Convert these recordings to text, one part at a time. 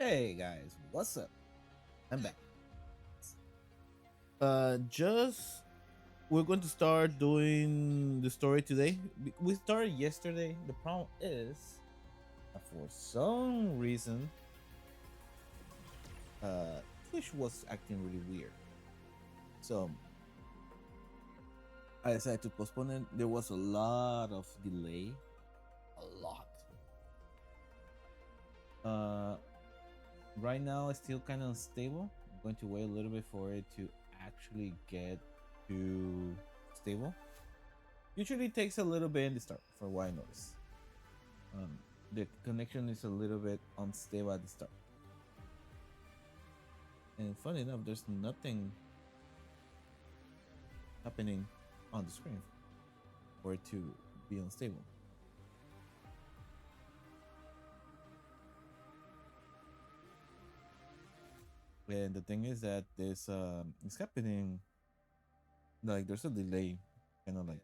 Hey guys, what's up? I'm back. Just we're going to start doing the story today. We started yesterday. The problem is, for some reason, Twitch was acting really weird. So I decided to postpone it. There was a lot of delay, a lot. Uh, right now it's still kind of unstable. I'm going to wait a little bit for it to actually get to stable. Usually takes a little bit in the start, for what I notice. Um, the connection is a little bit unstable at the start. And funny enough, there's nothing happening on the screen for it to be unstable. And the thing is that this it's happening, like there's a delay, kind of like,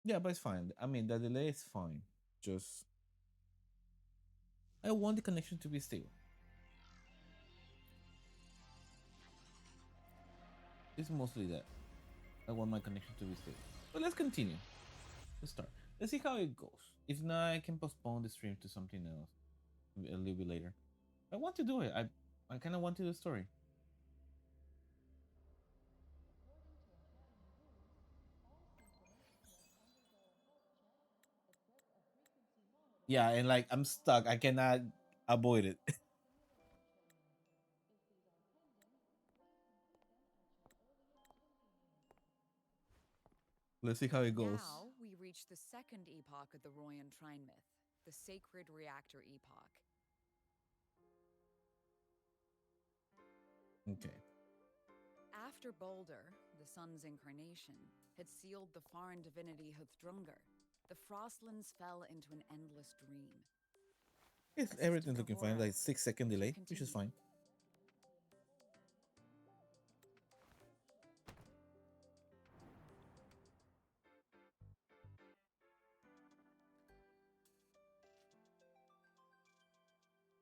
yeah, but it's fine. I mean, the delay is fine. Just I want the connection to be stable. It's mostly that. I want my connection to be stable. But let's continue. Let's start. Let's see how it goes. If not, I can postpone the stream to something else a little bit later. I want to do it. I kind of want to do the story. Yeah, and like I'm stuck. I cannot avoid it. Let's see how it goes. Now we reach the second epoch of the Royan Trine myth, the sacred reactor epoch. Okay. After Balder, the sun's incarnation, had sealed the foreign divinity Huthdrungar, the Frostlands fell into an endless dream. If Assisted everything's looking fine, Cahora, like 6 second she delay, which is continued. fine.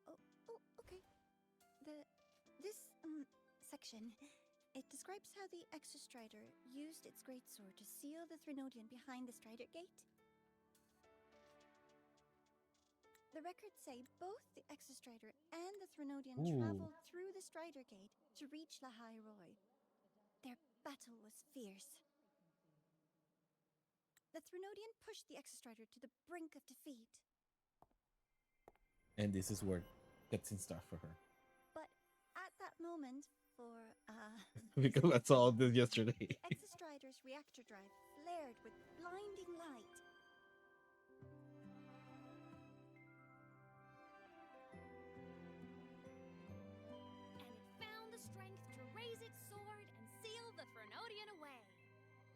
Oh, okay. This section, it describes how the Exostrider used its greatsword to seal the Threnodian behind the Strider Gate. The records say both the Exostrider and the Threnodian traveled through the Strider Gate to reach Lahai Roy. Their battle was fierce. The Threnodian pushed the Exostrider to the brink of defeat. And this is where cutscene start for her. But at that moment, for Because I saw this yesterday. the Exostrider's reactor drive flared with blinding light. And it found the strength to raise its sword and seal the Threnodian away.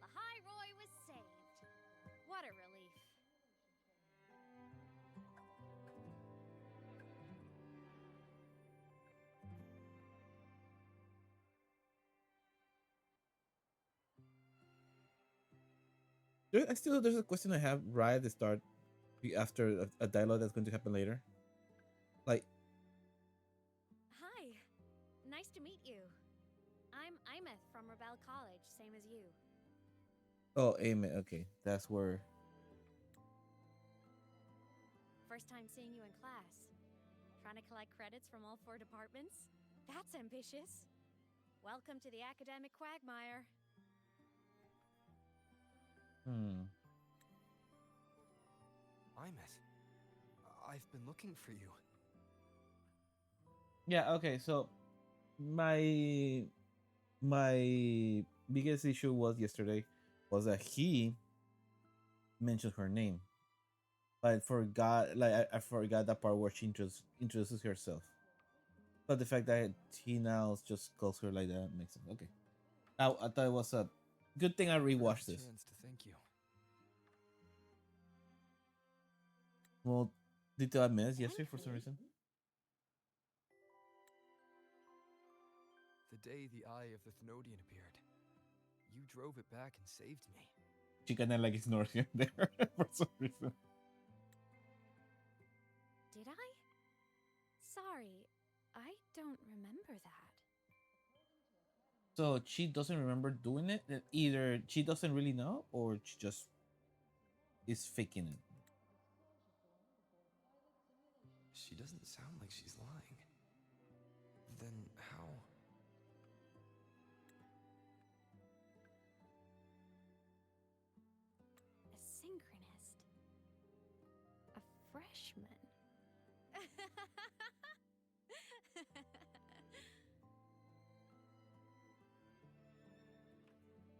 Lahai Roy was saved. What a relief. There's a question I have right at the start, after a dialogue that's going to happen later. Like, Hi. Nice to meet you. I'm Imeth from Rebel College, same as you. oh, amen. Okay, that's where. First time seeing you in class. Trying to collect credits from all 4 departments? That's ambitious. Welcome to the academic quagmire. Imeth, I've been looking for you. Yeah. Okay. So my biggest issue was yesterday was that he mentioned her name, but I forgot. Like I forgot that part where she introduces herself. But the fact that he now just calls her like that makes sense. Okay. I thought it was a good thing I rewatched this. Chance to thank you. Well, did I miss yesterday for some reason? The day the eye of the Thenodian appeared, you drove it back and saved me. She kind of like ignores him there for some reason. Sorry, I don't remember that. So she doesn't remember doing it. Either she doesn't really know, or she just is faking it. She doesn't sound like she's lying. Then how? A synchronist. A freshman.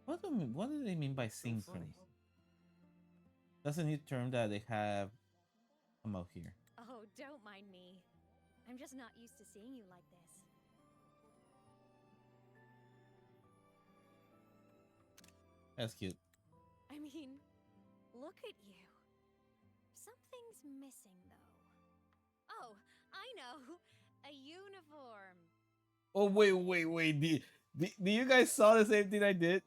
What do they mean by So funny. synchronous? That's a new term that they have come out here. Oh, don't mind me. I'm just not used to seeing you like this. That's cute. I mean, look at you. Something's missing, though. Oh, I know. A uniform. Oh wait. Do you guys saw the same thing I did?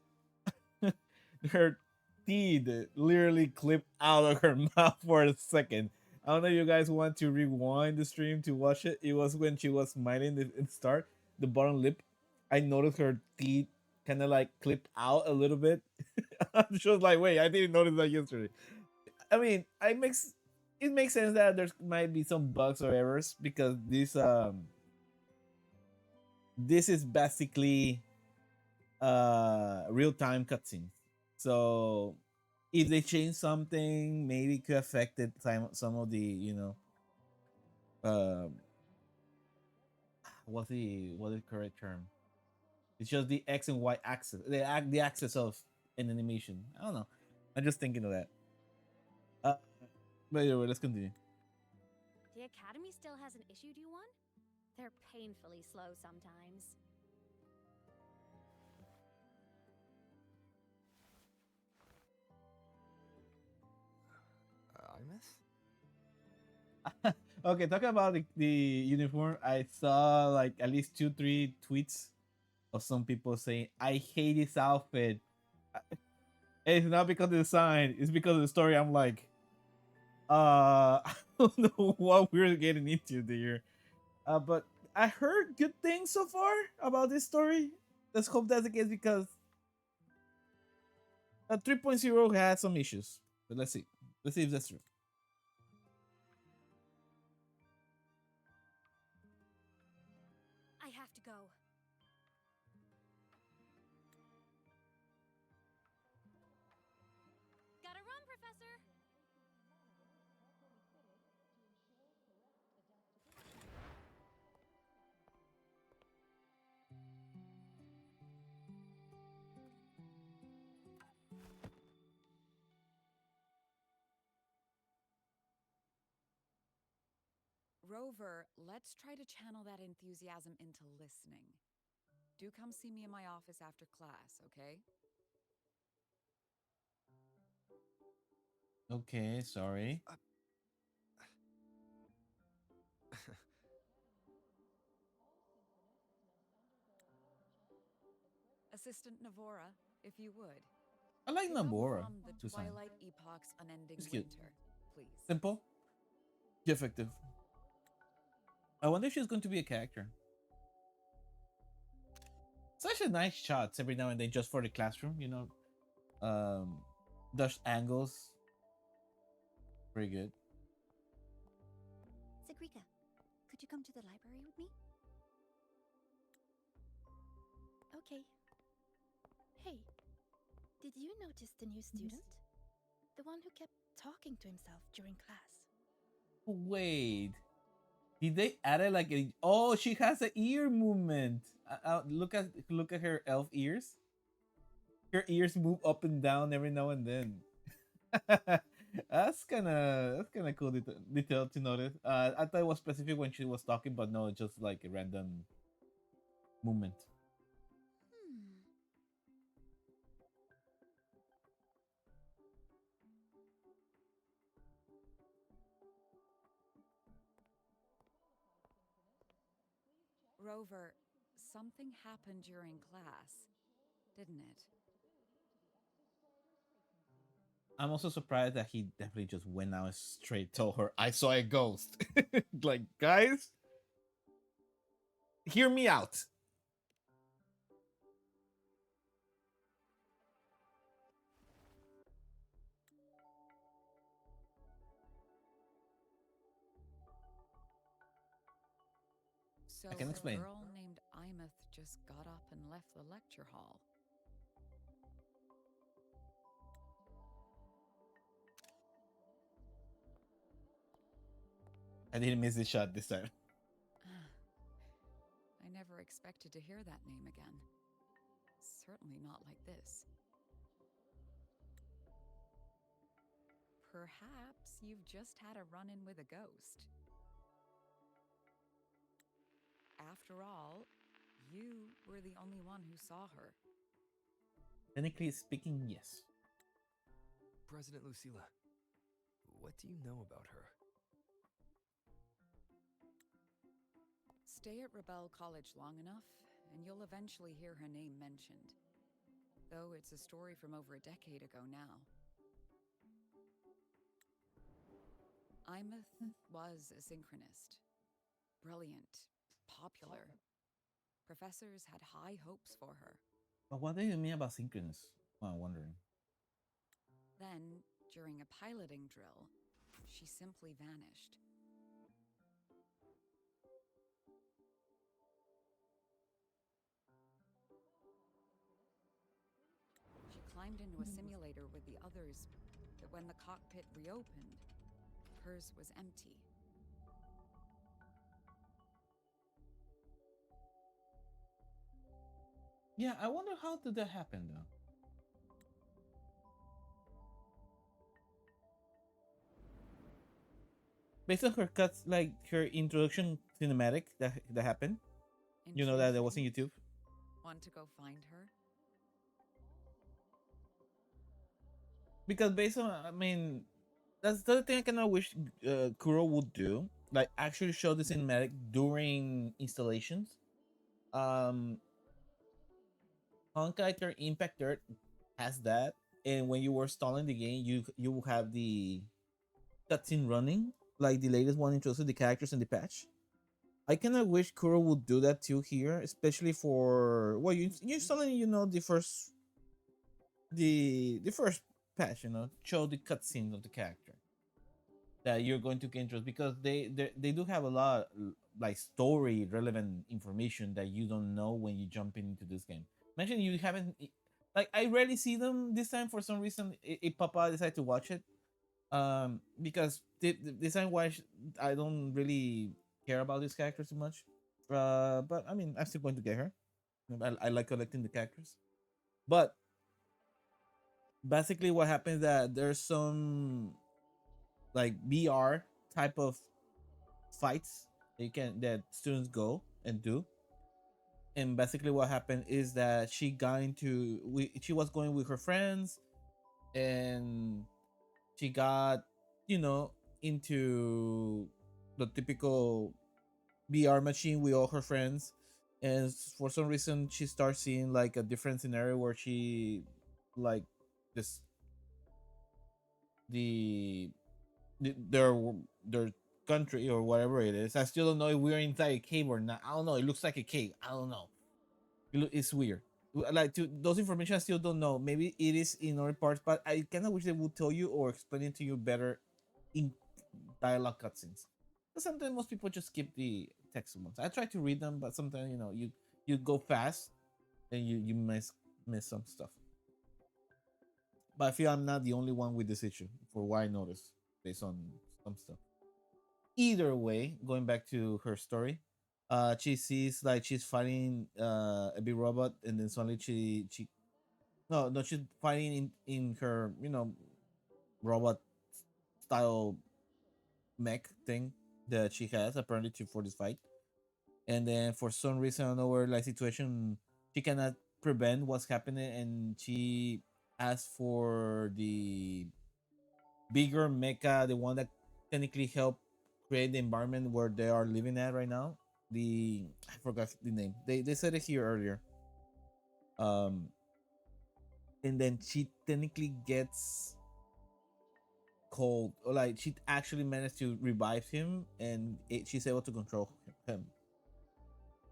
Her teeth literally clipped out of her mouth for a second. I don't know if you guys want to rewind the stream to watch it. It was when she was smiling in the start, the bottom lip. I noticed her teeth kind of like clip out a little bit. She was like, "Wait, I didn't notice that yesterday." I mean, it makes sense that there might be some bugs or errors because this is basically real time cutscenes. So if they change something, maybe it could affect it, some of the uh, what's the correct term? It's just the X and Y axis, the axis of an animation. I don't know. I'm just thinking of that. Uh, but anyway, let's continue. The Academy still hasn't issued you one? They're painfully slow sometimes. I miss? Okay, talking about the uniform, I saw like at least 2, 3 tweets of some people saying, "I hate this outfit." It's not because of the design; it's because of the story. I'm like, I don't know what we're getting into there. But I heard good things so far about this story. Let's hope that's the case because 3.0 had some issues. But let's see. Let's see if that's true. I have to go. Gotta run, Professor! Rover, let's try to channel that enthusiasm into listening. Do come see me in my office after class, okay? Okay, sorry. Assistant Navora, if you would. I like Pick up Nabora from the design. Twilight Epoch's Unending It's cute. Winter, please. Simple, yet effective. I wonder if she's going to be a character. Such a nice shots every now and then just for the classroom, Um, Dutch angles, pretty good. Sigrika, could you come to the library with me? Okay. Hey, did you notice the new student? The one who kept talking to himself during class. Wait, did they add it like a? Oh, she has an ear movement. Look at her elf ears. Her ears move up and down every now and then. That's kind of cool detail to notice. I thought it was specific when she was talking, but no, it's just like a random movement. Hmm. Rover, something happened during class, didn't it? I'm also surprised that he definitely just went out and straight told her, "I saw a ghost." Like, guys, Hear me out. So I can a explain. girl named Imeth just got up and left the lecture hall. I didn't miss the shot this time. I never expected to hear that name again. Certainly not like this. Perhaps you've just had a run-in with a ghost. After all, you were the only one who saw her. Technically speaking, yes. President Lucilla, what do you know about her? Stay at Rebel College long enough, and you'll eventually hear her name mentioned. Though it's a story from over a decade ago now. Imeth was a synchronist. Brilliant, popular. Professors had high hopes for her. But what do you mean about synchronous? Oh, I'm wondering. Then, during a piloting drill, she simply vanished. She climbed into a simulator with the others, but when the cockpit reopened, hers was empty. Yeah, I wonder how did that happen though. Based on her cuts, like her introduction cinematic that happened. You know that was on Intrigued? YouTube. Want to go find her? Because based on, I mean, that's the other thing I kind of wish Kuro would do, like actually show the cinematic during installations. Um, Honkai Star Impact Earth has that, and when you were stalling the game, you will have the cutscene running, like the latest one introduces the characters in the patch. I kind of wish Kuro would do that too here, especially for well, you suddenly the first patch, show the cutscenes of the character that you're going to get introduced because they do have a lot like story relevant information that you don't know when you jump into this game. Mention you haven't like I rarely see them this time for some reason. Papa decided to watch it because this time why I don't really care about this character too much. But I mean I'm still going to get her. I like collecting the characters, but basically what happens that there's some like VR type of fights that students go and do. And basically what happened is that she was going with her friends and she got, you know, into the typical VR machine with all her friends. And for some reason she starts seeing like a different scenario where she like this the their their country or whatever it is. I still don't know if we're inside a cave or not. I don't know. It looks like a cave. I don't know. It's weird. Like those information, I still don't know. Maybe it is in other parts, but I kind of wish they would tell you or explain it to you better in dialogue cutscenes. But sometimes most people just skip the text ones. I try to read them, but sometimes you go fast and you miss some stuff. But I feel I'm not the only one with this issue for what I noticed based on some stuff. Either way, going back to her story, she sees like she's fighting a big robot, and then suddenly she no she's fighting in her robot style mech thing that she has apparently for this fight, and then for some reason I don't know where like situation she cannot prevent what's happening, and she asks for the bigger mecha, the one that technically helped create the environment where they are living at right now. I forgot the name. They said it here earlier. Um, and then she technically gets cold, or like she actually managed to revive him, and she's able to control him.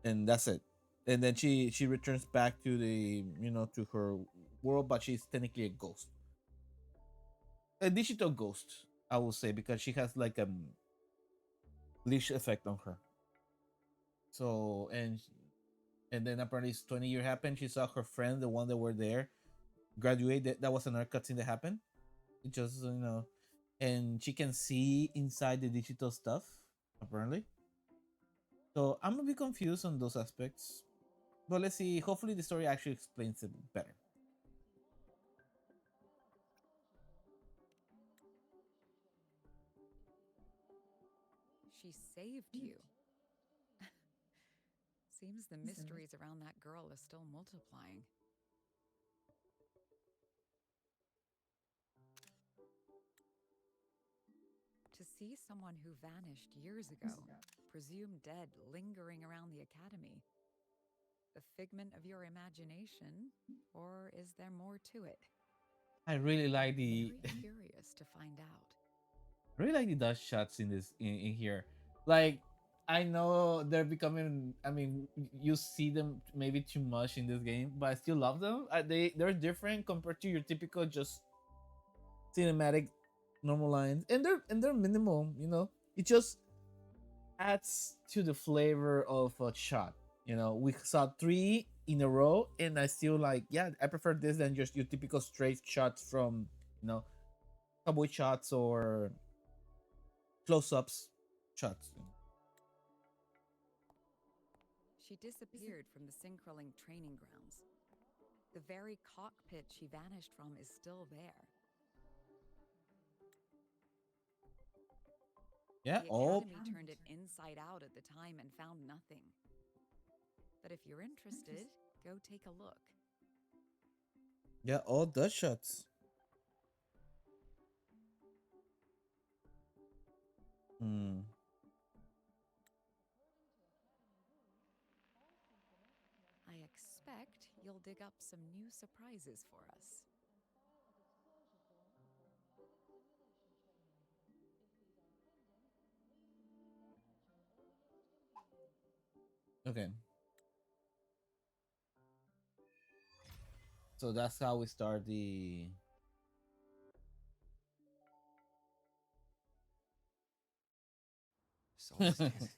and that's it. And then she returns back to the to her world, but she's technically a ghost, a digital ghost, I will say, because she has like a leash effect on her. So and then apparently 20 year happened. She saw her friend, the one that were there, graduate. That was another cutscene that happened. It just and she can see inside the digital stuff apparently. So I'm a bit confused on those aspects, but let's see. Hopefully, the story actually explains it better. She saved you. Seems the mysteries around that girl are still multiplying. To see someone who vanished years ago, presumed dead, lingering around the academy, the figment of your imagination, or is there more to it? I really like the Very curious to find out. really like the dust shots in this in here. Like I know they're becoming. I mean, you see them maybe too much in this game, but I still love them. They're different compared to your typical just cinematic normal lines, and they're minimal. It just adds to the flavor of a shot. We saw three in a row, and I still like. Yeah, I prefer this than just your typical straight shots from you know cowboy shots or close-ups shots. She disappeared from the Synchroling training grounds. The very cockpit she vanished from is still there. Yeah. The Oh, Academy turned it inside out at the time and found nothing. But if you're interested, go take a look. yeah. All the shots. Hmm. I expect you'll dig up some new surprises for us. Okay. So that's how we start the. Salt stain?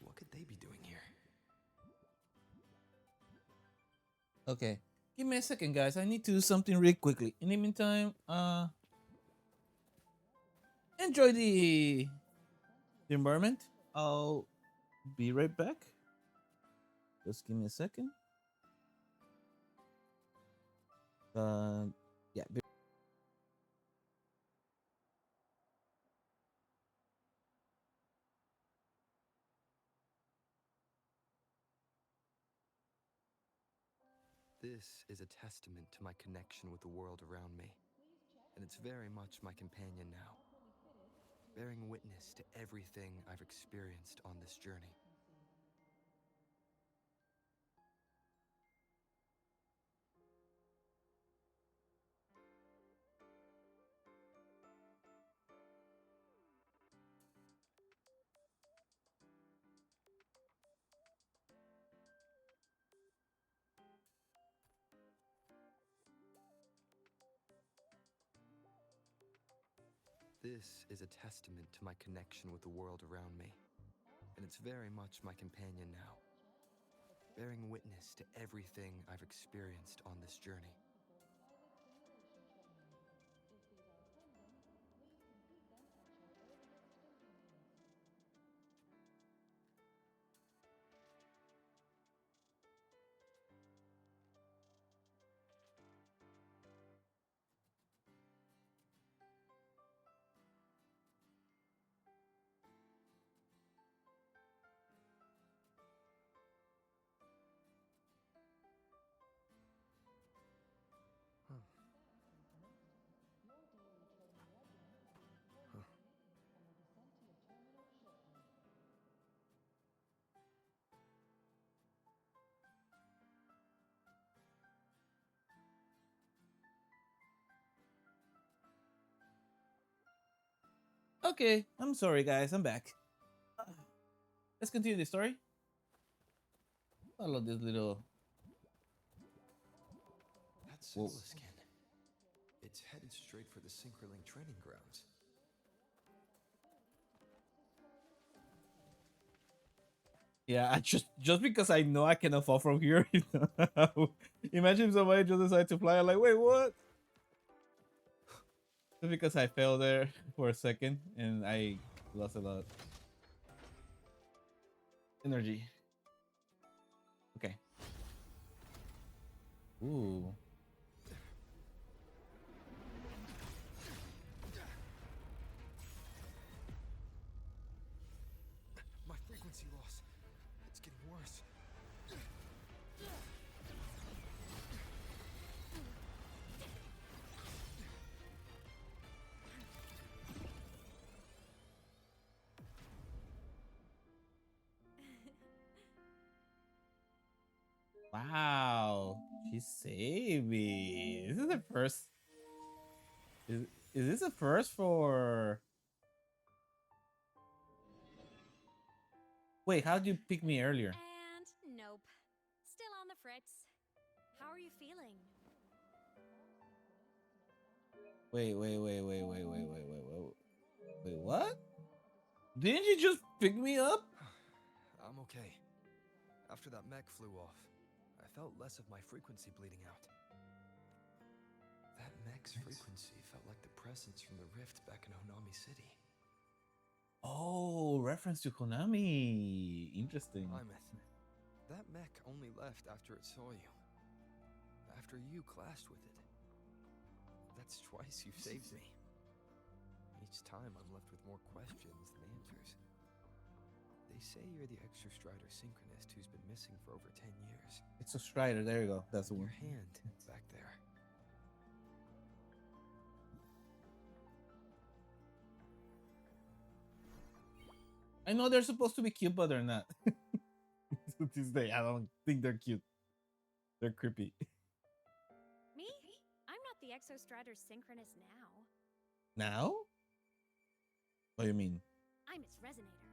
What could they be doing here? Okay. Give me a second, guys. I need to do something really quickly. In the meantime, enjoy the environment. I'll be right back. Just give me a second. Yeah. This is a testament to my connection with the world around me, and it's very much my companion now, bearing witness to everything I've experienced on this journey. This is a testament to my connection with the world around me, and it's very much my companion now, bearing witness to everything I've experienced on this journey. Huh. Huh. Okay. I'm sorry, guys. I'm back. Let's continue the story. Follow this little. That's Whoa. Skin. It's headed straight for the Synchroling training grounds. Yeah, I just because I know I cannot fall from here. Imagine if somebody just decided to fly. I'm like, wait, what? Just because I fell there for a second and I lost a lot energy. Okay. Ooh. My frequency loss. It's getting worse. Wow. She saved me. This is the first. Is is this a first for? Wait, how did you pick me earlier? And nope. Still on the fritz. How are you feeling? Wait, what? Didn't you just pick me up? I'm okay. After that mech flew off, I felt less of my frequency bleeding out. That mech's frequency felt like the presence from the rift back in Honami City. Oh, reference to Konami. Interesting. Imeth, that mech only left after it saw you. After you clashed with it. That's twice you've saved me. Each time I'm left with more questions than answers. They say you're the Extra Strider Synchronist who's been missing for over 10 years. It's a Strider. There you go. That's the Your one. hand back there. I know they're supposed to be cute, but they're not. To this day, I don't think they're cute. They're creepy. Me? I'm not the Exostrator Synchronist now. Now? What do you mean? I'm its Resonator.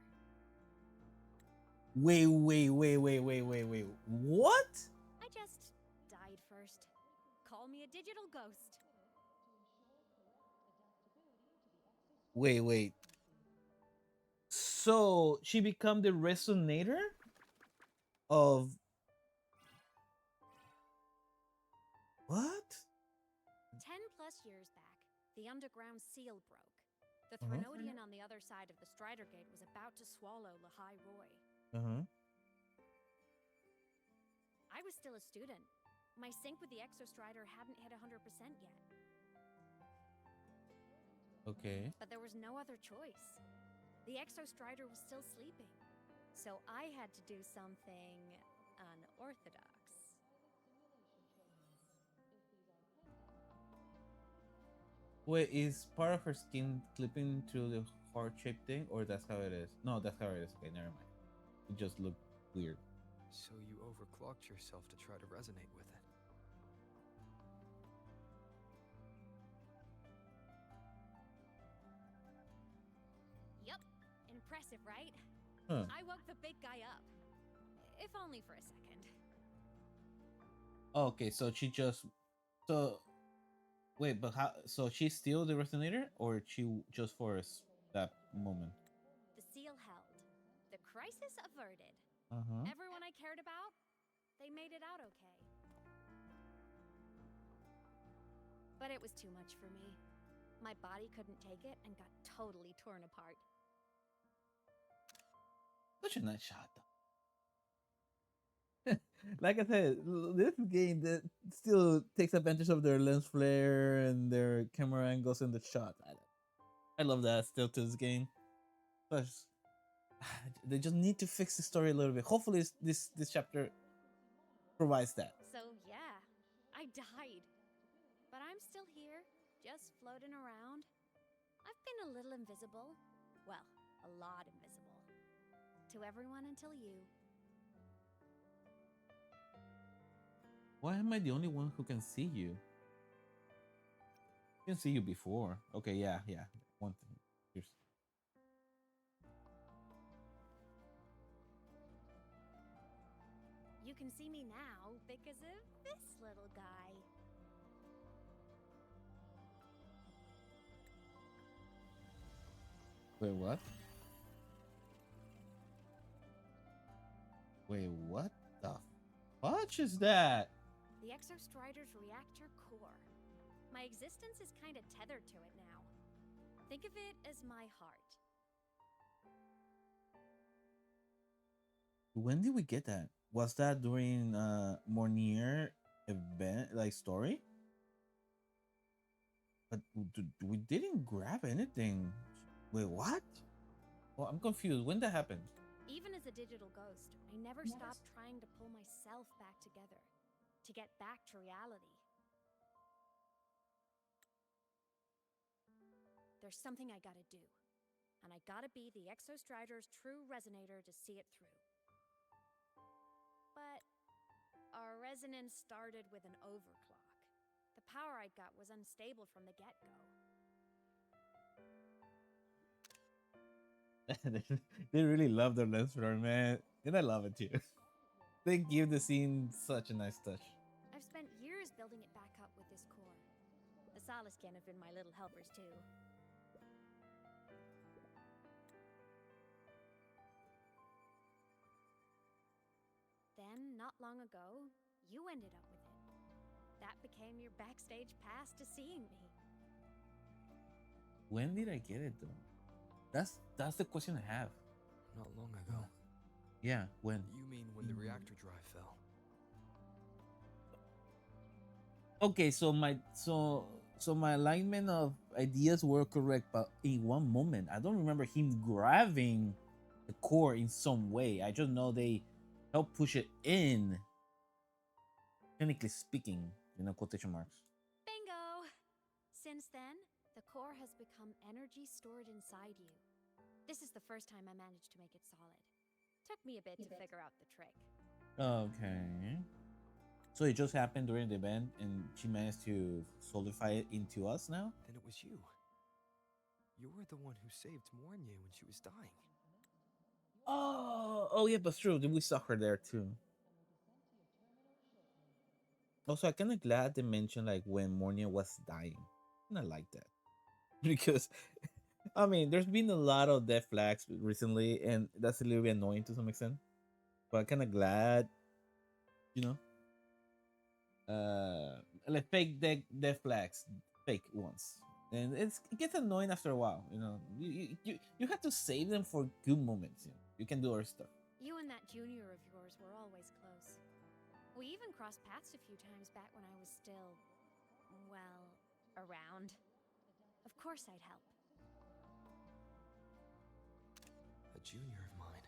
Wait. What? I just died first. Call me a digital ghost. Wait. So she become the resonator of what? 10+ years back, the underground seal broke. The Uh-huh. Threnodian on the other side of the Strider Gate was about to swallow Lahai Roy. Uh-huh. I was still a student. My sync with the Exostrider hadn't hit 100% yet. Okay. But there was no other choice. The Exostrider was still sleeping. So I had to do something unorthodox. Wait, is part of her skin clipping through the heart-shaped thing, or that's how it is? No, that's how it is. Okay, never mind. It just looked weird. So you overclocked yourself to try to resonate with it. Yup. Impressive, right? Huh. I woke the big guy up. If only for a second. Okay, so she just wait, but how? So she's still the resonator, or she just for that moment? The seal held. The crisis averted. Uh-huh. Everyone I cared about, they made it out okay. But it was too much for me. My body couldn't take it and got totally torn apart. Such a nice shot, though. Like I said, this game that still takes advantage of their lens flare and their camera angles and the shot. I love that still to this game. But they just need to fix the story a little bit. Hopefully, this chapter provides that. So yeah, I died. But I'm still here, just floating around. I've been a little invisible. Well, a lot invisible. To everyone until you. Why am I the only one who can see you? I can see you before. Okay, yeah. One thing. Here's. You can see me now because of this little guy. Wait, what? Wait, what the fudge is that? The Exostrider's reactor core. My existence is kind of tethered to it now. Think of it as my heart. When did we get that? Was that during Mornier event, like story? But we didn't grab anything. Wait, what? Well, I'm confused. When that happened? Even as a digital ghost, I never stopped trying to pull myself back together, to get back to reality. There's something I gotta do, and I gotta be the Exostrider's true resonator to see it through. But our resonance started with an overclock. The power I got was unstable from the get-go. They really love their lens flare, man, and I love it too. They give the scene such a nice touch. I've spent years building it back up with this core. The Soliscan have been my little helpers too. Then, not long ago, you ended up with it. That became your backstage pass to seeing me. When did I get it though? That's the question I have. Not long ago. Yeah, when? You mean when the reactor drive fell? Okay, so my alignment of ideas were correct, but in one moment, I don't remember him grabbing the core in some way. I just know they helped push it in. Technically speaking, quotation marks. Bingo! Since then, the core has become energy stored inside you. This is the first time I managed to make it solid. Took me a bit to figure out the trick. Okay. So it just happened during the event, and she managed to solidify it into us now. Then it was you. You were the one who saved Mornier when she was dying. Oh yeah, but true. We saw her there too. Also, I kind of glad they mentioned like when Mornia was dying, and I like that because I mean, there's been a lot of death flags recently, and that's a little bit annoying to some extent. But I'm kind of glad, you know, like fake death flags, fake ones, and it gets annoying after a while. You have to save them for good moments. You can do other stuff. You and that junior of yours were always close. We even crossed paths a few times back when I was still, well, around. Of course I'd help. A junior of mine.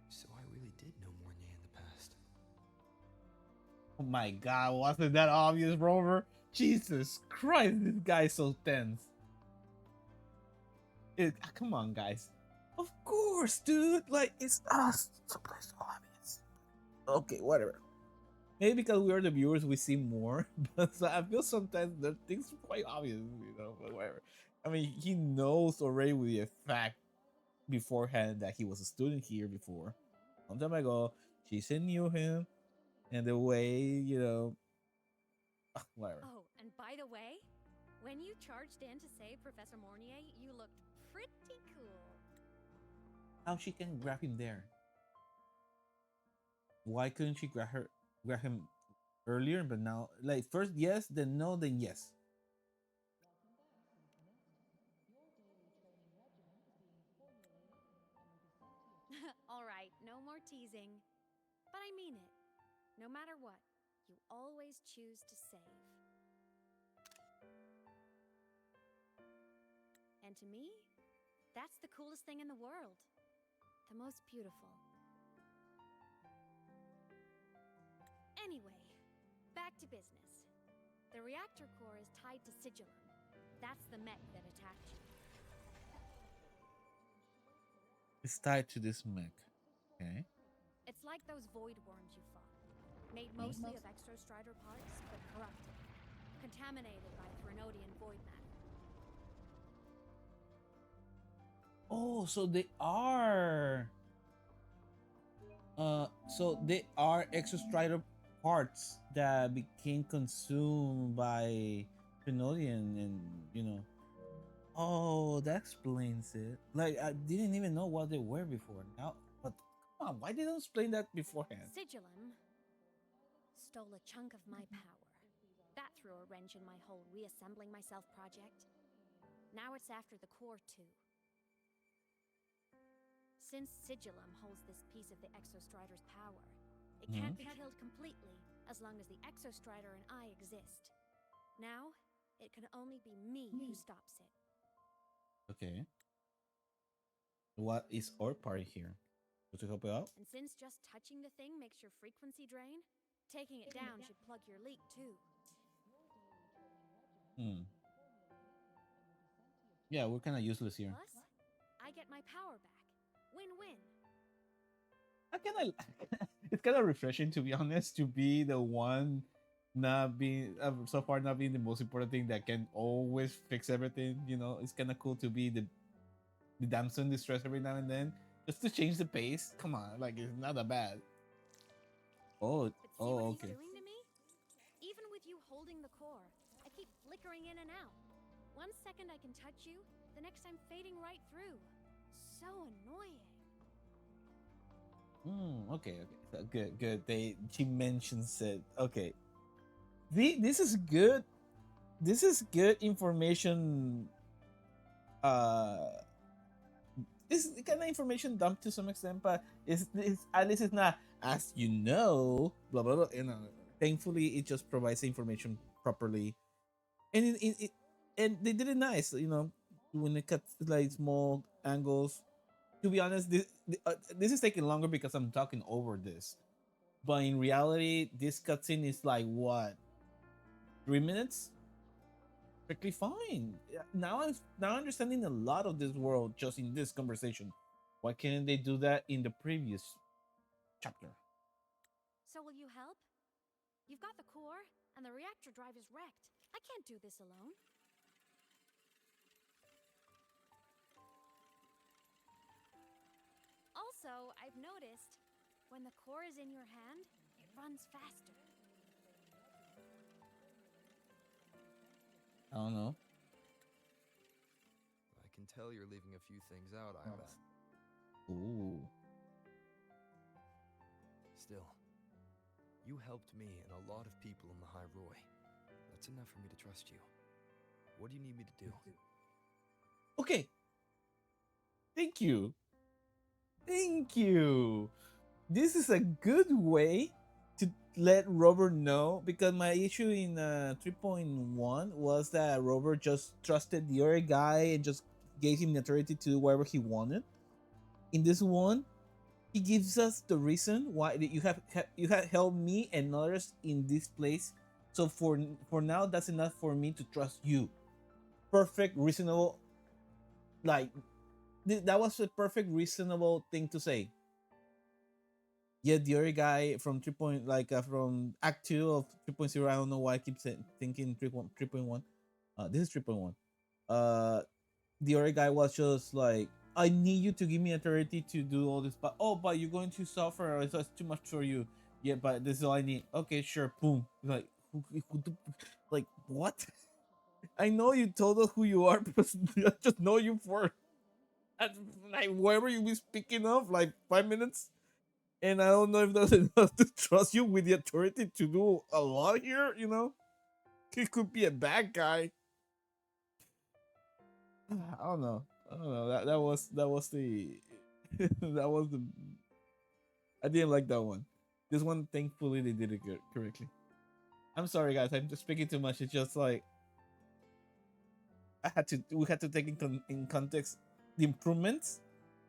So I really did know Mornier in the past. Oh my god, wasn't that obvious, Rover? Jesus Christ, this guy's so tense. Come on, guys. Of course, dude. Like, it's us. Someplace so obvious. Okay, whatever. Maybe because we are the viewers, we see more. But I feel sometimes that things are quite obvious, but whatever. I mean, he knows already with the fact beforehand that he was a student here before. Long time ago, Chisen knew him, and the way, whatever. Oh, and by the way, when you charged in to save Professor Mornier, you looked pretty cool. How she can grab him there? Why couldn't she grab him earlier? But now, like first yes, then no, then yes. All right, no more teasing. But I mean it. No matter what, you always choose to save. And to me, that's the coolest thing in the world. The most beautiful. Anyway, back to business. The reactor core is tied to Sigillum. That's the mech that attacked you. It's tied to this mech. Okay. It's like those void worms you fought. Made mostly of Exostrider parts, but corrupted. Contaminated by Threnodian void matter. Oh, so they are So they are exostrider parts that became consumed by Phenolian, and you know. Oh, that explains it. Like I didn't even know what they were before. Now, but come on, why didn't you explain that beforehand? Sigilum stole a chunk of my power. That threw a wrench in my whole reassembling myself project. Now it's after the core, too. Since Sigilum holds this piece of the Exostrider's power, it Hmm. can't be killed completely as long as the Exostrider and I exist. Now, it can only be me who stops it. Okay. What is our party here? To help you out? And since just touching the thing makes your frequency drain, taking it down should plug your leak, too. Hmm. Yeah, we're kind of useless here. Plus, I get my power back. Win-win. I kind of. It's kind of refreshing, to be honest, to be the one not being so far not being the most important thing that can always fix everything. You know, it's kind of cool to be the damsel in distress every now and then, just to change the pace. Come on, like it's not that bad. Oh, But see oh, what he's okay. doing to me? Even with you holding the core, I keep flickering in and out. One second I can touch you, the next I'm fading right through. So annoying. Okay, okay. So good, good. She mentions it. Okay. This is good. This is good information. Uh, this kind of information dump to some extent, but it's at least it's not as you know, blah blah blah. You know, thankfully it just provides information properly, and and they did it nice. You know, when it cuts like small angles. To be honest, this is taking longer because I'm talking over this. But in reality, this cutscene is like what, 3 minutes? Perfectly fine. Yeah, now understanding a lot of this world just in this conversation. Why can't they do that in the previous chapter? So will you help? You've got the core, and the reactor drive is wrecked. I can't do this alone. Also, I've noticed when the core is in your hand, it runs faster. I don't know. I can tell you're leaving a few things out, I bet. Ooh. Still, you helped me and a lot of people in the High Roy. That's enough for me to trust you. What do you need me to do? Okay. Thank you. Thank you. This is a good way to let Robert know, because my issue in 3.1 was that Robert just trusted the other guy and just gave him the authority to do whatever he wanted. In this one, he gives us the reason why you have helped me and others in this place. So for now, that's enough for me to trust you. Perfect, reasonable. Like that was a perfect, reasonable thing to say. Yet the other guy from 3 point, like from Act 2 of 3.0, I don't know why I keep thinking 3.1. This is 3.1. Uh, the other guy was just like, I need you to give me authority to do all this, but but you're going to suffer. It's too much for you. Yeah, but this is all I need. Okay, sure. Boom. Like, like what? I know you told us who you are, but I just know you for like whoever you be speaking of, like 5 minutes. And I don't know if that's enough to trust you with the authority to do a lot here. You know, he could be a bad guy. I don't know. I don't know. That was the that was the. I didn't like that one. This one, thankfully, they did it correctly. I'm sorry, guys. I'm just speaking too much. It's just like we had to take in context the improvements,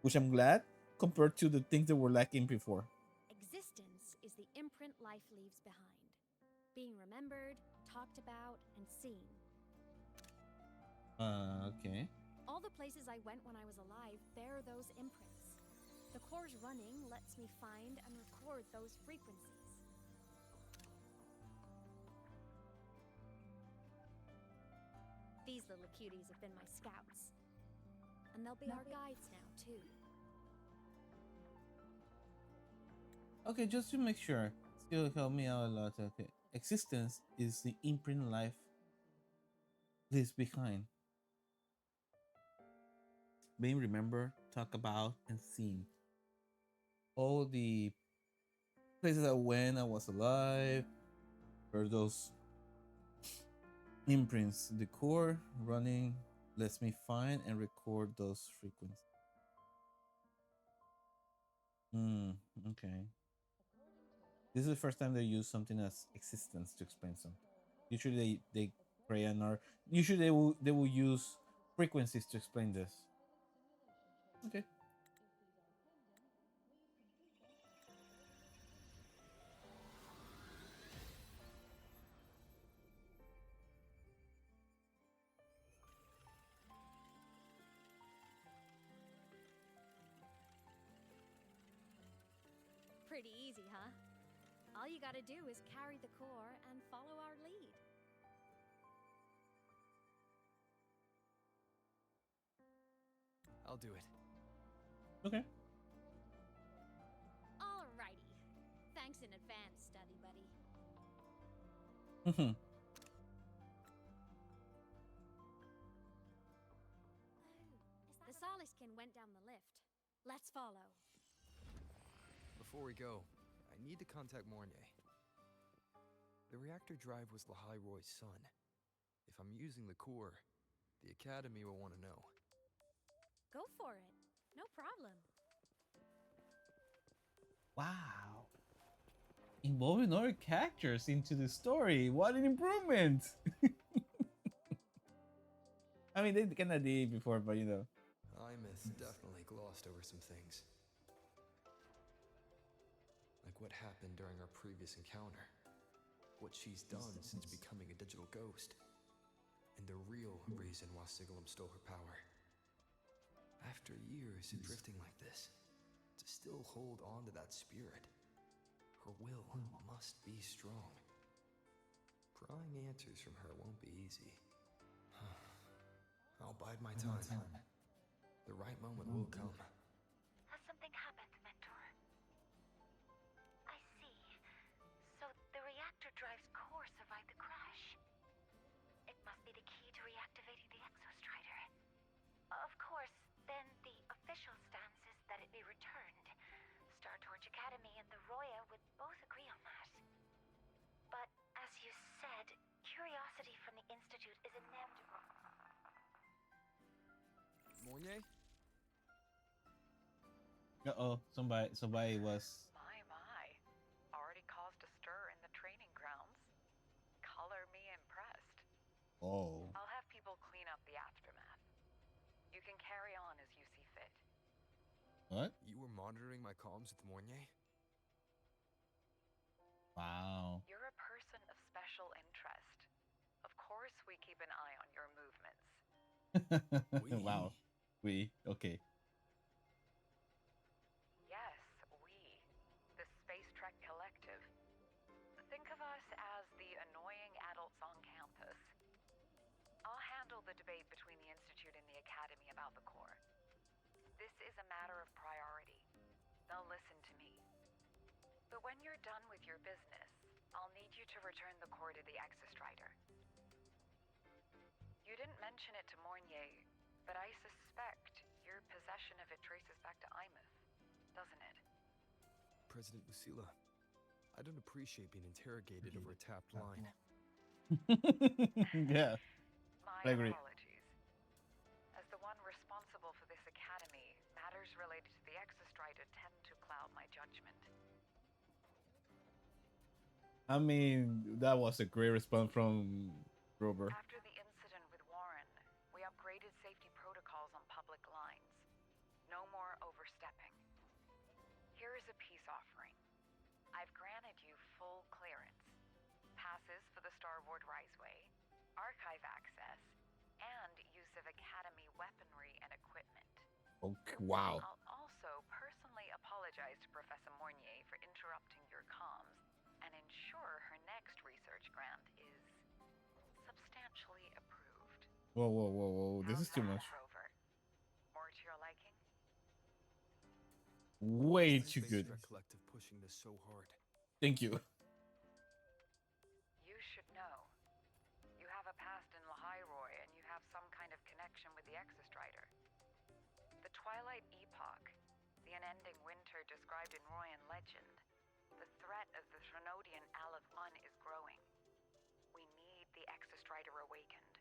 which I'm glad, compared to the things that were lacking before. Existence is the imprint life leaves behind. Being remembered, talked about, and seen. Okay. All the places I went when I was alive bear those imprints. The core's running lets me find and record those frequencies. These little cuties have been my scouts. And they'll be our guides now, too. Okay, just to make sure, still help me out a lot. Okay, existence is the imprint life leaves behind, being remembered, talked about, and seen. All the places I went, I was alive. Where those imprints, the core running lets me find and record those frequencies. Hmm. Okay. This is the first time they use something as existence to explain something. Usually they create an art. Usually they will use frequencies to explain this. Okay. Pretty easy, huh? All you gotta do is carry the core and follow our lead. I'll do it. Okay. Alrighty. Thanks in advance, study buddy. Mhm. The Soliskin went down the lift. Let's follow. Before we go, I need to contact Mornier. The reactor drive was Lahai Roy's son. If I'm using the core, the Academy will want to know. Go for it. No problem. Wow. Involving other characters into the story. What an improvement! I mean, they kind of did before, but you know. Imith definitely glossed over some things. Like what happened during our previous encounter. What she's done since becoming a digital ghost. And the real reason why Sigalum stole her power. After years of drifting like this, to still hold on to that spirit, her will must be strong. Prying answers from her won't be easy. I'll bide my time. The right moment will come. Has something happened, Mentor? I see. So the reactor drive's core survived the crash. It must be the key to reactivating the Exostrider. Of course, then the official stance is that it be returned. Star Torch Academy and the Roya would both agree on that. But as you said, curiosity from the Institute is inevitable. Mornier? Uh-oh, somebody was. My. Already caused a stir in the training grounds. Color me impressed. Oh. I'll have people clean up the aftermath. You can carry on as you see fit. What? You were monitoring my comms with Mornier? Wow. You're a person of special interest. Of course we keep an eye on your movements. Wow. We. Okay. Yes, we. The Space Trek Collective. Think of us as the annoying adults on campus. I'll handle the debate between the Institute and the Academy about the core. This is a matter of priority. They'll listen to me. But when you're done with your business, I'll need you to return the core to the Exostrider. You didn't mention it to Mornier, but I suspect your possession of it traces back to Imith, doesn't it? President Lucilla, I don't appreciate being interrogated over a tapped line. Yeah, My I agree. apologies. As the one responsible for this academy, matters related to the Exostrider tend to cloud my judgment. I mean, that was a great response from Grover. After the incident with Warren, we upgraded safety protocols on public lines. No more overstepping. Here is a peace offering. I've granted you full clearance. Passes for the Starboard Riseway, archive access, and use of Academy weaponry and equipment. Okay, wow. I'll also personally apologize to Professor Mornier for interrupting your comms and ensure her next research grant is substantially approved. Whoa. This How's is too that, much. Rover? More to your liking? Way Why is too the Space good. Trek Collective pushing this so hard? Thank you. You should know. You have a past in Lahiroy, and you have some kind of connection with the Exostrider. The Twilight Epoch, the unending winter described in Royan legend. The threat of the Trinodian Aleth-Un is growing. We need the Exostrider awakened.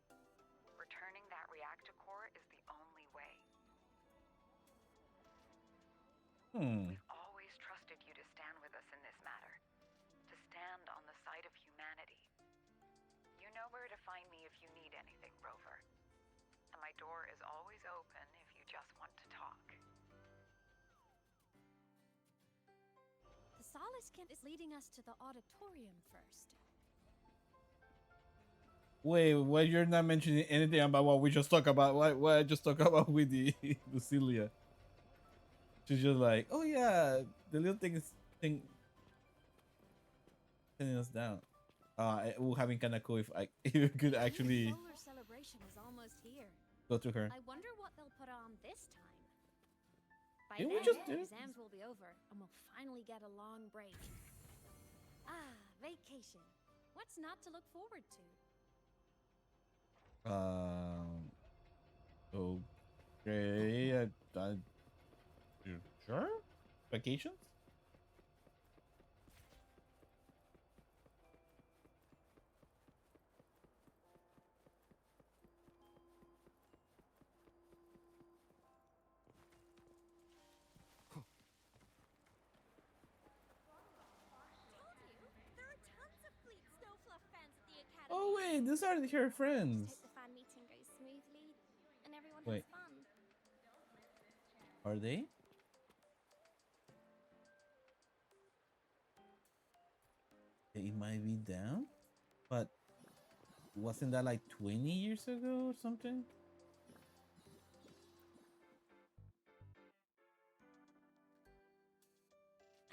Returning that reactor core is the only way. We've always trusted you to stand with us in this matter. To stand on the side of humanity. You know where to find me if you need anything, Rover. And my door is always open if you just want to talk. The Solace Kin is leading us to the auditorium first. Wait, why you're not mentioning anything about what we just talked about? Why I just talk about with the Lucilia? She's just like, oh yeah, the little thing sending us down. It would have been kind of cool if I if you could actually Solar celebration is almost here. go through her. I wonder what they'll put on this time. By Didn't we then, just do it? exams will be over, and we'll finally get a long break. Ah, vacation. What's not to look forward to? Okay. Sure. Vacations. There are tons of Fleet Snowfluff fans at the Academy. Oh wait, these are her friends. Hope the fan meeting goes smoothly and everyone Wait. has fun. Are they? They might be down, but wasn't that like 20 years ago or something?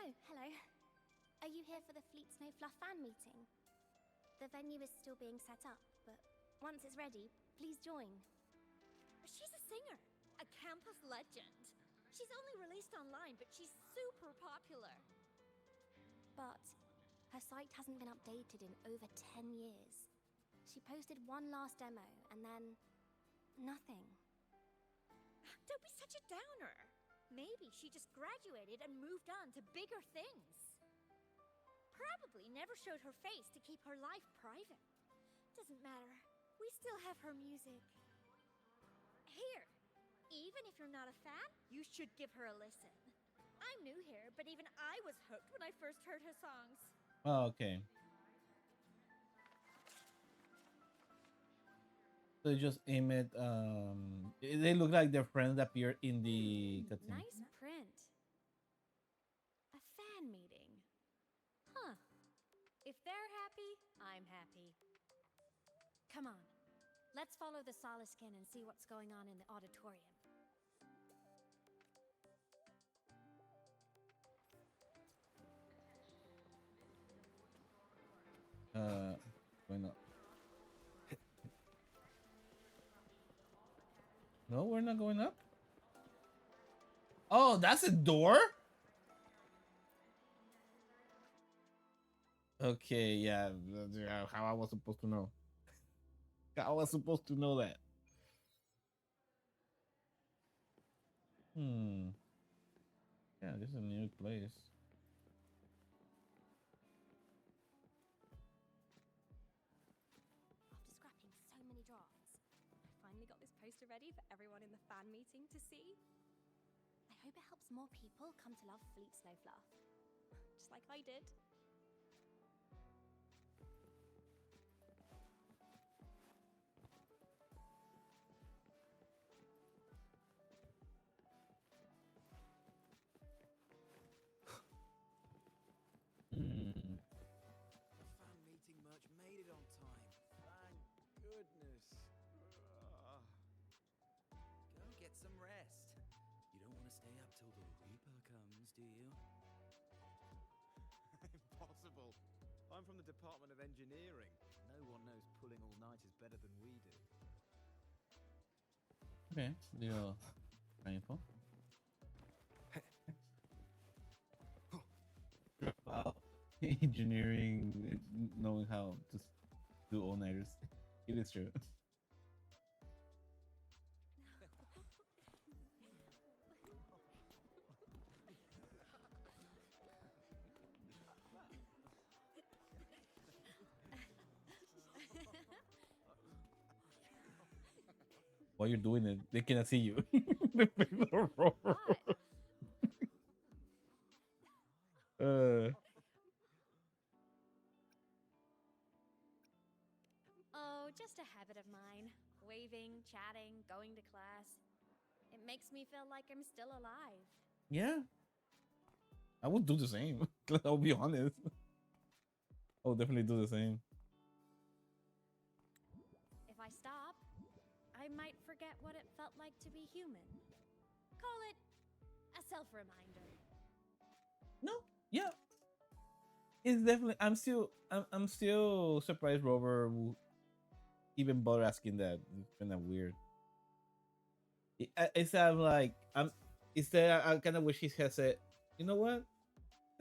Oh, hello. Are you here for the Fleet Snowfluff fan meeting? The venue is still being set up, but once it's ready, please join. She's a singer, a campus legend. She's only released online, but she's super popular. But her site hasn't been updated in over 10 years. She posted one last demo, and then nothing. Don't be such a downer. Maybe she just graduated and moved on to bigger things. Probably never showed her face to keep her life private. Doesn't matter. We still have her music. Here, even if you're not a fan, you should give her a listen. I'm new here, but even I was hooked when I first heard her songs. Oh, okay. So they just aim it. They look like their friends that appear in the cutscene. Nice print. A fan meeting. Huh. If they're happy, I'm happy. Come on. Let's follow the Solace Kin and see what's going on in the auditorium. Why not? No, we're not going up. Oh, that's a door? Okay, yeah. How I was supposed to know? I was supposed to know that. Yeah, this is a new place. After scrapping so many drafts, I finally got this poster ready for everyone in the fan meeting to see. I hope it helps more people come to love Fleet Snowfluff. Just like I did. Fan meeting merch made it on time. Thank goodness. Go get some rest. You don't want to stay up till the Reaper comes, do you? Impossible. I'm from the Department of Engineering. No one knows pulling all-nighters better than we do. Okay, little painful. engineering, knowing how to do all nighters. It is true. While you're doing it, they cannot see you. The face of Robert. What? uh, Oh, just a habit of mine. Waving, chatting, going to class. It makes me feel like I'm still alive. yeah, I would do the same. I'll be honest. I'll definitely do the same. If I stop, I might forget what it felt like to be human. Call it a self reminder. No, yeah, it's definitely. I'm still surprised Robert will even bother asking that. It's kind of weird. It's like I'm. It's that I kind of wish he had said, you know what?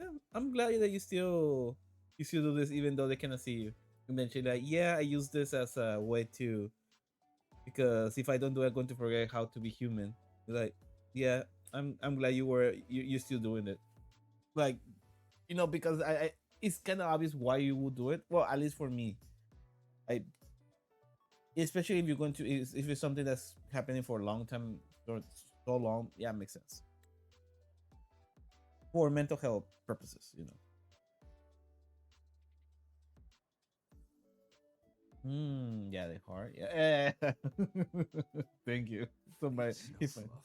Yeah, I'm glad that you still do this even though they cannot see you. And then she's like, yeah, I use this as a way to, because if I don't do it, I'm going to forget how to be human. Like, yeah, I'm glad you still doing it. Like, because I it's kind of obvious why you would do it. Well, at least for me, I especially if you're going to if it's something that's happening for a long time or so long, yeah, it makes sense for mental health purposes. Yeah, they hard. Yeah. Thank you. Somebody, Please, no he's fine. fluff.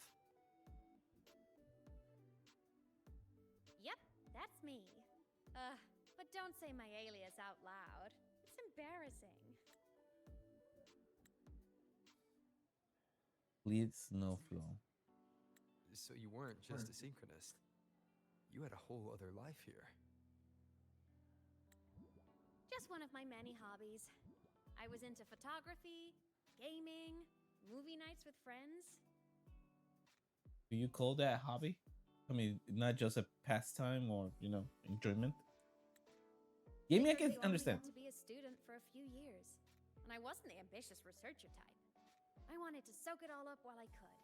Yep, that's me. But don't say my alias out loud. It's embarrassing. Please, no flow. So you weren't just a synchronist. You had a whole other life here. Just one of my many hobbies. I was into photography, gaming, movie nights with friends. Do you call that hobby? I mean, not just a pastime or enjoyment. Gaming, I Figured can you only understand. had to be a student for a few years, and I wasn't the ambitious researcher type. I wanted to soak it all up while I could.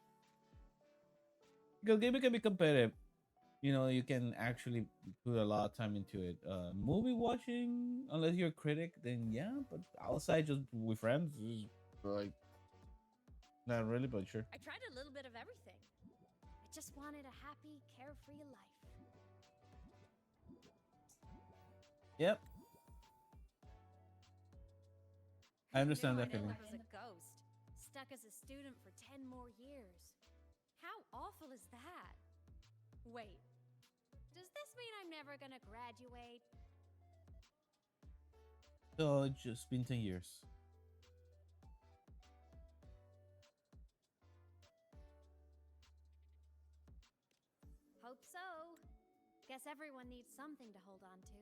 Because gaming can be competitive. You can actually put a lot of time into it. Movie watching, unless you're a critic, then yeah. But outside, just with friends, is like not really. But sure. I tried a little bit of everything. I just wanted a happy, carefree life. Yep, I Who understand knew that I'd end feeling. up as a ghost, stuck as a student for 10 more years? How awful is that? Wait, does this mean I'm never gonna graduate? So it's just been 10 years. Hope so. Guess everyone needs something to hold on to.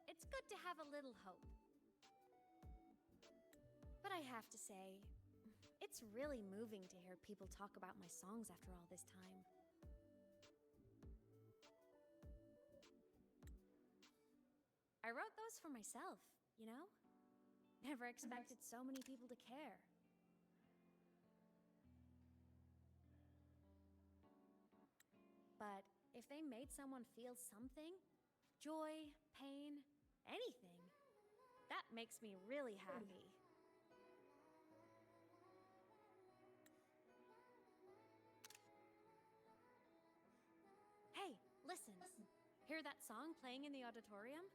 It's good to have a little hope. But I have to say, it's really moving to hear people talk about my songs after all this time. I wrote those for myself, you know? Never expected so many people to care. But if they made someone feel something, joy, pain, anything, that makes me really happy. Hey, listen. Hear that song playing in the auditorium?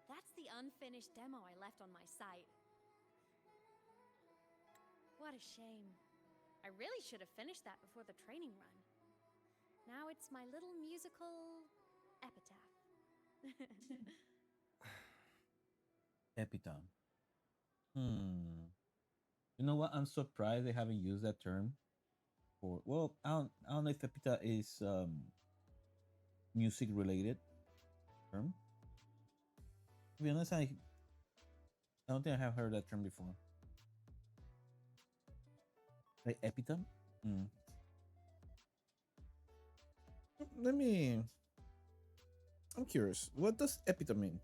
That's the unfinished demo I left on my site. What a shame. I really should have finished that before the training run. Now it's my little musical epitaph. Epitome. You know what? I'm surprised they haven't used that term for. Well, I don't know if epitaph is music related term. To be honest, I don't think I have heard that term before. Like epitome. Hmm. Let me. I'm curious. What does epitome mean?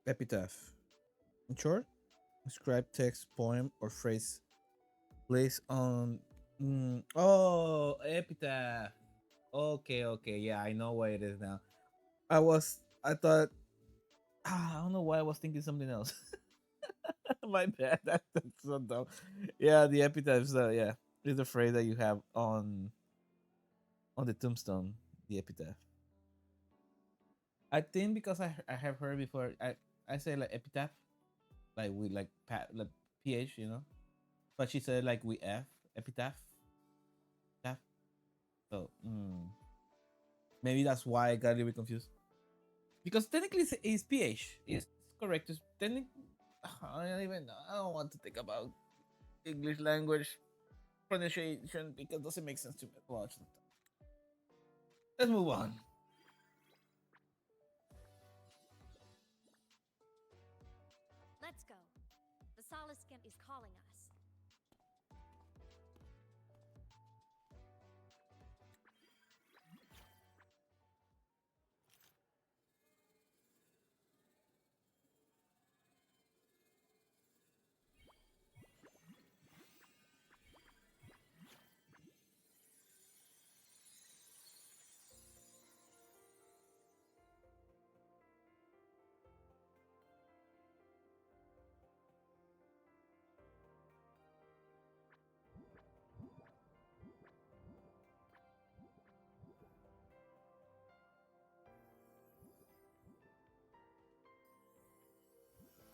Epitaph. In short, inscribed text, poem, or phrase placed on. Oh, epitaph. Okay, okay, yeah, I know what it is now. I thought, I don't know why I was thinking something else. My bad. That's so dumb. Yeah, the epitaph. So yeah, is the phrase that you have on the tombstone. The epitaph. I think because I have heard before. I say like epitaph, like with like ph, but she said like we f epitaph, epitaph. So maybe that's why I got a little bit confused. Because technically it's ph. It's correct. It's technically. I don't even know. I don't want to think about English language pronunciation because it doesn't make sense to me. Watch. Let's move on. Let's go. The Soliskin is calling us.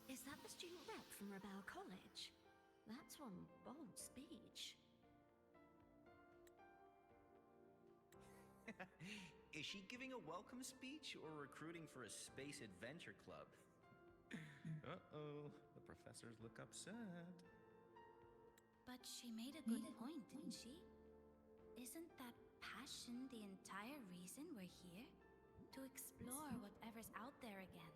Is that the student rep from Rebel College? That's one bold speech. Is she giving a welcome speech or recruiting for a space adventure club? Uh-oh, the professors look upset. But she made a good point, didn't she? Isn't that passion the entire reason we're here? To explore whatever's out there again.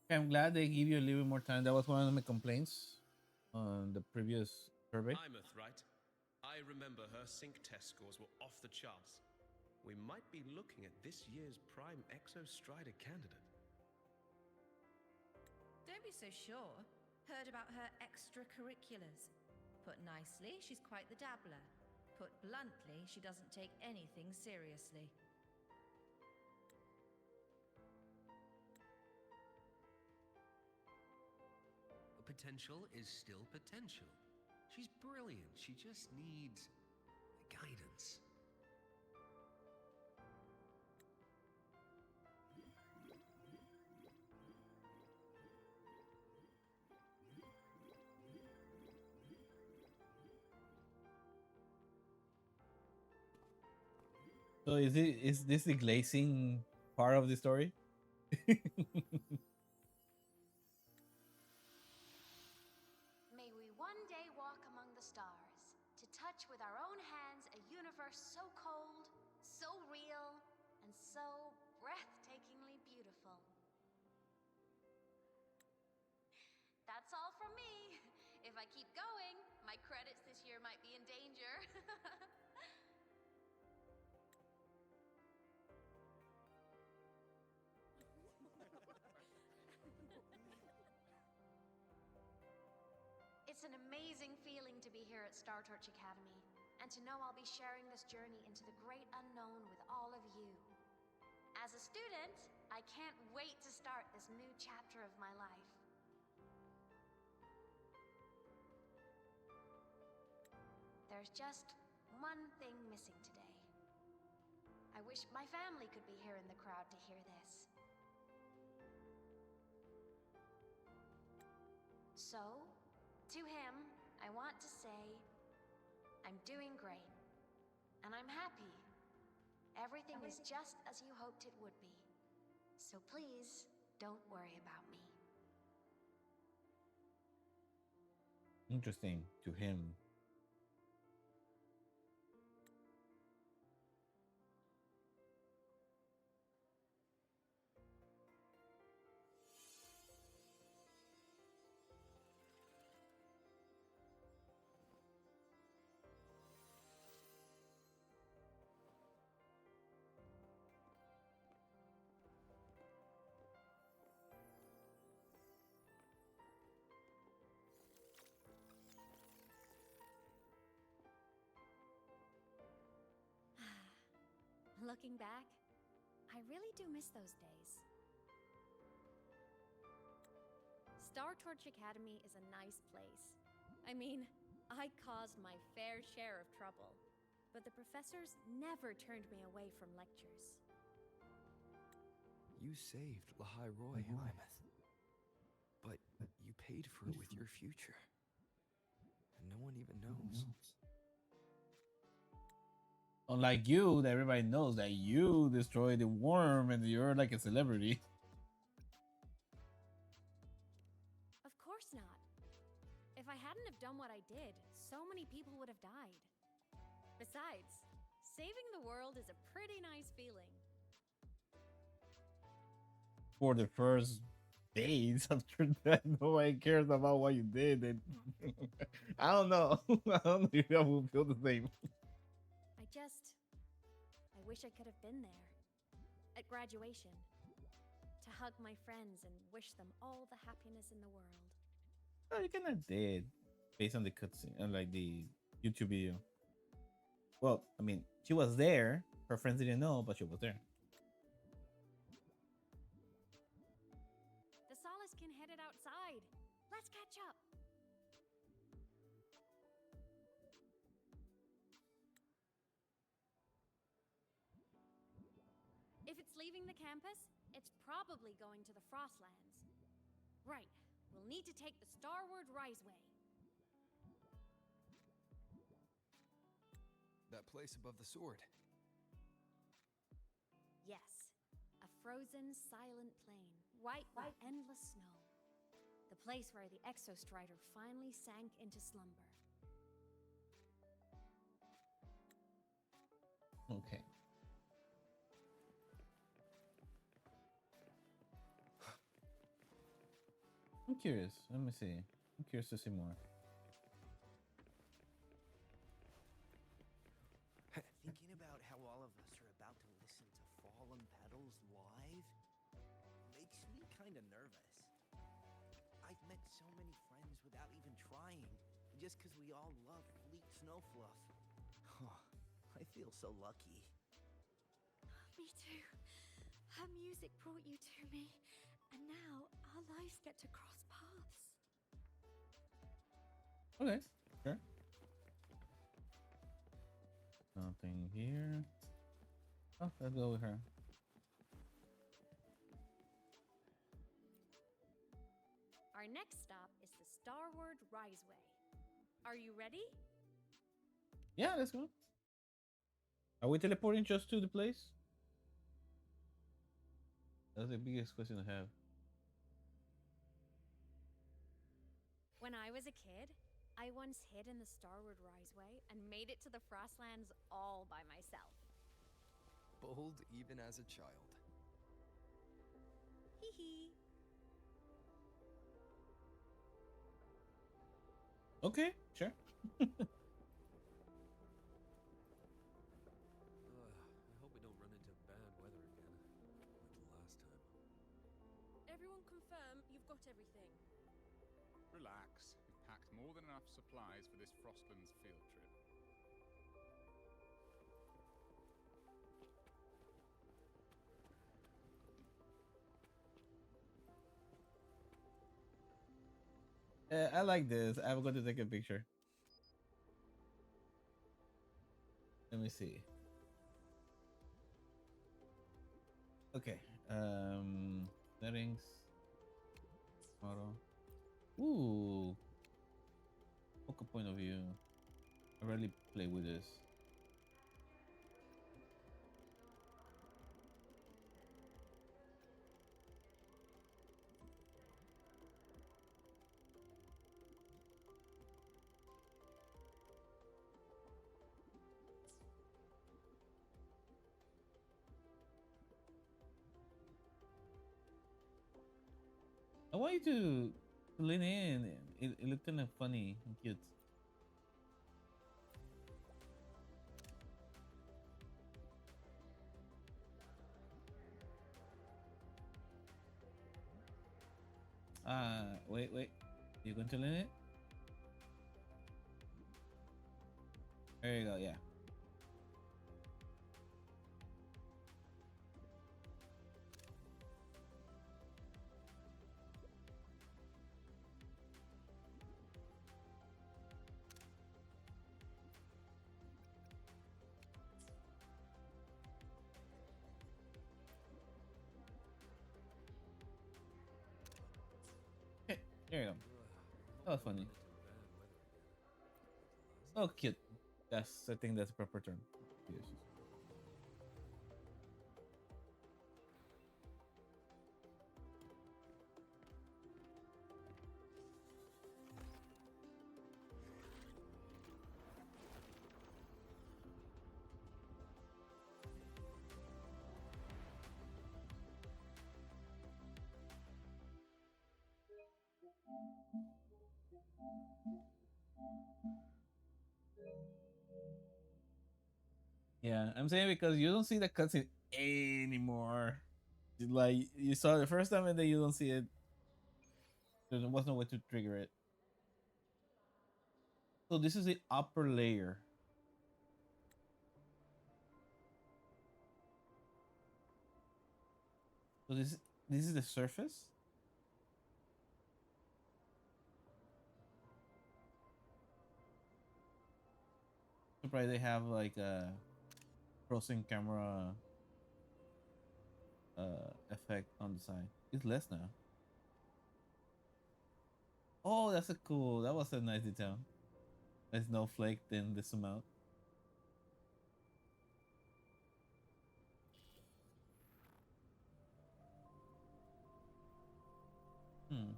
I'm glad they give you a little bit more time. That was one of my complaints on the previous survey. Imeth, right? I remember her sync test scores were off the charts. We might be looking at this year's prime Exo Strider candidate. Don't be so sure. Heard about her extracurriculars. Put nicely, she's quite the dabbler. Put bluntly, she doesn't take anything seriously. Potential is still potential. She's brilliant. She just needs guidance. So is this the glazing part of the story? May we one day walk among the stars, to touch with our own hands a universe so cold, so real, and so breathtakingly beautiful. That's all from me. If I keep going, my credits this year might be in danger. It's an amazing feeling to be here at Star Torch Academy, and to know I'll be sharing this journey into the great unknown with all of you. As a student, I can't wait to start this new chapter of my life. There's just one thing missing today. I wish my family could be here in the crowd to hear this. So, to him, I want to say, I'm doing great, and I'm happy. Everything is just as you hoped it would be. So please, don't worry about me. Interesting to him. Looking back, I really do miss those days. Star Torch Academy is a nice place. I mean, I caused my fair share of trouble, but the professors never turned me away from lectures. You saved Lahai Roy, Imeth. But you paid for it with your future. And no one even knows. Unlike you, that everybody knows that you destroyed the worm and you're like a celebrity. Of course not. If I hadn't have done what I did, so many people would have died. Besides, saving the world is a pretty nice feeling. For the first days after that, nobody cares about what you did. And I don't know. I don't know if I will feel the same. I wish I could have been there. At graduation. To hug my friends and wish them all the happiness in the world. Oh, you kind of did. Based on the cutscene, like the YouTube video. Well, I mean, she was there. Her friends didn't know, but she was there. The Solace can head it outside. Let's catch up. If it's leaving the campus, it's probably going to the Frostlands. Right. We'll need to take the Starward Riseway. That place above the sword. Yes. A frozen, silent plain, white with endless snow. The place where the Exostrider finally sank into slumber. Okay. I'm curious. Let me see. I'm curious to see more. Thinking about how all of us are about to listen to Fallen Petals live makes me kind of nervous. I've met so many friends without even trying, just because we all love Fleet Snowfluff. I feel so lucky. Me too. Her music brought you to me, and now our lives get to cross paths. Okay, sure. Nothing here. Oh, let's go with her. Our next stop is the Starward Riseway. Are you ready? Yeah, let's go. Are we teleporting just to the place? That's the biggest question I have. When I was a kid, I once hid in the Starward Riseway and made it to the Frostlands all by myself. Bold even as a child. Hee hee. Okay, sure. I hope we don't run into bad weather again, like last time. Everyone confirm you've got everything. Relax. We've packed more than enough supplies for this Frostlands field trip. I like this. I'm going to take a picture. Let me see. Okay. Settings. Auto. Ooh. Focal point of view. I rarely play with this. I want you to lean in. It looked kind of funny and cute. Wait. You going to lean it? There you go. Yeah. There you go. That was funny. Oh, cute. That's, I think that's the proper term. Yes. Yeah, I'm saying because you don't see the cutscene anymore. Like you saw it the first time and then you don't see it. There was no way to trigger it. So this is the upper layer. So this is the surface. Surprised they have like a frozen camera effect on the side. It's less now. Oh, that's a cool. That was a nice detail. A snowflake, then the zoom out. Hmm.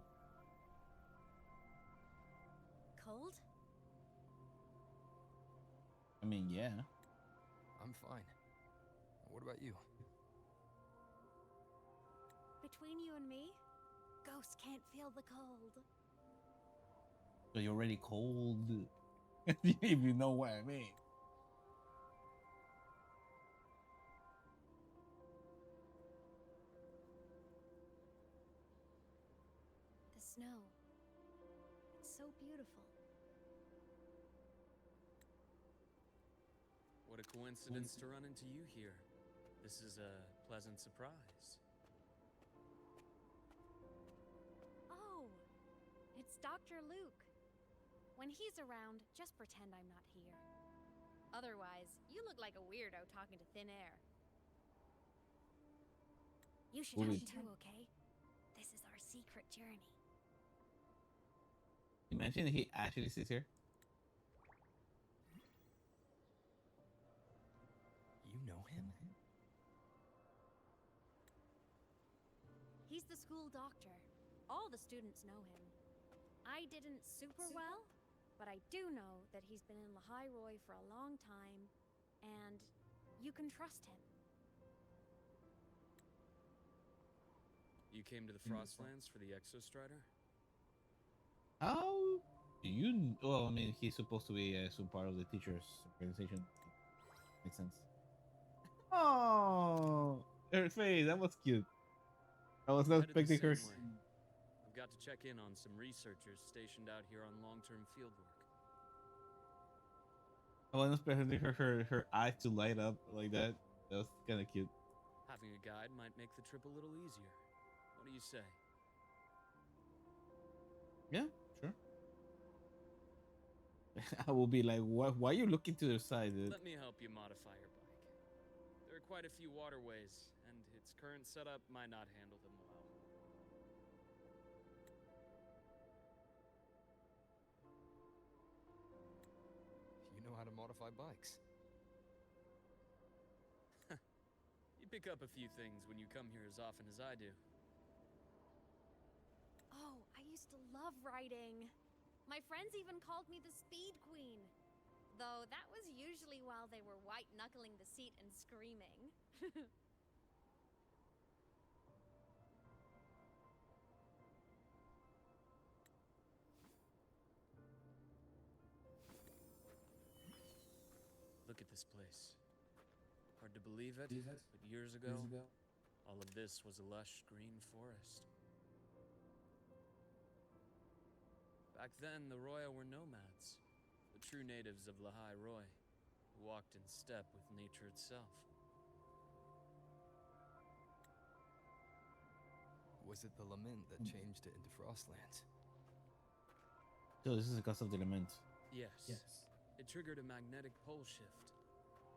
Cold? I mean, yeah. I'm fine. What about you? Between you and me, ghosts can't feel the cold. So you're already cold. If you know what I mean. The snow. It's so beautiful. What a coincidence to run into you here. This is a pleasant surprise. Oh, it's Dr. Luke. When he's around, just pretend I'm not here. Otherwise, you look like a weirdo talking to thin air. You should Ooh. help too, okay? This is our secret journey. Imagine he actually sits here. You know him? He's the school doctor. All the students know him. I didn't super well, but I do know that he's been in Lehigh Roy for a long time, and you can trust him. You came to the Frostlands for the Exostrider? How do you? Well, I mean, he's supposed to be some part of the teachers' organization. Makes sense. Oh, her face. That was cute. I was not Headed the expecting her. same way. I've got to check in on some researchers stationed out here on long-term fieldwork. I wasn't expecting her eyes to light up like that. That was kind of cute. Having a guide might make the trip a little easier. What do you say? Yeah, sure. I will be like, what? Why are you looking to the side, dude? Let me help you modify your bike. There are quite a few waterways, and its current setup might not handle them well. You know how to modify bikes. You pick up a few things when you come here as often as I do. Oh, I used to love riding. My friends even called me the Speed Queen. Though that was usually while they were white-knuckling the seat and screaming. Look at this place. Hard to believe it, but years ago, all of this was a lush green forest. Back then, the Roya were nomads, the true natives of Lehigh Roy, who walked in step with nature itself. Was it the lament that changed it into Frostlands? So this is because of the element. Yes. It triggered a magnetic pole shift.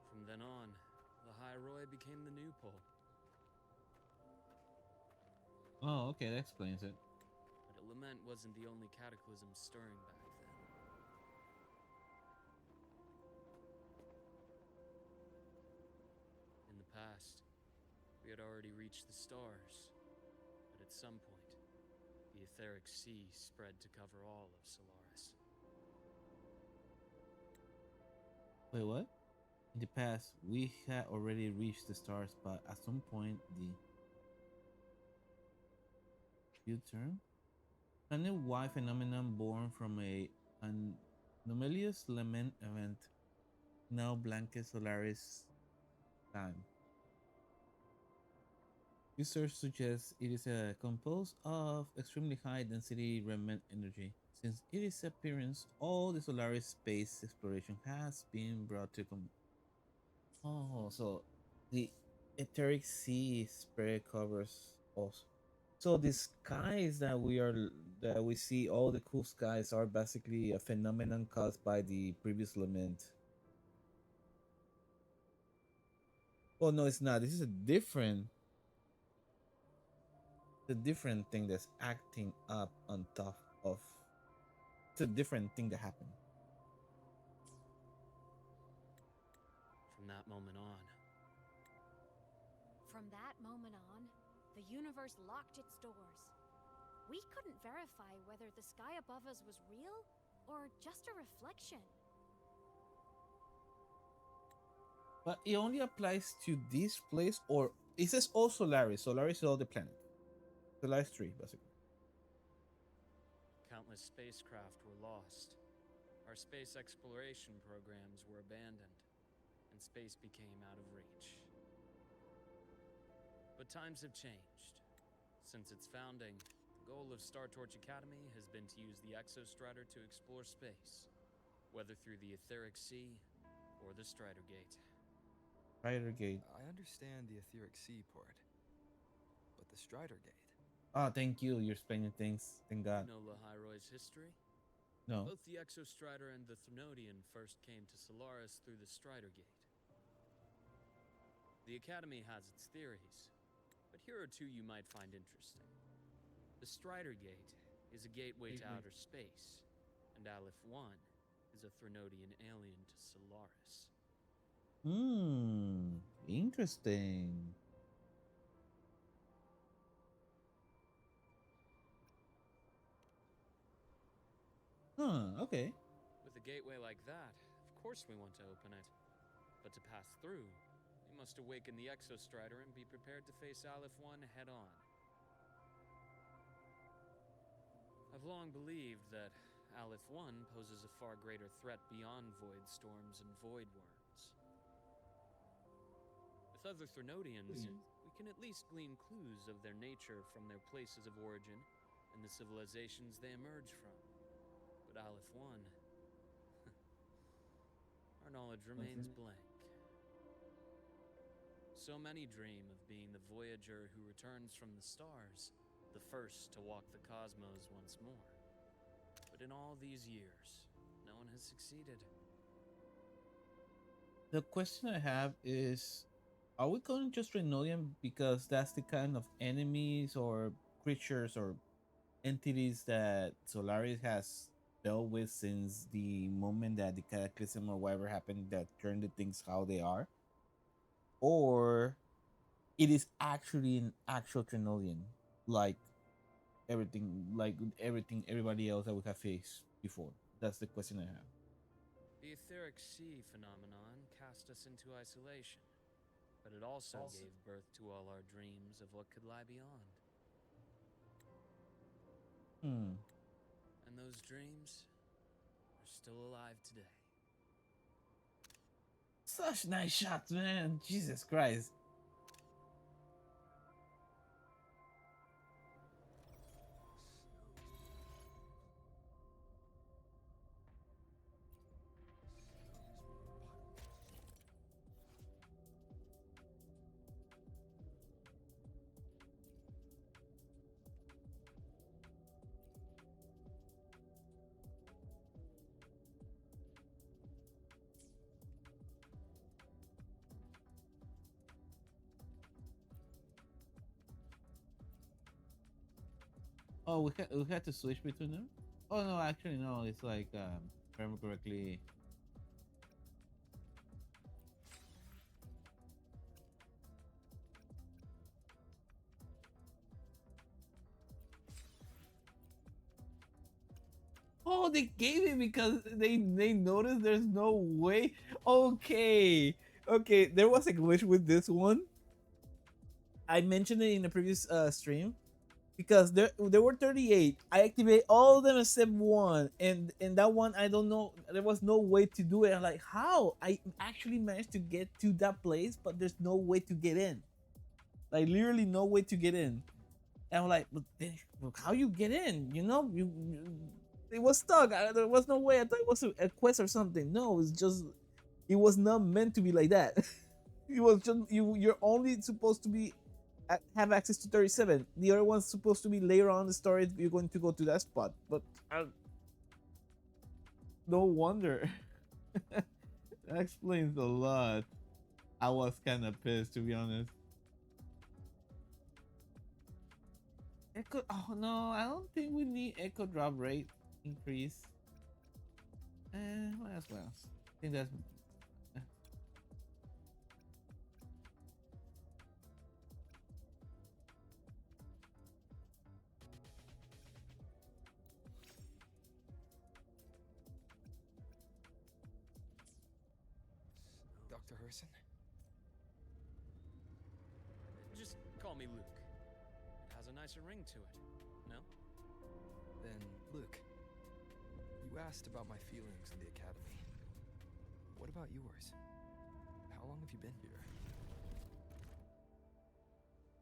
From then on, Lehigh Roy became the new pole. Oh, okay, that explains it. But it lament wasn't the only cataclysm stirring back then. In the past, we had already reached the stars, but at some point, the etheric sea spread to cover all of Solaris. Wait, what? In the past, we had already reached the stars, but at some point, the U-turn planet-wide phenomenon born from an anomalous lament event now blanket Solaris time. Research suggests it is composed of extremely high density remnant energy. Since its appearance, all the Solaris space exploration has been brought to Oh, so the etheric sea spread covers us. So the skies that we see, all the cool skies, are basically a phenomenon caused by the previous lament. Oh no, it's not. This is a different thing that's acting up on top of. It's a different thing that happened. From that moment on, From that moment on, the universe locked its doors. We couldn't verify whether the sky above us was real or just a reflection. But it only applies to this place, or it says all Solaris. Solaris is all the planet. Solaris 3, basically. countless spacecraft were lost. Our space exploration programs were abandoned, and space became out of reach. But times have changed. Since its founding, the goal of Star Torch Academy has been to use the Exostrider to explore space, whether through the Etheric Sea or the Strider Gate. Strider Gate. I understand the Etheric Sea part, but the Strider Gate. Oh, thank you. You're explaining things. Thank God. You know Lahairoy's history? No. Both the Exostrider and the Thnodian first came to Solaris through the Strider Gate. The Academy has its theories, but here are two you might find interesting. The Strider Gate is a gateway to outer space, and Aleph 1 is a Thnodian alien to Solaris. Interesting. Okay. With a gateway like that, of course we want to open it. But to pass through, we must awaken the Exostrider and be prepared to face Aleph 1 head on. I've long believed that Aleph 1 poses a far greater threat beyond void storms and void worms. With other Thnodians, we can at least glean clues of their nature from their places of origin and the civilizations they emerge from. But Aleph 1, our knowledge remains blank. So many dream of being the voyager who returns from the stars, the first to walk the cosmos once more. But in all these years, no one has succeeded. The question I have is, are we calling just Renodian because that's the kind of enemies or creatures or entities that Solaris has dealt with since the moment that the cataclysm or whatever happened that turned the things how they are? Or it is actually an actual Trinolian, like everything everybody else that we have faced before? That's the question I have. The Etheric Sea phenomenon cast us into isolation, but it also gave birth to all our dreams of what could lie beyond. And those dreams are still alive today. Such nice shots, man. Jesus Christ. Oh, we had to switch between them. Oh no, actually no. It's like if I remember correctly. Oh, they gave it because they noticed there's no way. Okay, okay. There was a glitch with this one. I mentioned it in the previous stream because there were 38. I activated all of them except one, and that one I don't know. There was no way to do it. I'm like, how? I actually managed to get to that place, but there's no way to get in. Like literally no way to get in. And I'm like, but how you get in? You know, it was stuck. There was no way. I thought it was a quest or something. No, it's just it was not meant to be like that. It was just you're only supposed to be have access to 37. The other one's supposed to be later on in the story. You're going to go to that spot, but no wonder. That explains a lot. I was kind of pissed, to be honest. Echo. Oh no, I don't think we need echo drop rate increase. What else? What else? I think that's. Dr. Herson? Just call me Luke. It has a nicer ring to it, no? Then, Luke, you asked about my feelings in the academy. What about yours? How long have you been here?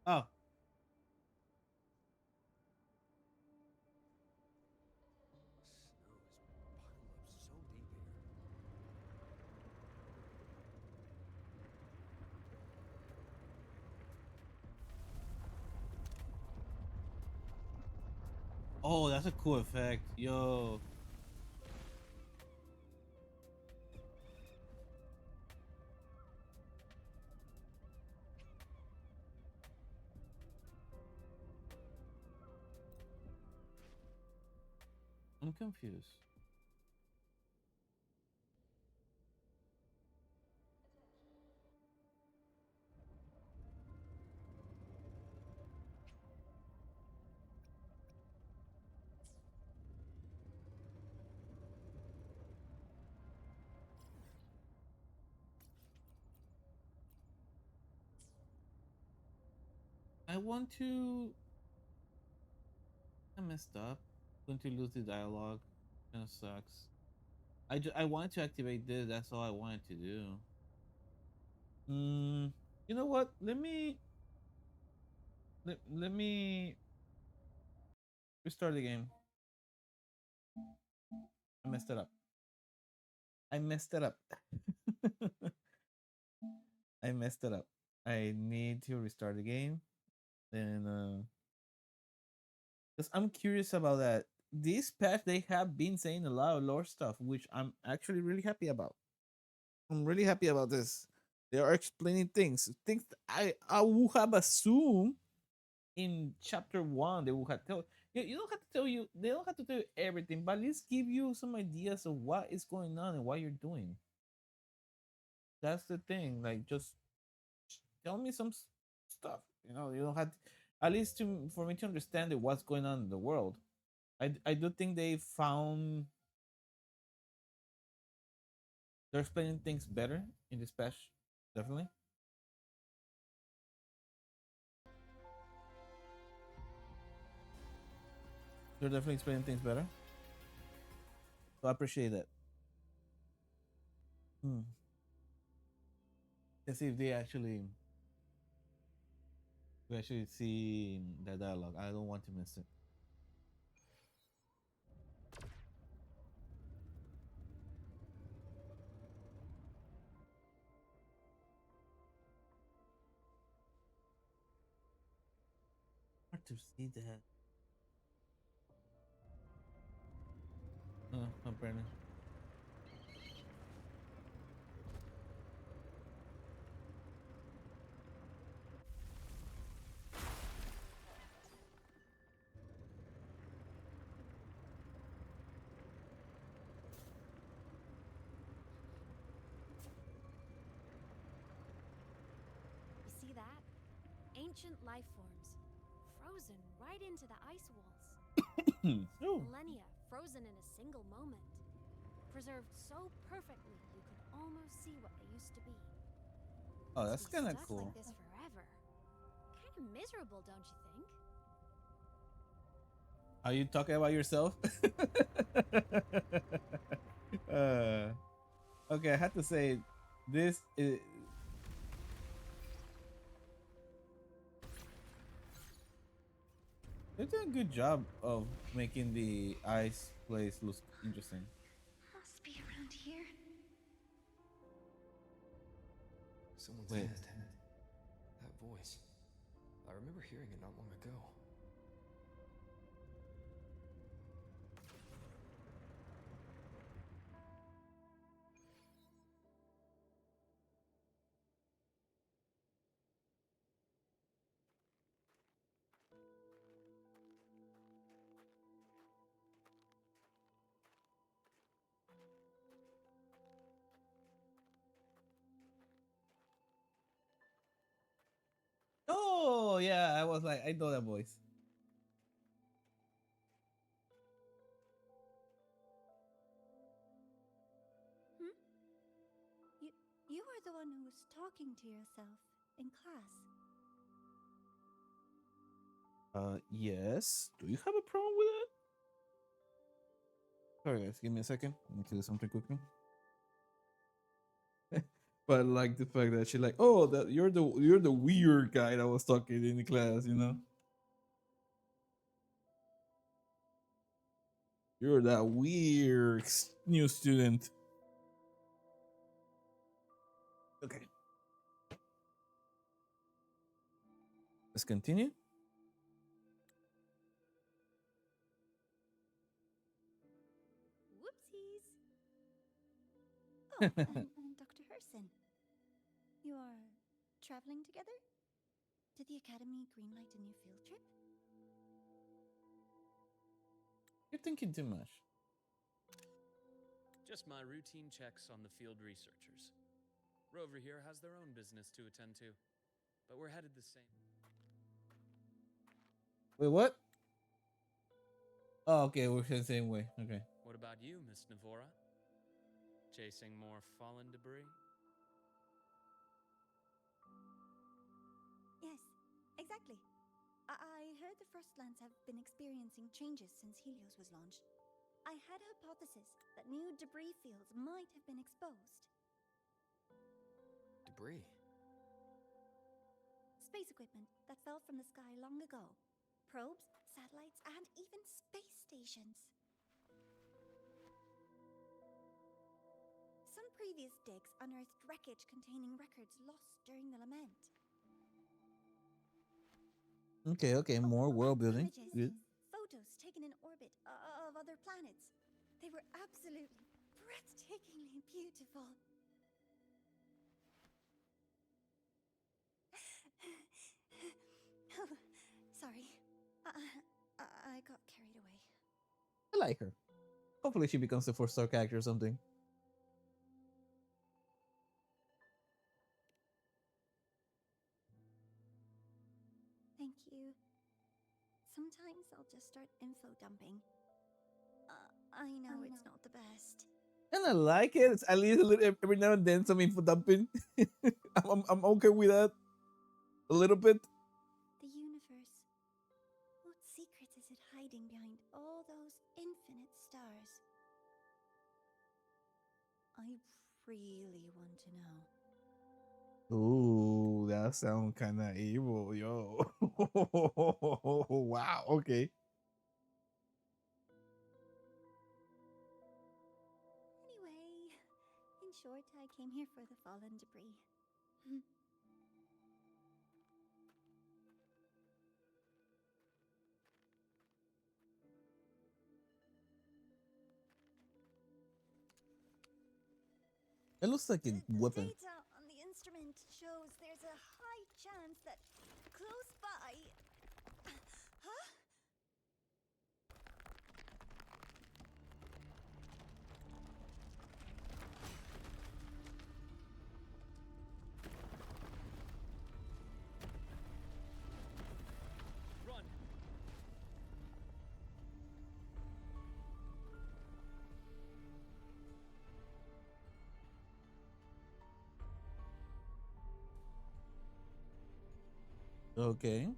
Oh. Oh, that's a cool effect. Yo. I'm confused. I want to. I messed up. Going to lose the dialogue. Kind of sucks. I wanted to activate this. That's all I wanted to do. You know what? Let me restart the game. I messed it up. I messed it up. I messed it up. I need to restart the game. And because I'm curious about that. This patch they have been saying a lot of lore stuff, which I'm actually really happy about. I'm really happy about this. They are explaining things that I would have assumed in chapter one they would have tell you don't have to tell you they don't have to tell you everything, but at least give you some ideas of what is going on and what you're doing. That's the thing. Like just tell me some stuff. You know, you don't have at least to for me to understand what's going on in the world. I do think they found they're explaining things better in this patch, definitely. They're definitely explaining things better. So I appreciate that. Let's see if we actually see the dialogue. I don't want to miss it. Hard to see that. Apparently. Ancient life forms, frozen right into the ice walls. Oh. Millennia frozen in a single moment. Preserved so perfectly you could almost see what they used to be. Oh, To that's be kind of stuck cool. like this forever. Kind of miserable, don't you think? Are you talking about yourself? uh, okay, I have to say, this is. They're doing a good job of making the ice place look interesting. Must be around here. Someone's Wait. head. That voice. I remember hearing it not long ago. Oh yeah, I was like, I know that voice. You are the one who was talking to yourself in class. Yes. Do you have a problem with that? Sorry, guys. Give me a second. I need to do something quickly. But like the fact that she's like, oh, that you're the weird guy that was talking in the class, you know. You're that weird new student. Okay. Let's continue. Whoopsies. Oh, and Dr. Herson. You are traveling together? Did the Academy greenlight a new field trip? You're thinking too much. Just my routine checks on the field researchers. Rover here has their own business to attend to, but we're headed the same. Wait, what? Oh, okay, we're the same way. Okay. What about you, Miss Navora? Chasing more fallen debris? Yes, exactly. I heard the Frostlands have been experiencing changes since Helios was launched. I had a hypothesis that new debris fields might have been exposed. Debris? Space equipment that fell from the sky long ago. Probes, satellites, and even space stations. Some previous digs unearthed wreckage containing records lost during the lament. Okay, more world building. Images, Good. photos taken in orbit of other planets. They were absolutely breathtakingly beautiful. Oh, sorry. I got carried away. I like her. Hopefully she becomes a 4-star character or something. Thank you. Sometimes I'll just start info dumping. I know it's not the best. And I like it. It's at least a little every now and then some info dumping. I'm okay with that. A little bit. The universe. What secrets is it hiding behind all those infinite stars? I really want to know. Ooh, that sounds kind of evil, yo. Wow. Okay. Anyway, in short, I came here for the fallen debris. It looks like a weapon. Data on the instrument shows there's a high chance that close by. Huh? Okay.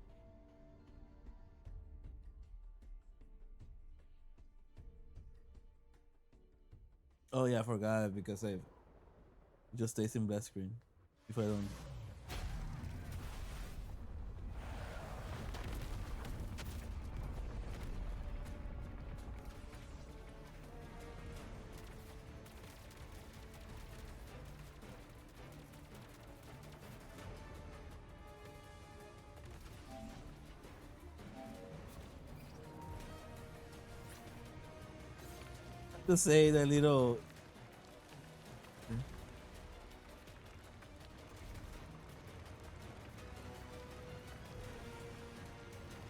Oh yeah, I forgot because I just stays in black screen if I don't. To say the little.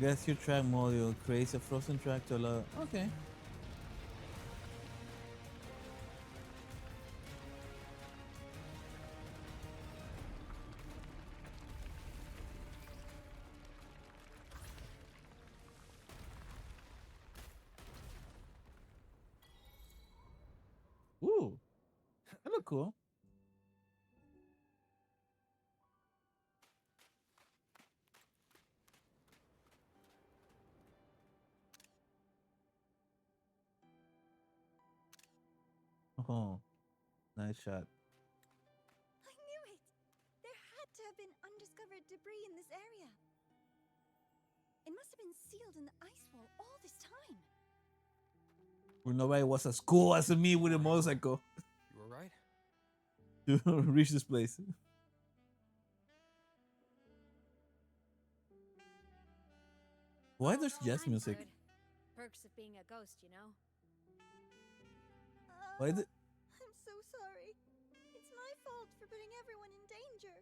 Rescue track module creates a frozen track to allow. Okay. Ooh, that look cool. Oh, nice shot. I knew it! There had to have been undiscovered debris in this area. It must have been sealed in the ice wall all this time. Where nobody was as cool as me with a motorcycle You alright? to reach this place. Why there's jazz I'm music? good. Perks of being a ghost, you know? Why the I'm so sorry. It's my fault for putting everyone in danger.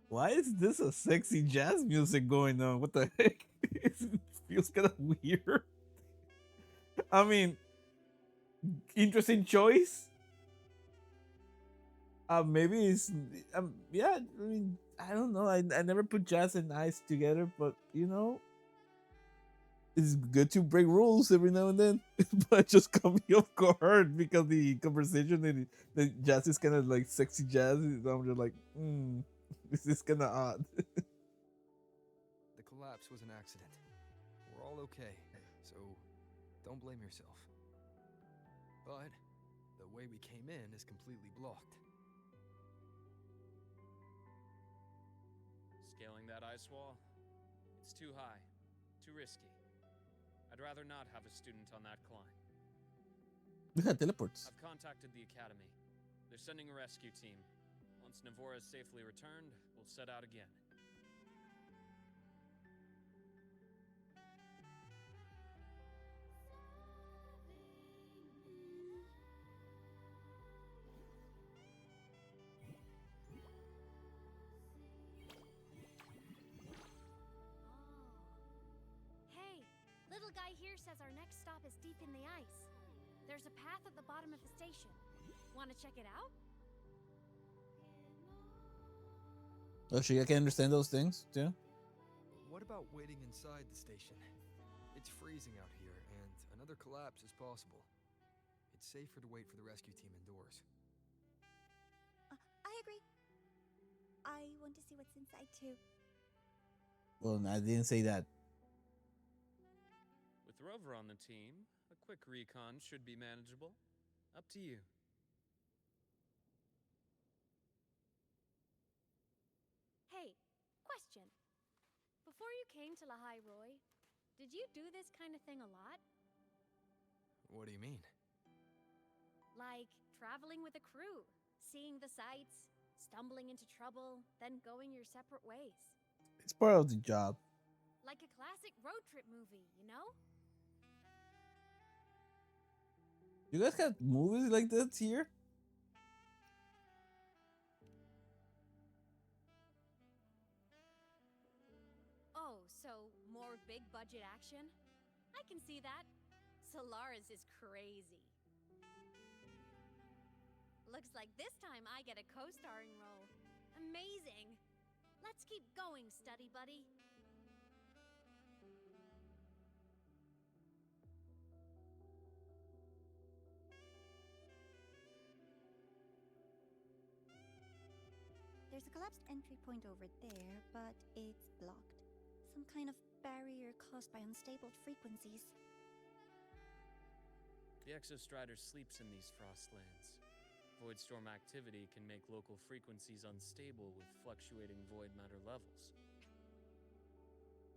Why is this a sexy jazz music going on? What the heck? It feels kind of weird. I mean, interesting choice. Maybe it's yeah. I mean, I don't know. I never put jazz and ice together, but you know, it's good to break rules every now and then. But it just caught me off guard because the conversation and the jazz is kind of like sexy jazz. I'm just like, this is kind of odd. The collapse was an accident. We're all okay, so don't blame yourself. But the way we came in is completely blocked. Scaling that ice wall? It's too high, too risky. I'd rather not have a student on that climb. We had teleports. I've contacted the academy. They're sending a rescue team. Once Navora is safely returned, we'll set out again. Hey, little guy here says our next stop is deep in the ice. There's a path at the bottom of the station. Want to check it out? Oh, she can understand those things too. What about waiting inside the station? It's freezing out here, and another collapse is possible. It's safer to wait for the rescue team indoors. I agree. I want to see what's inside too. Well, I didn't say that. With Rover on the team, a quick recon should be manageable. Up to you. Hey, question. Before you came to Lahai Roy, did you do this kind of thing a lot? What do you mean? Like traveling with a crew, seeing the sights, stumbling into trouble, then going your separate ways. It's part of the job. Like a classic road trip movie, you know? You guys have movies like that here? Oh, so more big budget action? I can see that. Solaris is crazy. Looks like this time I get a co-starring role. Amazing! Let's keep going, study buddy. There's a collapsed entry point over there, but it's blocked. Some kind of barrier caused by unstable frequencies. The Exostrider sleeps in these frostlands. Void storm activity can make local frequencies unstable with fluctuating void matter levels.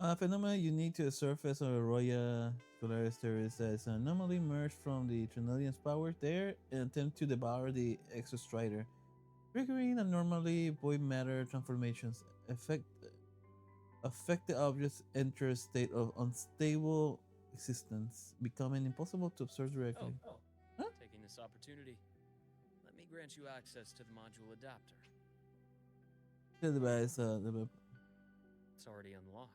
A phenomena unique to the surface of Arroya Solaris terrace is an anomaly emerged from the Trinillion's power there and attempt to devour the Exostrider, triggering abnormally void matter transformations. Affect the object's enter a state of unstable existence, becoming impossible to observe directly. Taking this opportunity, let me grant you access to the module adapter. The device, the It's already unlocked.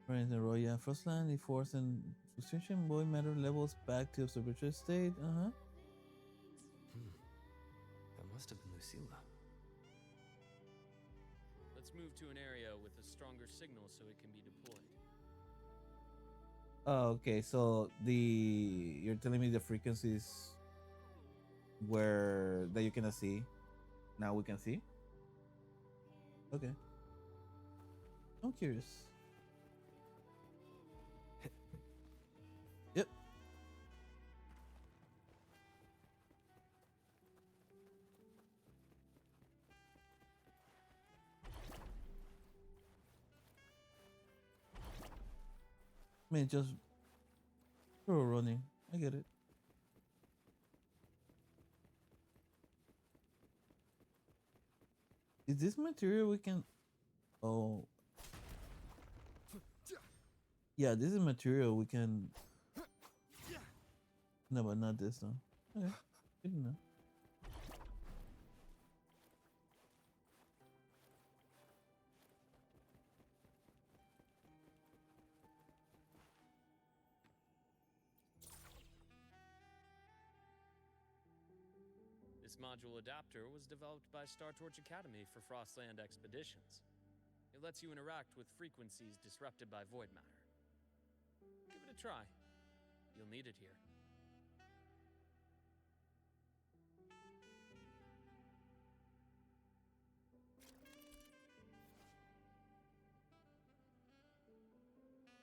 Right, the Roya Frostland, the force and frustration void matter levels back to observatory state. That must have been Lucilla. Let's move to an area with a stronger signal so it can be deployed. Oh, okay. So you're telling me the frequencies where that you cannot see. Now we can see. Okay. I'm curious. Yep. I mean, just running. I get it. Is this material we can? Oh. Yeah, this is material we can. No, but not this though. Okay, good enough. This module adapter was developed by Star Torch Academy for Frostland expeditions. It lets you interact with frequencies disrupted by void matter. Give it a try. You'll need it here.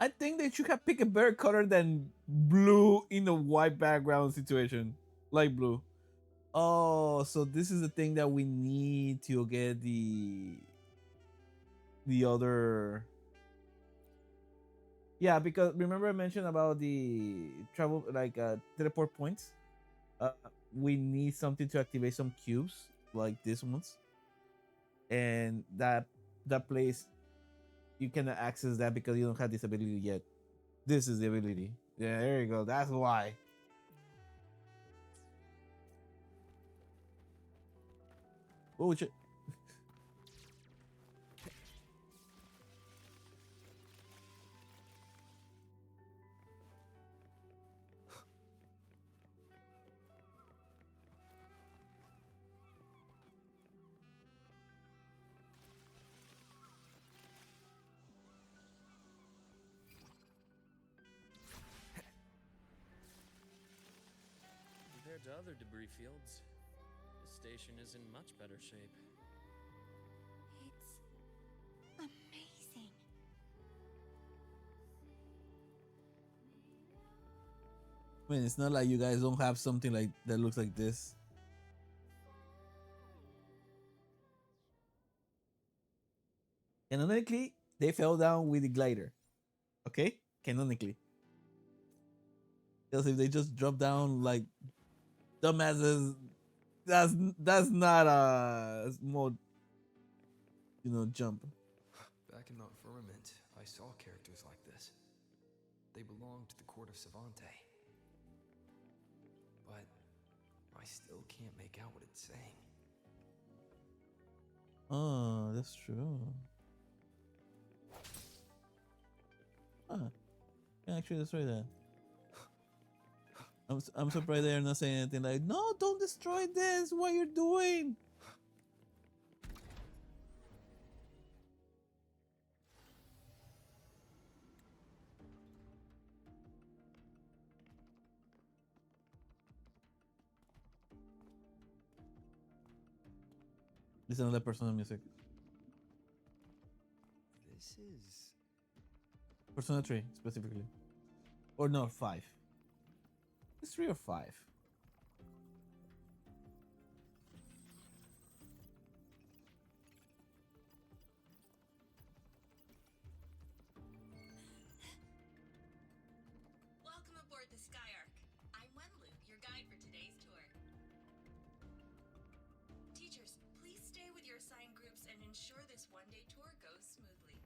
I think they should have picked a better color than blue in a white background situation. Light blue. Oh, so this is the thing that we need to get the other. Yeah, because remember I mentioned about the travel like teleport points. We need something to activate some cubes like these ones, and that place you cannot access that because you don't have this ability yet. This is the ability. Yeah, there you go. That's why. Oh shit. Compared to other debris fields, this station is in much better shape. It's amazing. I mean, it's not like you guys don't have something like that looks like this. Canonically, they fell down with the glider. Okay? Canonically. Because if they just drop down like dumbasses, that's not a small, jump. Back in the firmament, I saw characters like this. They belonged to the court of Savante. But I still can't make out what it's saying. Oh, that's true. Huh. Yeah, actually, destroy that. I'm surprised they're not saying anything like, no, don't destroy this. What you're doing? Listen to the Persona music. This is... Persona 3 specifically. Or no, 5. It's 3 or 5. Welcome aboard the Skyark. I'm Wenlu, your guide for today's tour. Teachers, please stay with your assigned groups and ensure this one-day tour goes smoothly.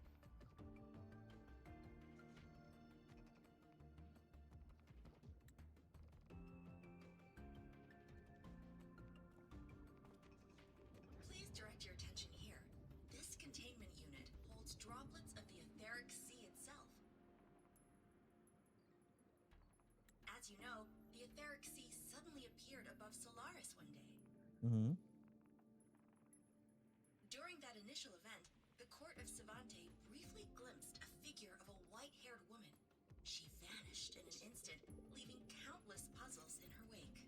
Please direct your attention here. This containment unit holds droplets of the etheric sea itself. As you know, the etheric sea suddenly appeared above Solaris one day. Mm-hmm. During that initial event, the court of Savante briefly glimpsed a figure of a white-haired woman. She vanished in an instant, leaving countless puzzles in her wake.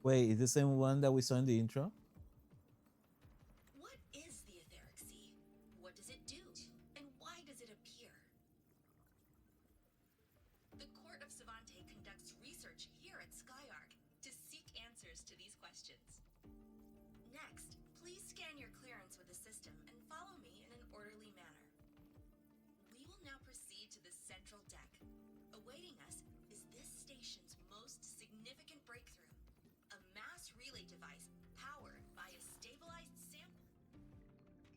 Wait, is the same one that we saw in the intro? What is the etheric sea? What does it do? And why does it appear? The court of Savante conducts research here at Skyark to seek answers to these questions. Next, please scan your clearance with the system and follow me in an orderly manner. We will now proceed to the central deck. Awaiting us is this station's most significant breakthrough, a mass relay device powered by a stabilized sample.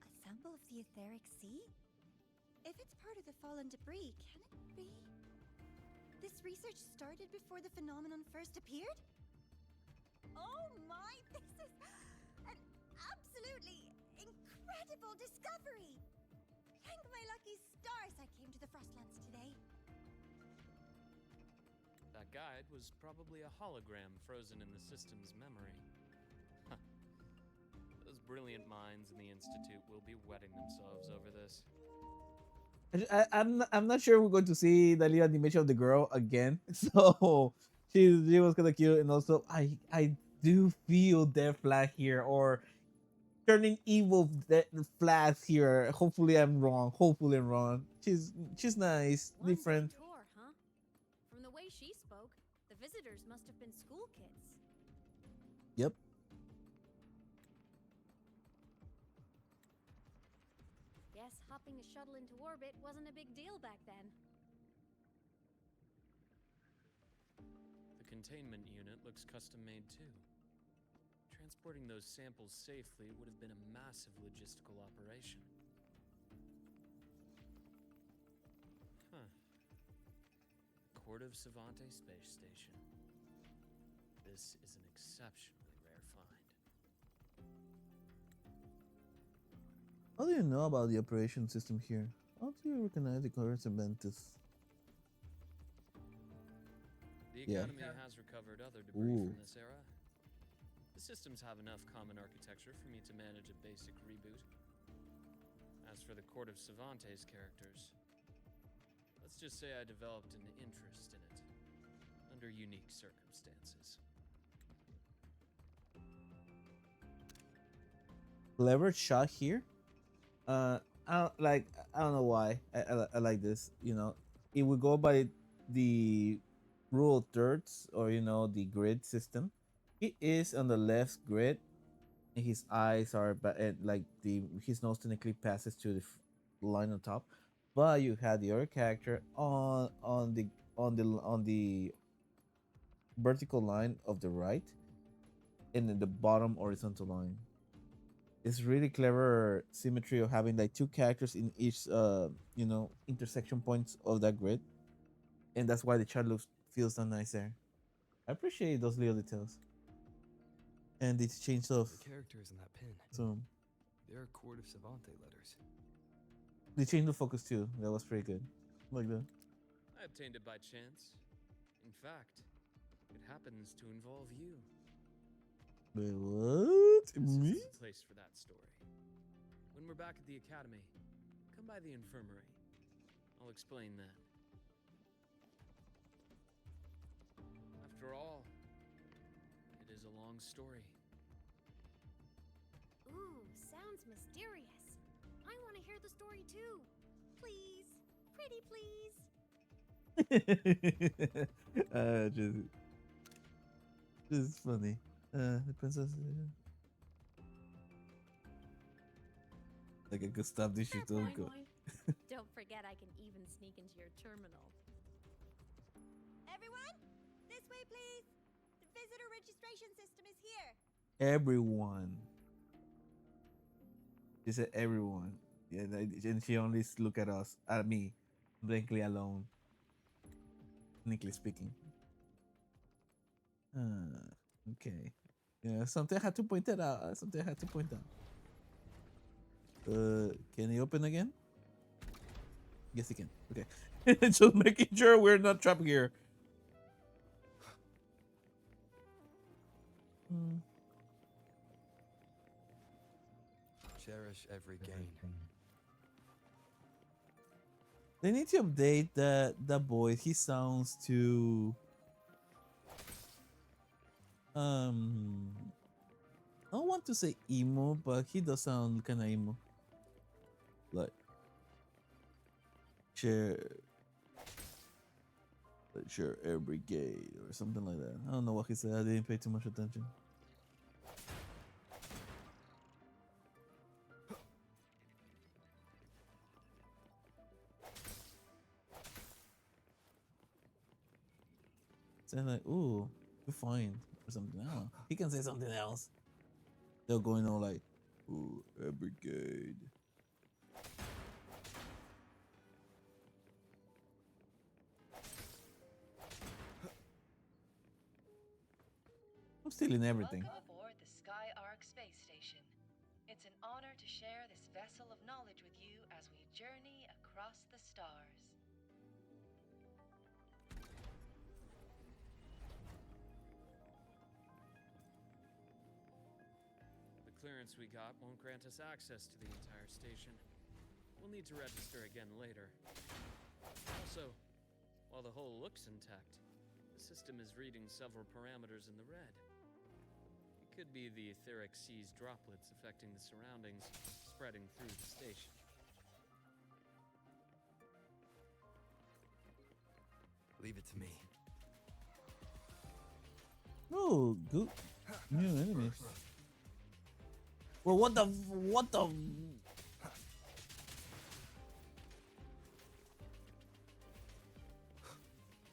A sample of the etheric sea? If it's part of the fallen debris, can it be? This research started before the phenomenon first appeared? Oh my, this is an absolutely incredible discovery! Thank my lucky stars I came to the Frostlands today. That guide was probably a hologram frozen in the system's memory. Those brilliant minds in the Institute will be wetting themselves over this. I'm not sure we're going to see the little animation of the girl again. So she was kind of cute, and also I do feel Death Flag here, or turning evil flags here. Hopefully I'm wrong. Hopefully I'm wrong. She's nice, different. Tour, huh? From the way she spoke, the visitors must have been school kids. Yep. Guess hopping a shuttle into orbit wasn't a big deal back then. The containment unit looks custom made too. Transporting those samples safely would have been a massive logistical operation. Huh. Court of Savante Space Station. This is an exceptionally rare find. How do you know about the operation system here? How do you recognize the current Ventus? The Academy has recovered other debris from this era. The systems have enough common architecture for me to manage a basic reboot. As for the Court of Savante's characters, let's just say I developed an interest in it, under unique circumstances. Clever shot here. I don't know why I like this. You know, if we go by the rule of thirds, or the grid system, he is on the left grid. And his eyes are like his nose technically passes to the line on top, but you have the other character on the vertical line of the right, and in the bottom horizontal line. It's really clever symmetry of having like two characters in each intersection points of that grid, and that's why the chart feels so nice there. I appreciate those little details. And it's change of The characters in that pin. so They're Court of Savante letters. they changed the focus too. That was pretty good. Like that. I obtained it by chance. In fact, it happens to involve you. Wait, what? This Me? is the place for that story. When we're back at the academy, come by the infirmary. I'll explain then. After all, it is a long story. Ooh, sounds mysterious. I want to hear the story too. Please. Pretty please. Just funny. The princess. Like I could stop this shit. Don't go. Don't forget I can even sneak into your terminal. Everyone, this way, please. The visitor registration system is here. Everyone. She said everyone. Yeah, and she only look at us, at me, blankly alone. Technically speaking. Okay. Yeah, something I had to point that out. Something I had to point out. Can he open again? Yes, he can. Okay. Just making sure we're not trapped here. Cherish every gain. They need to update the boy. He sounds too I don't want to say emo, but he does sound kind of emo. Like share air brigade or something like that. I don't know what he said. I didn't pay too much attention. Saying like, ooh, you're fine or something. I don't know. He can say something else. They're going on like, ooh, air brigade. I'm stealing everything. Welcome aboard the Skyark space station. It's an honor to share this vessel of knowledge with you as we journey across the stars. The clearance we got won't grant us access to the entire station. We'll need to register again later. Also, while the hull looks intact, the system is reading several parameters in the red. It could be the etheric sea's droplets affecting the surroundings, spreading through the station. Leave it to me. Oh, good. New enemies. Well, what the?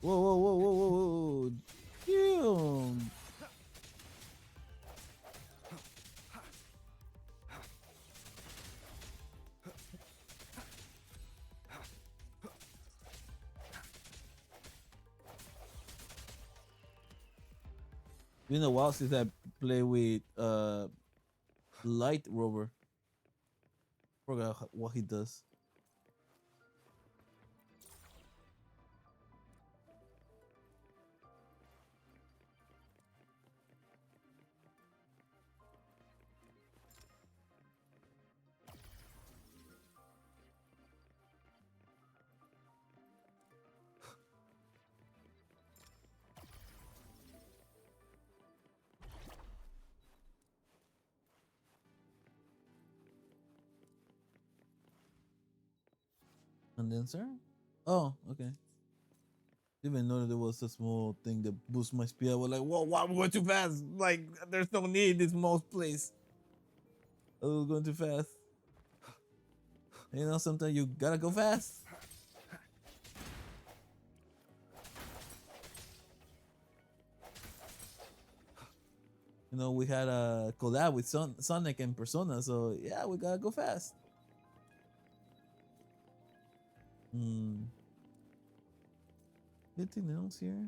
Whoa. Damn. Been a while since I play with Light Rover. Forgot what he does. Condenser? Oh, okay. Didn't even know that there was a small thing that boosts my speed. I was like, whoa, why am I going too fast? Like, there's no need in this most place. I was going too fast. You know, sometimes you gotta go fast. You know, we had a collab with Sonic and Persona, so yeah, we gotta go fast. Anything else here?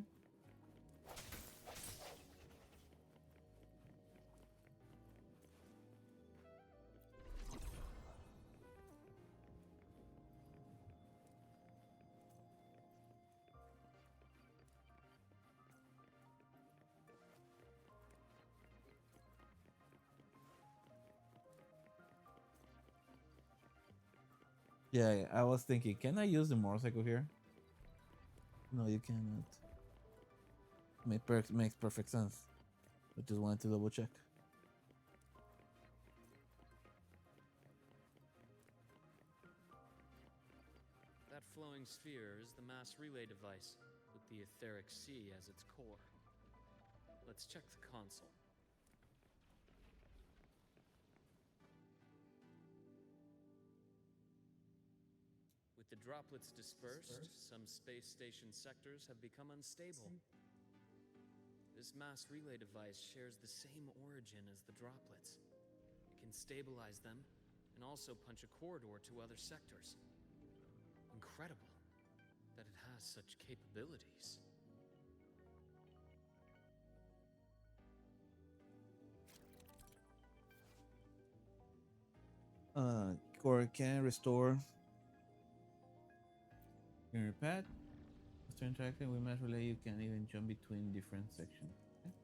Yeah, I was thinking, can I use the motorcycle here? No, you cannot. Makes perfect sense. I just wanted to double check. glowing sphere is the mass relay device, with the etheric sea as its core. Let's check the console. With the droplets dispersed, some space station sectors have become unstable. This mass relay device shares the same origin as the droplets. It can stabilize them and also punch a corridor to other sectors. Incredible that it has such capabilities. Core can restore your pad. After interacting with mass relay, you can even jump between different sections. Okay.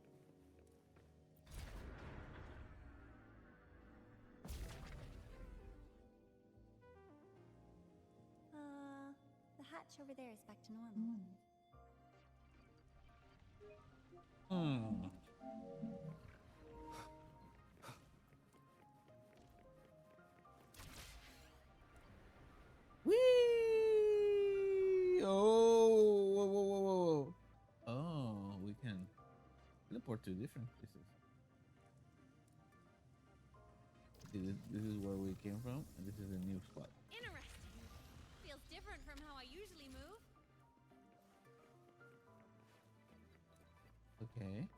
The hatch over there is back to normal. Whee! Oh, whoa, whoa, whoa, whoa. Oh, we can teleport to different places. This is where we came from, and this is a new spot. Interesting. Feels different from how I usually move. Okay.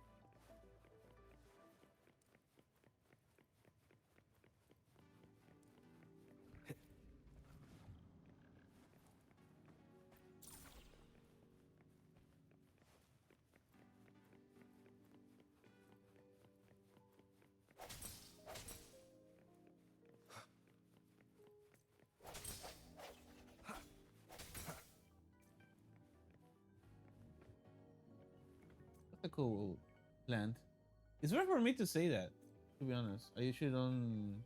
That's a cool plant. It's rare for me to say that, to be honest. I usually don't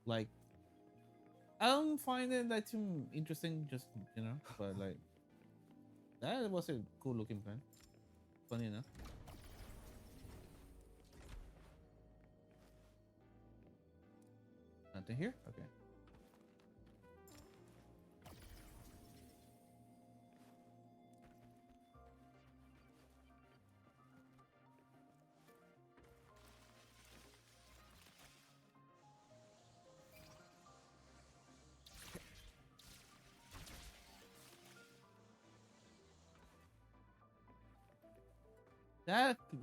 like. I don't find it that too interesting, just but like that was a cool looking plant. Funny enough. Nothing here? Okay.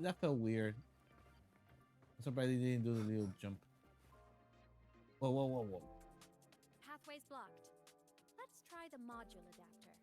That felt weird. I'm surprised they didn't do the little jump. Whoa, whoa, whoa, whoa. Pathway's blocked. Let's try the module adapter.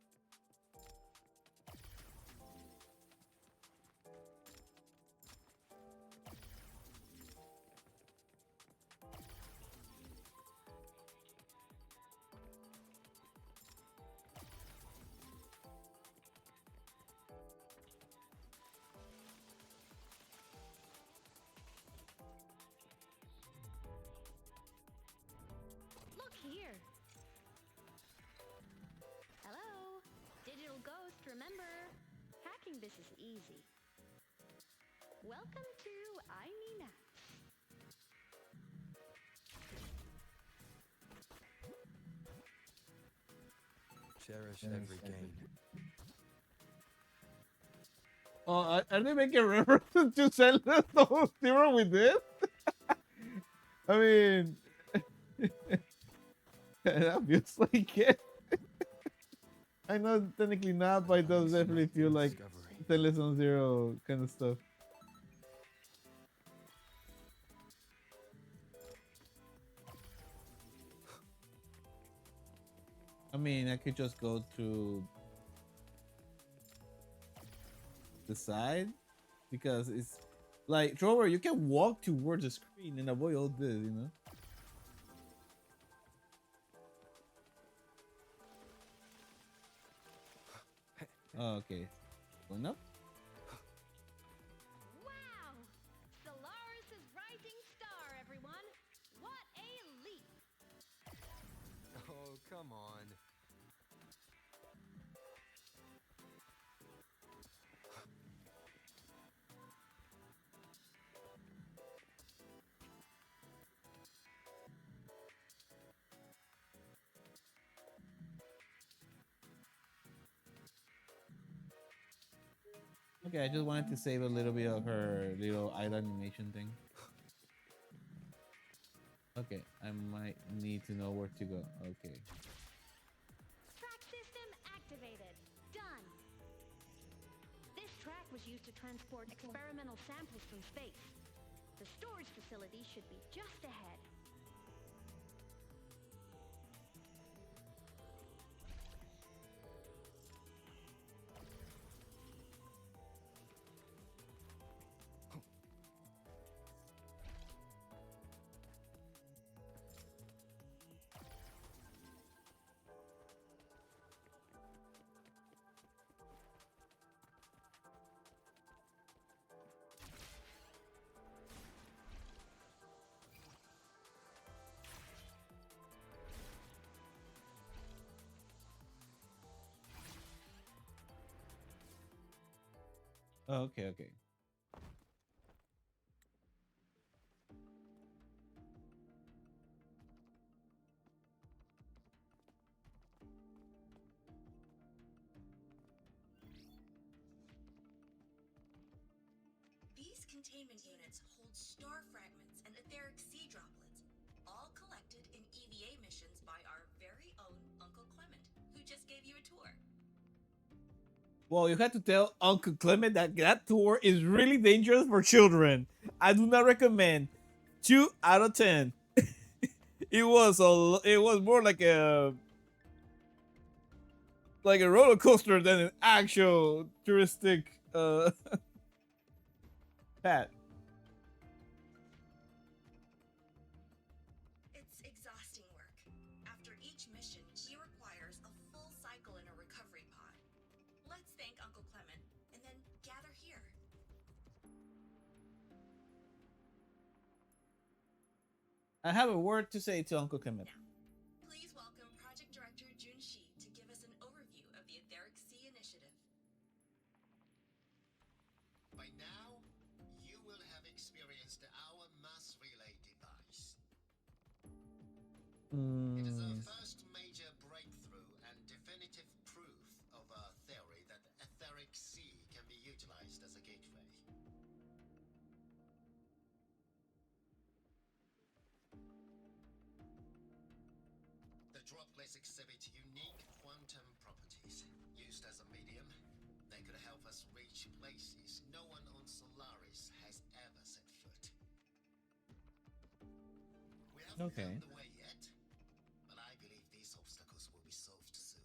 Look here. Hello. Digital ghost, remember? Hacking this is easy. Welcome to I Mean Apps. Cherish every gain. Oh, are they making reference to Zelda Zero with this? I mean, that feels like it. I know technically not, but it does definitely feel like Zelda Zero kind of stuff. I mean, I could just go to the side because it's like Trover, you can walk towards the screen and avoid all this, Oh, okay. Going up? Wow! Solaris' rising star, everyone! What a leap! Oh, come on. okay. I just wanted to save a little bit of her little idle animation thing. Okay, I might need to know where to go. Okay. Track system activated. Done. This track was used to transport experimental samples from space. The storage facility should be just ahead. Oh, okay, okay. These containment units hold star fragments and etheric sea droplets, all collected in EVA missions by our very own Uncle Clement, who just gave you a tour. Well, you had to tell Uncle Clement that that tour is really dangerous for children. I do not recommend. 2 out of 10. It was more like a roller coaster than an actual touristic path. It's exhausting work. After each mission, he requires a full cycle in a recovery pod. Let's thank Uncle Clement and then gather here. I have a word to say to Uncle Clement. Please welcome Project Director Jun Shi to give us an overview of the Etheric Sea Initiative. By now, you will have experienced our mass relay device. It is our first major breakthrough and definitive proof of our theory that the Etheric Sea can be utilized as a gateway. The droplets exhibit unique quantum properties. Used as a medium, they could help us reach places no one on Solaris has ever set foot. We haven't found the way yet, but I believe these obstacles will be solved soon.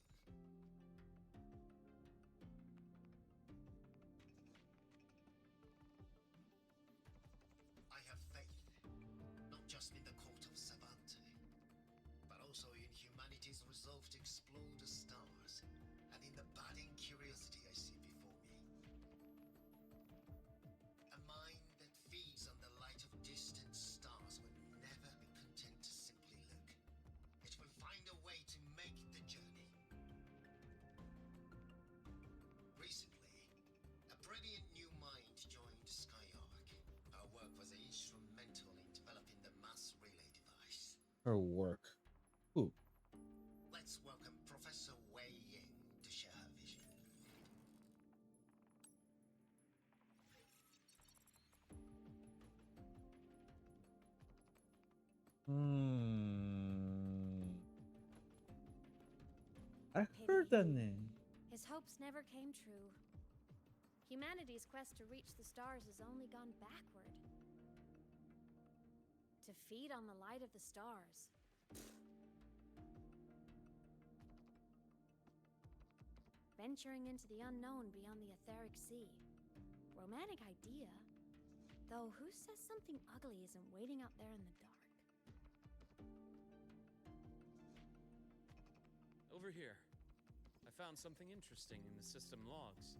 I have faith, not just in the court of Savante, but also in humanity's resolve to explore the stars, and in the budding curiosity I see before me. A mind that feeds on the light of distant stars will never be content to simply look. It will find a way to make the journey. Recently, a brilliant new mind joined Skyark. Our work was instrumental in developing the mass relay device. Her work. Who? Let's welcome Professor Wei Ying to share her vision. I heard that name. His hopes never came true. Humanity's quest to reach the stars has only gone backward. To feed on the light of the stars. Venturing into the unknown beyond the etheric sea. Romantic idea. Though who says something ugly isn't waiting out there in the dark? Over here. I found something interesting in the system logs.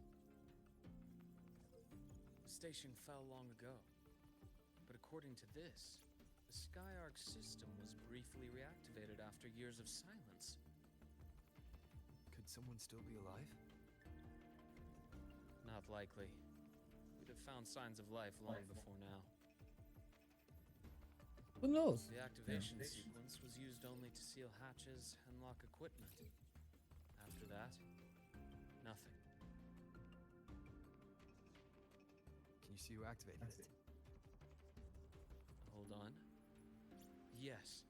The station fell long ago. But according to this, the Skyark system was briefly reactivated after years of silence. Could someone still be alive? Not likely. We'd have found signs of life long before now. Who knows? The activation sequence was used only to seal hatches and lock equipment. After that, nothing. see who activated it. Hold on. Yes.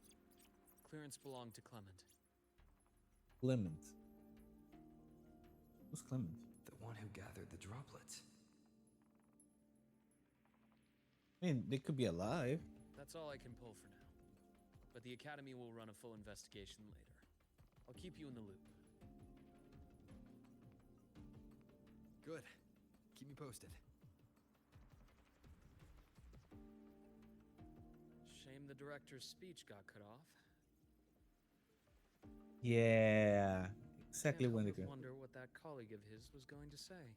Clearance belonged to Clement. Clement. Who's Clement? The one who gathered the droplets. I mean, they could be alive. That's all I can pull for now. But the Academy will run a full investigation later. I'll keep you in the loop. Good. Keep me posted. Shame the director's speech got cut off. Yeah, exactly Can't when help they but go. wonder what that colleague of his was going to say.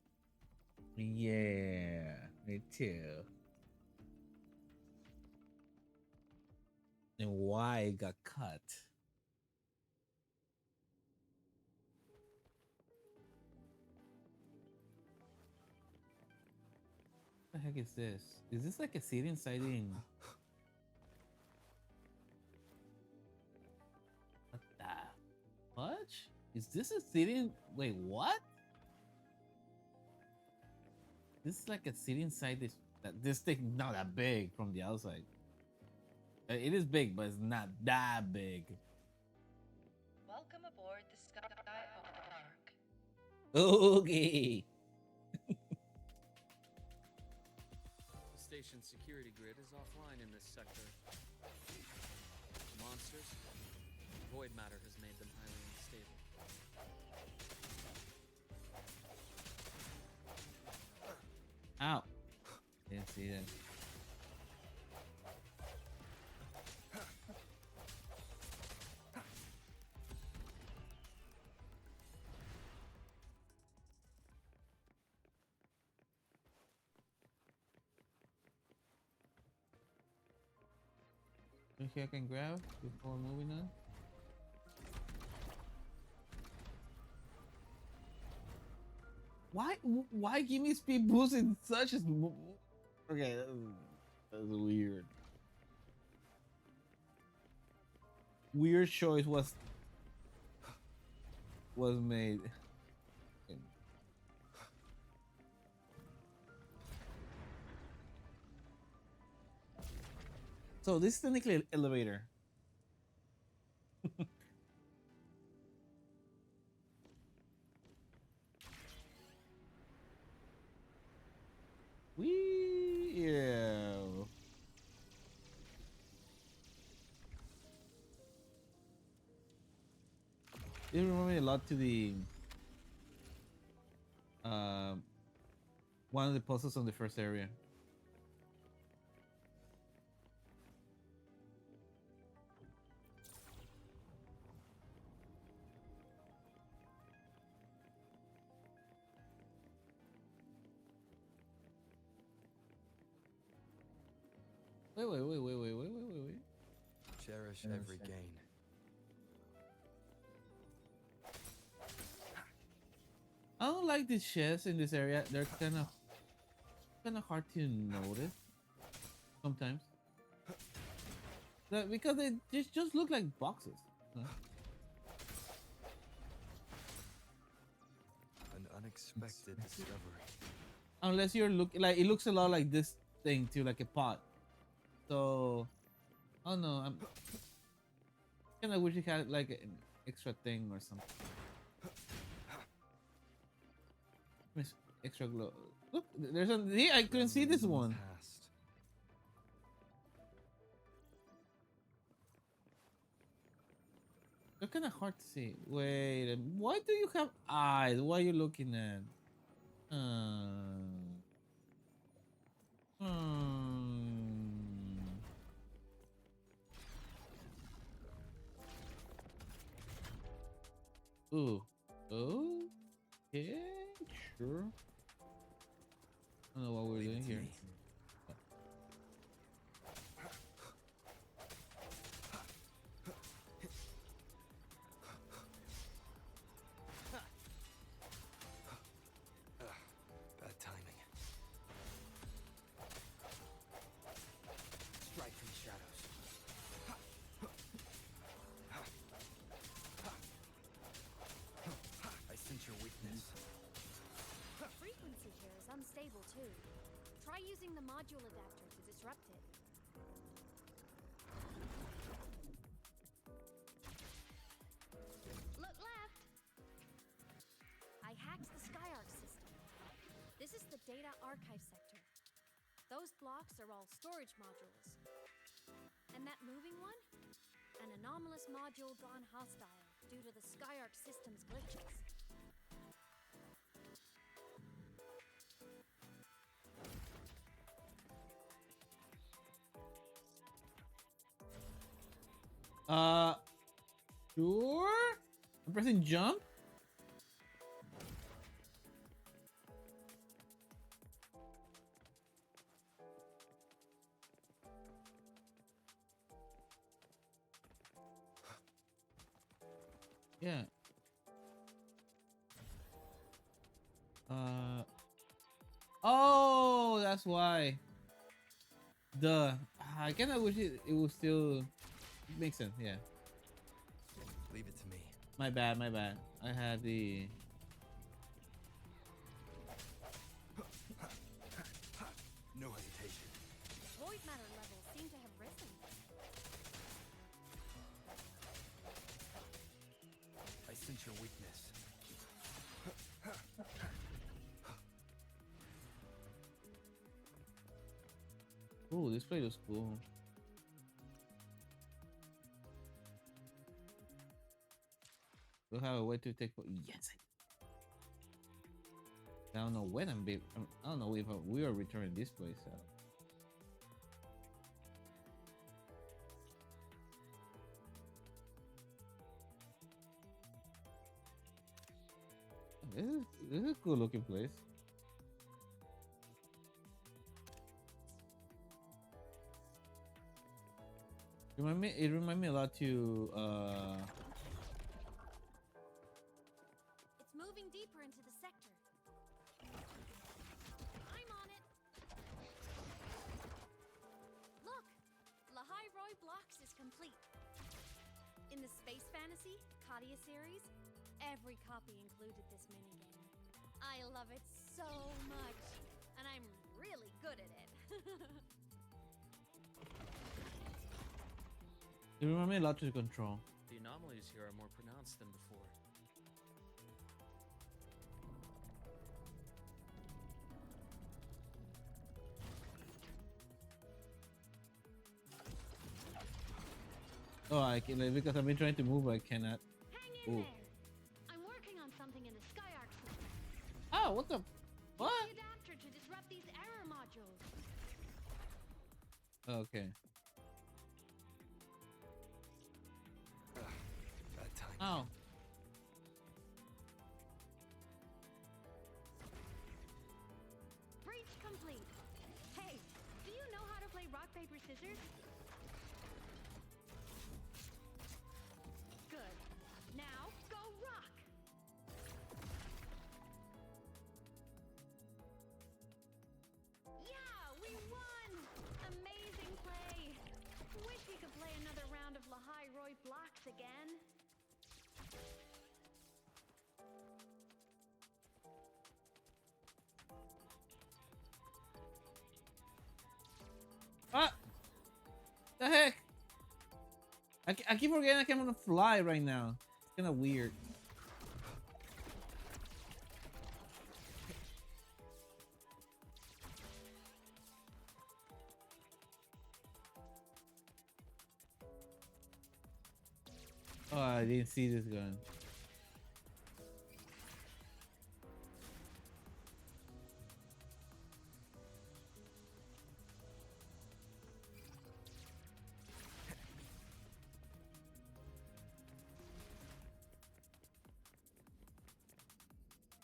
Yeah, me too. And why it got cut. What the heck is this? Is this like a seed inside in? What the fudge? Is this a seed in? Wait, what? This is like a seed inside this. This thing not that big from the outside. It is big, but it's not that big. Welcome aboard the Sky Ark. Okay. The station's security grid is offline in this sector. Monsters, void matter has made them highly unstable. Ow. Didn't see that. Anything I can grab before moving on? Why give me speed boost in such a okay, that's weird. Weird choice was made. So this is technically an elevator. Yeah. It reminded me a lot to the one of the puzzles on the first area. Wait. Cherish every gain. I don't like the chests in this area. They're kind of hard to notice sometimes. Because they just look like boxes. Huh? An unexpected discovery. Unless you're looking like it looks a lot like this thing too, like a pot. So, oh no, I'm kind of wish you had like an extra thing or something. Extra glow. Look, there's a. See, I couldn't see this one. They're kind of hard to see. Wait, why do you have eyes? What are you looking at? Ooh. Okay, sure. I don't know what we're doing here. Bad timing. Strike from the shadows. I sense your weakness. The frequency here is unstable too. Try using the module adapter to disrupt it. Look left! I hacked the Skyarc system. This is the data archive sector. Those blocks are all storage modules. And that moving one? An anomalous module gone hostile due to the Skyarc system's glitches. Sure. I'm pressing jump. Yeah. Oh, that's why. Duh. I kind of wish it would still make sense. Yeah. Leave it to me. My bad. My bad. I had the. No hesitation. Void matter levels seem to have risen. I sense your weakness. Oh, this play was cool. We'll have a way to take. Yes. I don't know when I don't know if we are returning this place. So. This is a cool looking place. It remind me a lot to It's moving deeper into the sector. I'm on it. Look, Lahai Roy Blocks is complete. In the Space Fantasy Katia series, every copy included this minigame. I love it so much, and I'm really good at it. it remind me a lot to control. The anomalies here are more pronounced than before. Oh, I can like, because I've been trying to move, I cannot. Hang in there. I'm working on something in the Skyarc system. Oh, what the? What? The adapter to disrupt these error modules. Okay. Bad time. Oh. Breach complete. Hey, do you know how to play rock, paper, scissors? Good. Now, go rock! Yeah, we won! Amazing play! Wish we could play another round of Lahai Roy Blocks again. Ah! The heck? I keep forgetting I can fly right now. It's kind of weird. Oh, I didn't see this gun.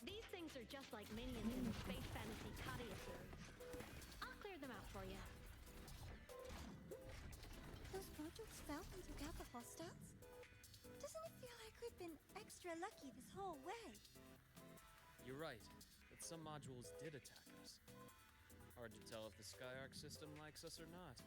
These things are just like minions in the Space Fantasy Katia series. I'll clear them out for you. Those modules fell and took out the hostiles? Doesn't it feel like we've been extra lucky this whole way? You're right, but some modules did attack us. Hard to tell if the Skyarc system likes us or not.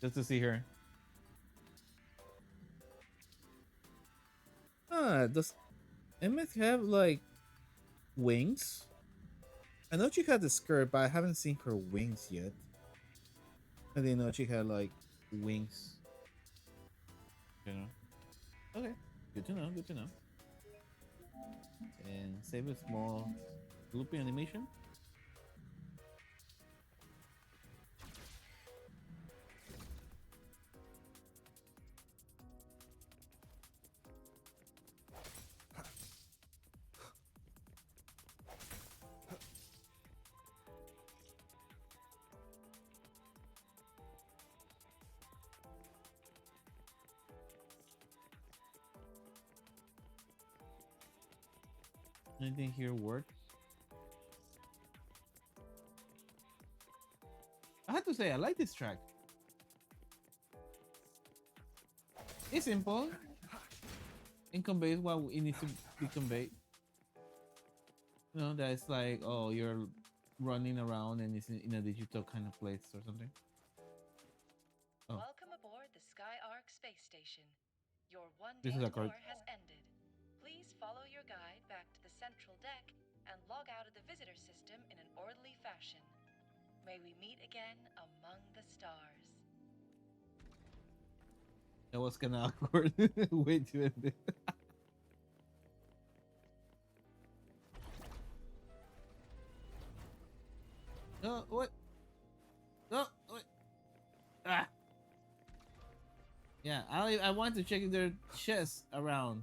Just to see her. Does Emmett have like wings? I know she had the skirt, but I haven't seen her wings yet. I didn't know she had like wings. You know. Okay. Good to know. Good to know. And save a small looping animation. Anything here works? I have to say, I like this track. It's simple. It conveys what it needs to be conveyed. You know, that it's like, oh, you're running around and it's in a digital kind of place or something. Oh. Welcome aboard the Skyark space station. Your This one-day is a tour card. has ended. Please follow your guide back to the central deck and log out of the visitor system in an orderly fashion. May we meet again among the stars. That was kind of awkward. Way to end it. No, what? No, what? Ah. Yeah, I want to check their chests around.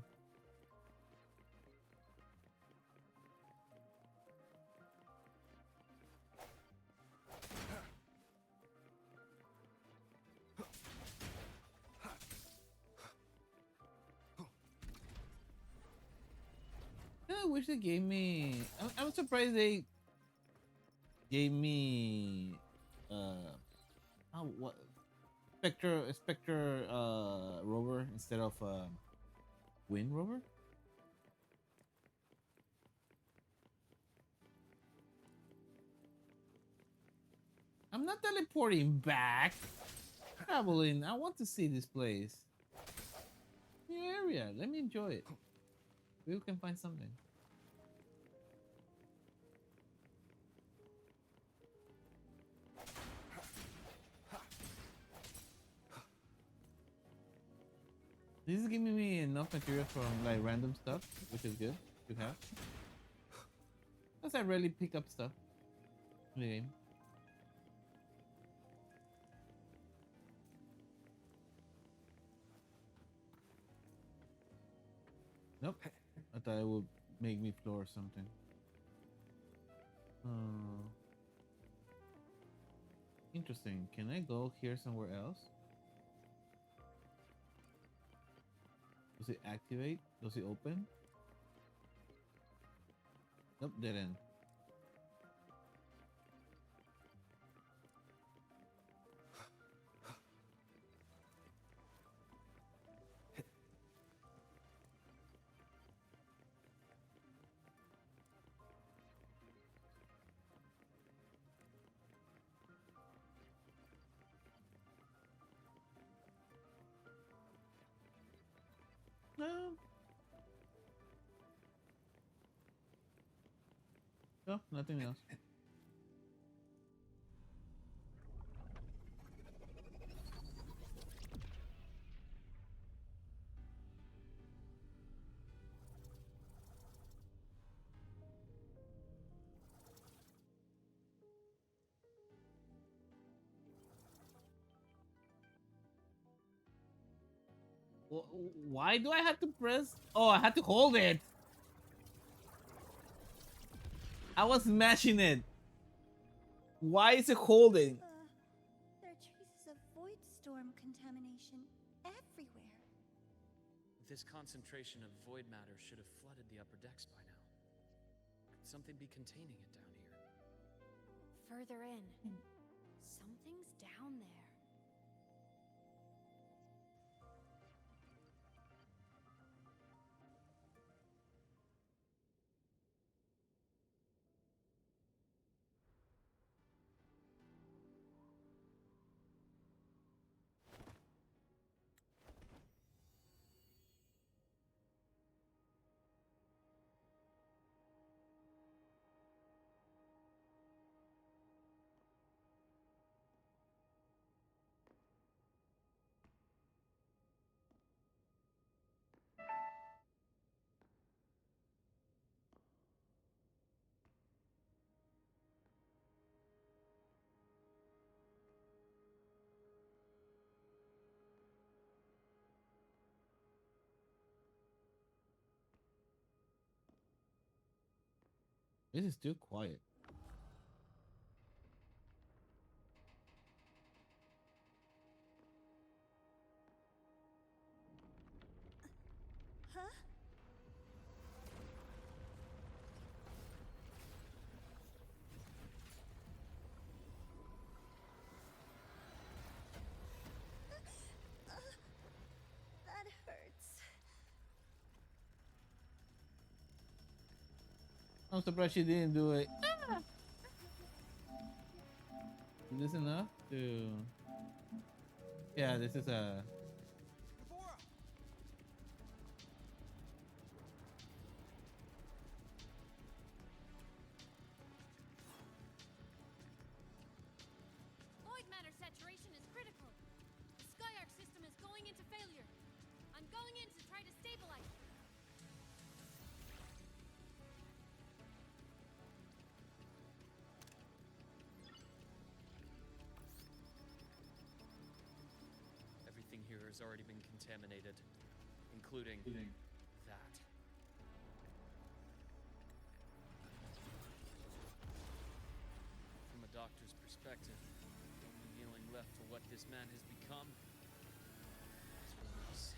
I wish they gave me. I'm surprised they gave me. What? Spectre rover instead of Wind rover. I'm not teleporting back. Traveling. I want to see this place. The area. Let me enjoy it. We can find something. This is giving me enough material from like random stuff, which is good to have. Because I rarely pick up stuff in the game. Nope. I thought it would make me floor or something. Interesting. Can I go here somewhere else? Does it activate? Does it open? Nope, dead end. No. No, nothing else. Why do I have to press? Oh, I had to hold it. I was smashing it. Why is it holding? There are traces of void storm contamination everywhere. This concentration of void matter should have flooded the upper decks by now. Could something be containing it down here? Further in. Something's down there. This is too quiet. Huh? That hurts. I'm surprised she didn't do it. Is this enough to? Yeah, this is a. Void matter saturation is critical. The Skyark system is going into failure. I'm going in to try to stabilize it. Everything here has already been contaminated, including that. From a doctor's perspective, the only healing left for what this man has become is release.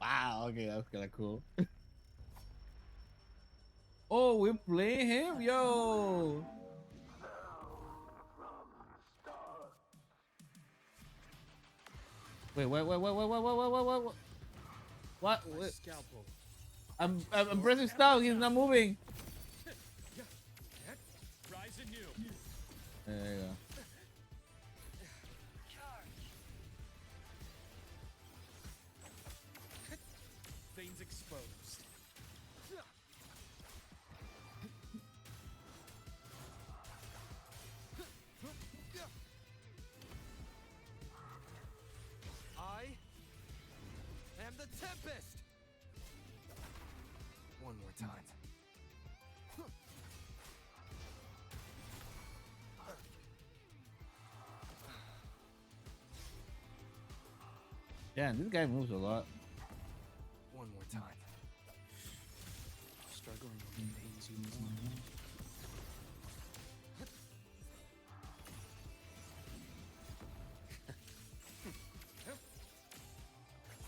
Wow. Okay, that's kind of cool. Oh, we play him, yo. Wait, what? What? My What? scalpel. I'm pressing stop. He's not moving. Rise anew. There you go. Veins exposed. I am the Tempest! One more time. Yeah, this guy moves a lot. One more time. Struggling with the pains you more.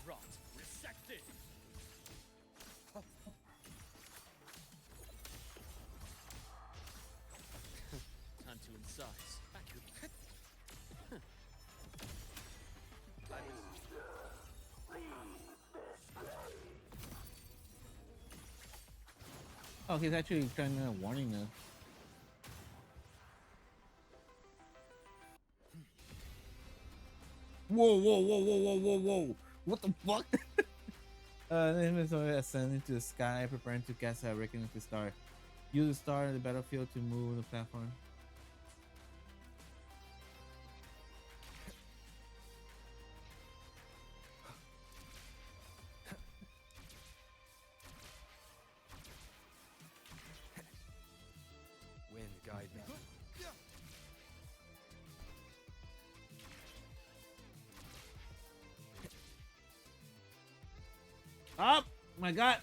Rot. Resected. Time to incise. Oh, he's actually trying to warning us. Whoa. What the fuck? The inventory ascending to the sky, preparing to cast a reckoning to star. Use the star in the battlefield to move the platform. Wind, guide me. Up! My God!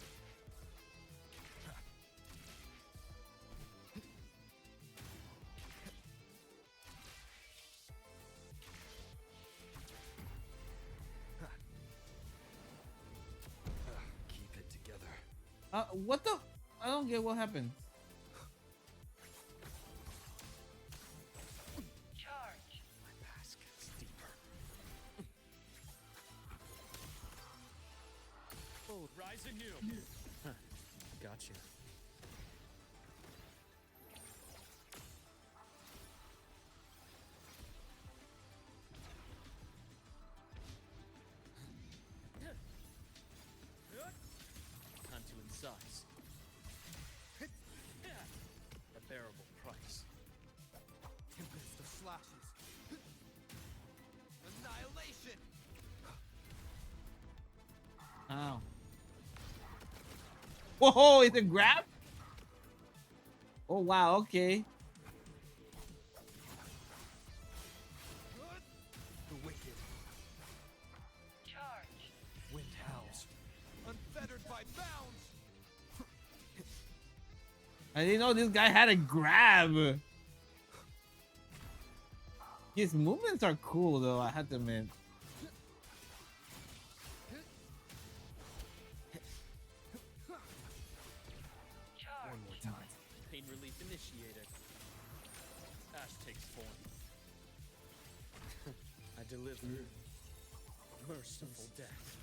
Keep it together. What the? I don't get what happened. Charge. My mask is deeper. Oh, rise anew. Huh. Gotcha. Time to incise. A bearable price. Tempest of slashes. Annihilation! Ow. Whoa, is it grab? Oh, wow, okay. The wicked. Charge. Wind howls. Unfettered by bounds! I didn't know this guy had a grab. His movements are cool though, I have to admit. One more time. Pain relief initiated. Ash takes form. I deliver merciful death.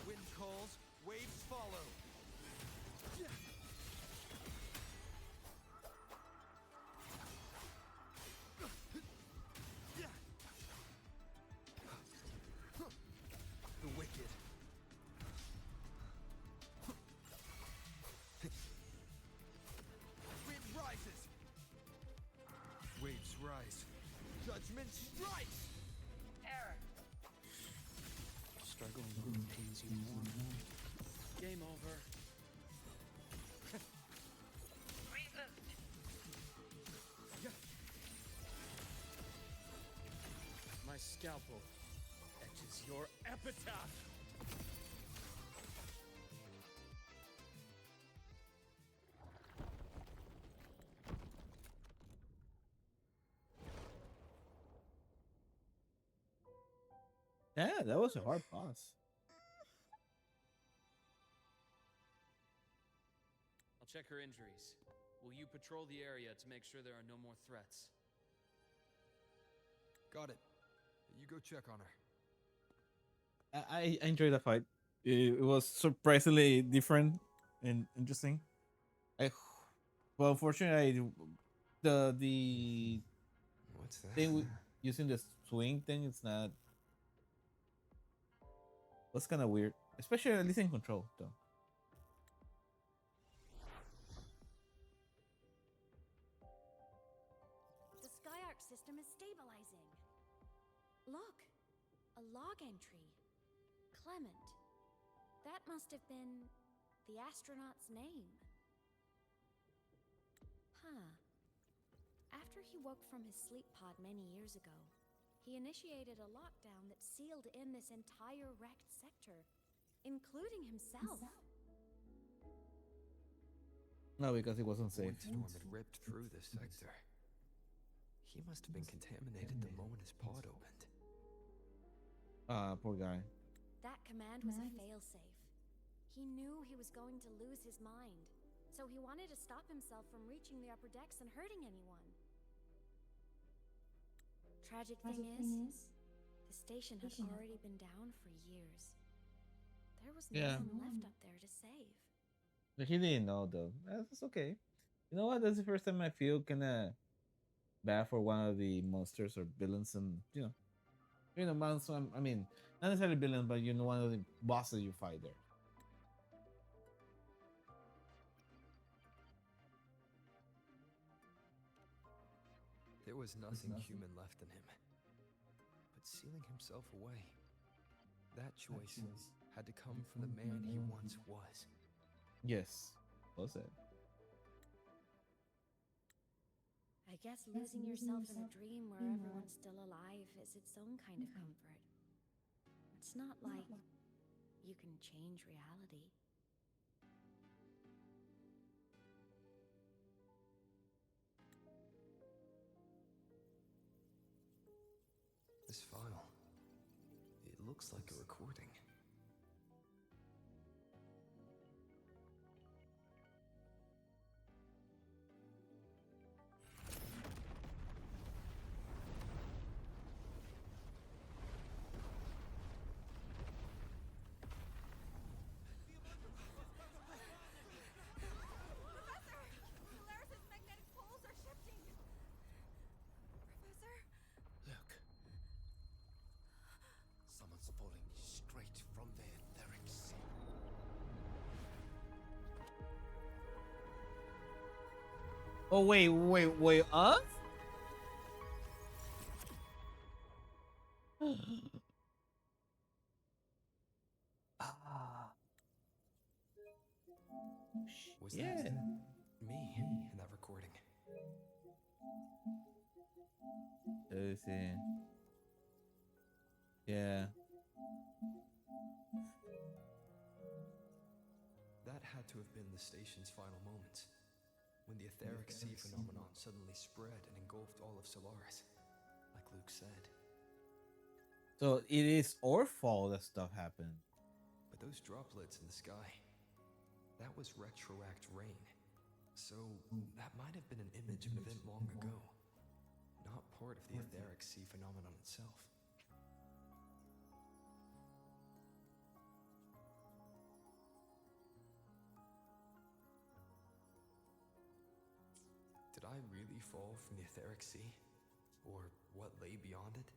Wind calls, waves follow. The wicked. Wind rises. Waves rise. Judgment strikes. Error. Struggle alone pains you more. Game over. Reboot. My scalpel etches your epitaph. Yeah, that was a hard boss. I'll check her injuries. Will you patrol the area to make sure there are no more threats? Got it. You go check on her. I enjoyed the fight. It was surprisingly different and interesting. Well, unfortunately, the What's that? thing using the swing thing is not. That's kind of weird, especially at least in control though. The Skyark system is stabilizing. Look, a log entry. Clement. That must have been the astronaut's name. Huh. After he woke from his sleep pod many years ago, he initiated a lockdown that sealed in this entire wrecked sector, including himself. No, because it wasn't safe. Windstorm had ripped through this sector. He must have been contaminated the moment his pod opened. Poor guy. That command was a failsafe. He knew he was going to lose his mind, so he wanted to stop himself from reaching the upper decks and hurting anyone. Tragic thing is, the station had already been down for years. There was no one left up there to save. But he didn't know though. That's okay. You know what? That's the first time I feel kind of bad for one of the monsters or villains, and monsters. I mean, not necessarily villains, but one of the bosses you fight there. There was nothing human left in him. But sealing himself away, that choice had to come from the man he once was. Yes, well said. I guess losing yourself in a dream where everyone's still alive is its own kind of comfort. It's not like you can change reality. This file, it looks like a recording. Someone's pulling straight from their etherics. Oh wait, us? Was Yeah. that me in that recording? Let me see. Yeah. had to have been the station's final moments, when the etheric sea phenomenon suddenly spread and engulfed all of Solaris, like Luke said. So it is our fault that stuff happened. But those droplets in the sky, that was retroact rain. So that might have been an image of an event long ago, not part of the etheric sea phenomenon itself. Did I really fall from the etheric sea? Or what lay beyond it?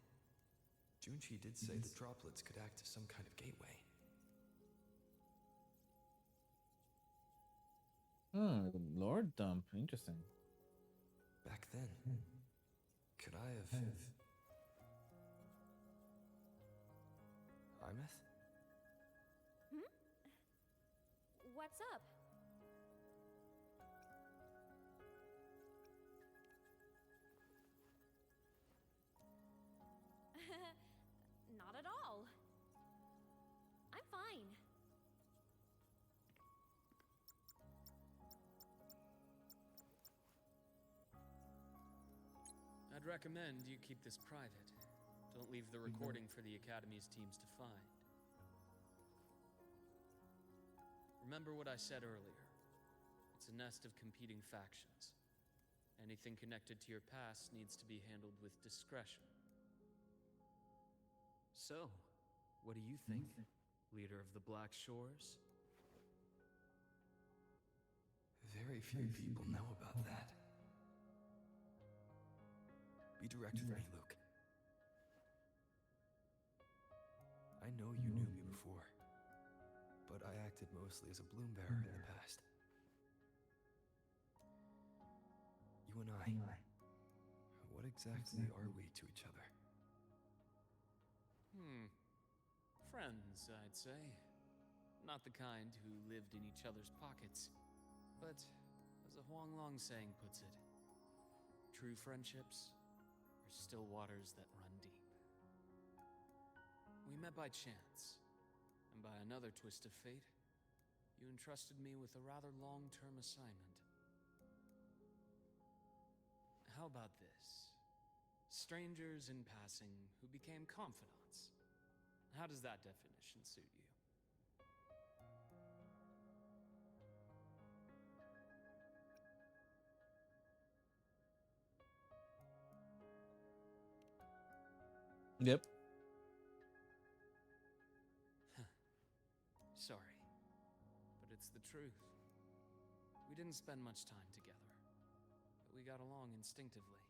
Junchi did say the droplets could act as some kind of gateway. Lord dump. Interesting. Back then, could I have... Imeth? What's up? Not at all. I'm fine. I'd recommend you keep this private. Don't leave the recording for the Academy's teams to find. Remember what I said earlier. It's a nest of competing factions. Anything connected to your past needs to be handled with discretion. So, what do you think, leader of the Black Shores? Very few people know about that. Be direct with me, Luke. I know you knew me before, but I acted mostly as a bloom bearer in the past. You and I, what exactly are we to each other? Friends, I'd say. Not the kind who lived in each other's pockets, but, as a Huanglong saying puts it, true friendships are still waters that run deep. We met by chance, and by another twist of fate, you entrusted me with a rather long-term assignment. How about this? Strangers in passing who became confidants. How does that definition suit you? Yep. Sorry, but it's the truth. We didn't spend much time together, but we got along instinctively.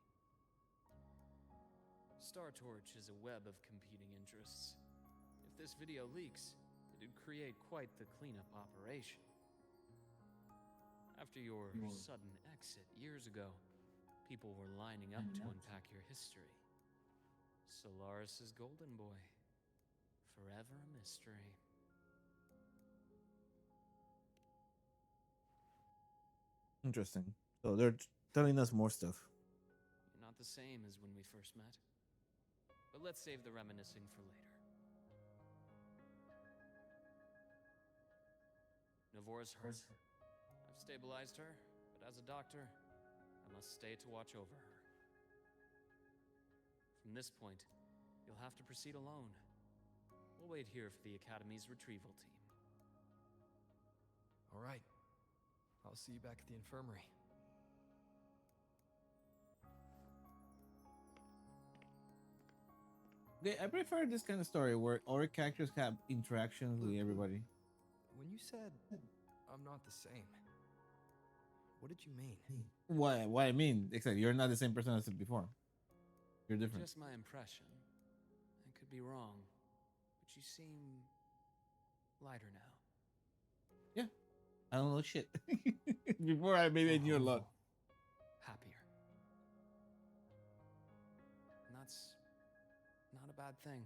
Star Torch is a web of competing interests. If this video leaks, it'd create quite the cleanup operation. After your sudden exit years ago, people were lining up to unpack your history. Solaris's golden boy. Forever a mystery. Interesting. So they're telling us more stuff. You're not the same as when we first met. But let's save the reminiscing for later. Navora's hurt. I've stabilized her, but as a doctor, I must stay to watch over her. From this point, you'll have to proceed alone. We'll wait here for the Academy's retrieval team. All right. I'll see you back at the infirmary. I prefer this kind of story where our characters have interactions with everybody. When you said, I'm not the same, what did you mean? What I mean, exactly. You're not the same person as before. You're different. Just my impression. I could be wrong, but you seem lighter now. Yeah, I don't know shit. Before I knew a lot. Happier. And that's not a bad thing.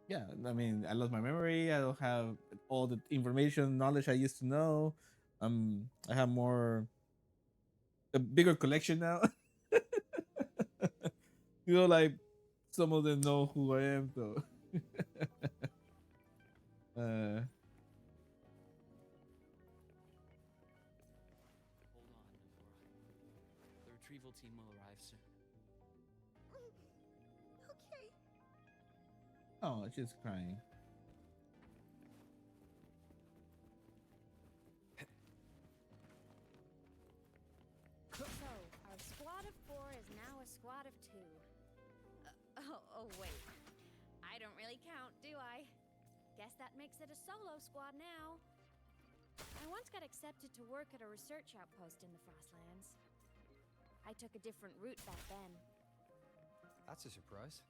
Yeah, I mean, I lost my memory. I don't have all the information, knowledge I used to know. I have a bigger collection now. Like some of them know who I am, so Oh, she's crying. So, our squad of 4 is now a squad of 2. Oh, wait. I don't really count, do I? Guess that makes it a solo squad now. I once got accepted to work at a research outpost in the Frostlands. I took a different route back then. That's a surprise.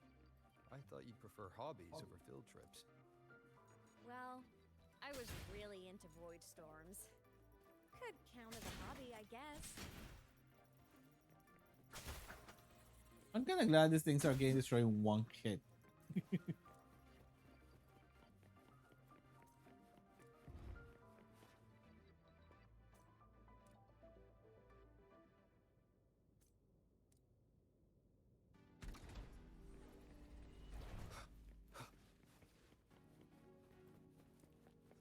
I thought you'd prefer hobbies over field trips. Well, I was really into void storms. Could count as a hobby, I guess. I'm kind of glad these things are getting destroyed in one hit.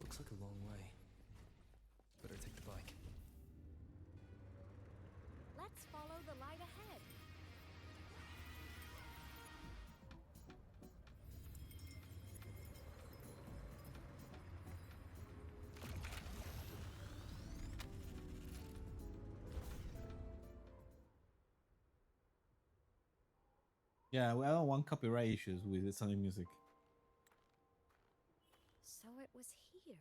Looks like a long way. Better take the bike. Let's follow the light ahead. Yeah, well, I don't want copyright issues with the Sonic music. So it was here.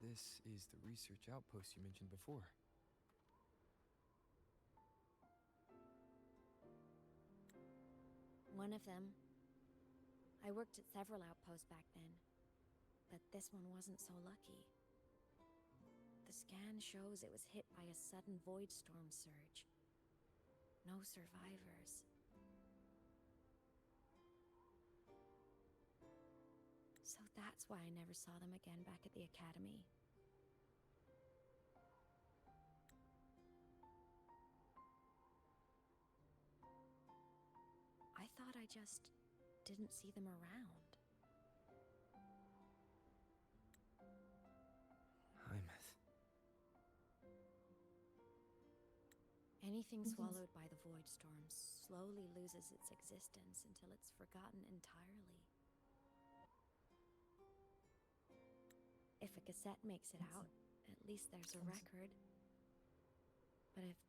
This is the research outpost you mentioned before. One of them. I worked at several outposts back then, but this one wasn't so lucky. The scan shows it was hit by a sudden void storm surge. No survivors. So that's why I never saw them again back at the academy. I thought I just didn't see them around. Hymus. Anything swallowed by the void storm slowly loses its existence until it's forgotten entirely. If a cassette makes it out, at least there's a record. But if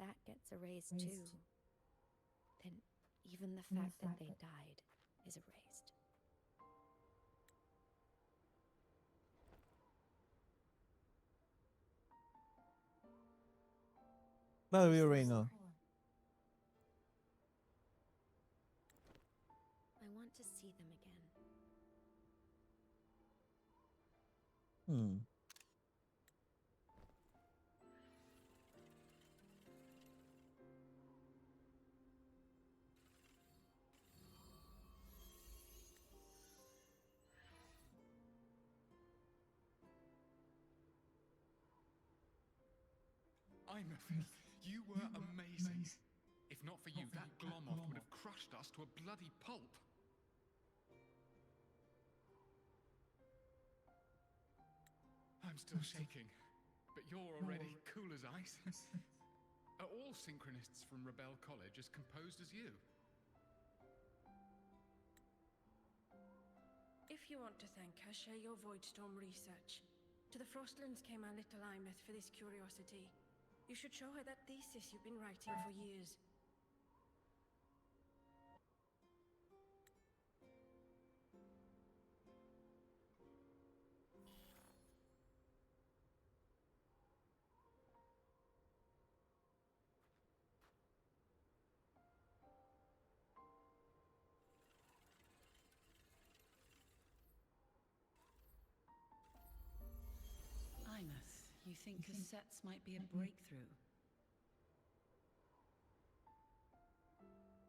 that gets erased too, then even the fact that they died is erased. But we already know. I want to see them again. Imothy, you were amazing. If not for you, that Glomoth would have crushed us to a bloody pulp. I'm still shaking, but you're already cool as ice. Are all synchronists from Rebel College as composed as you? If you want to thank her, share your Voidstorm research. To the Frostlands came our little Imeth for this curiosity. You should show her that thesis you've been writing for years. Imeth, you think cassettes might be a breakthrough?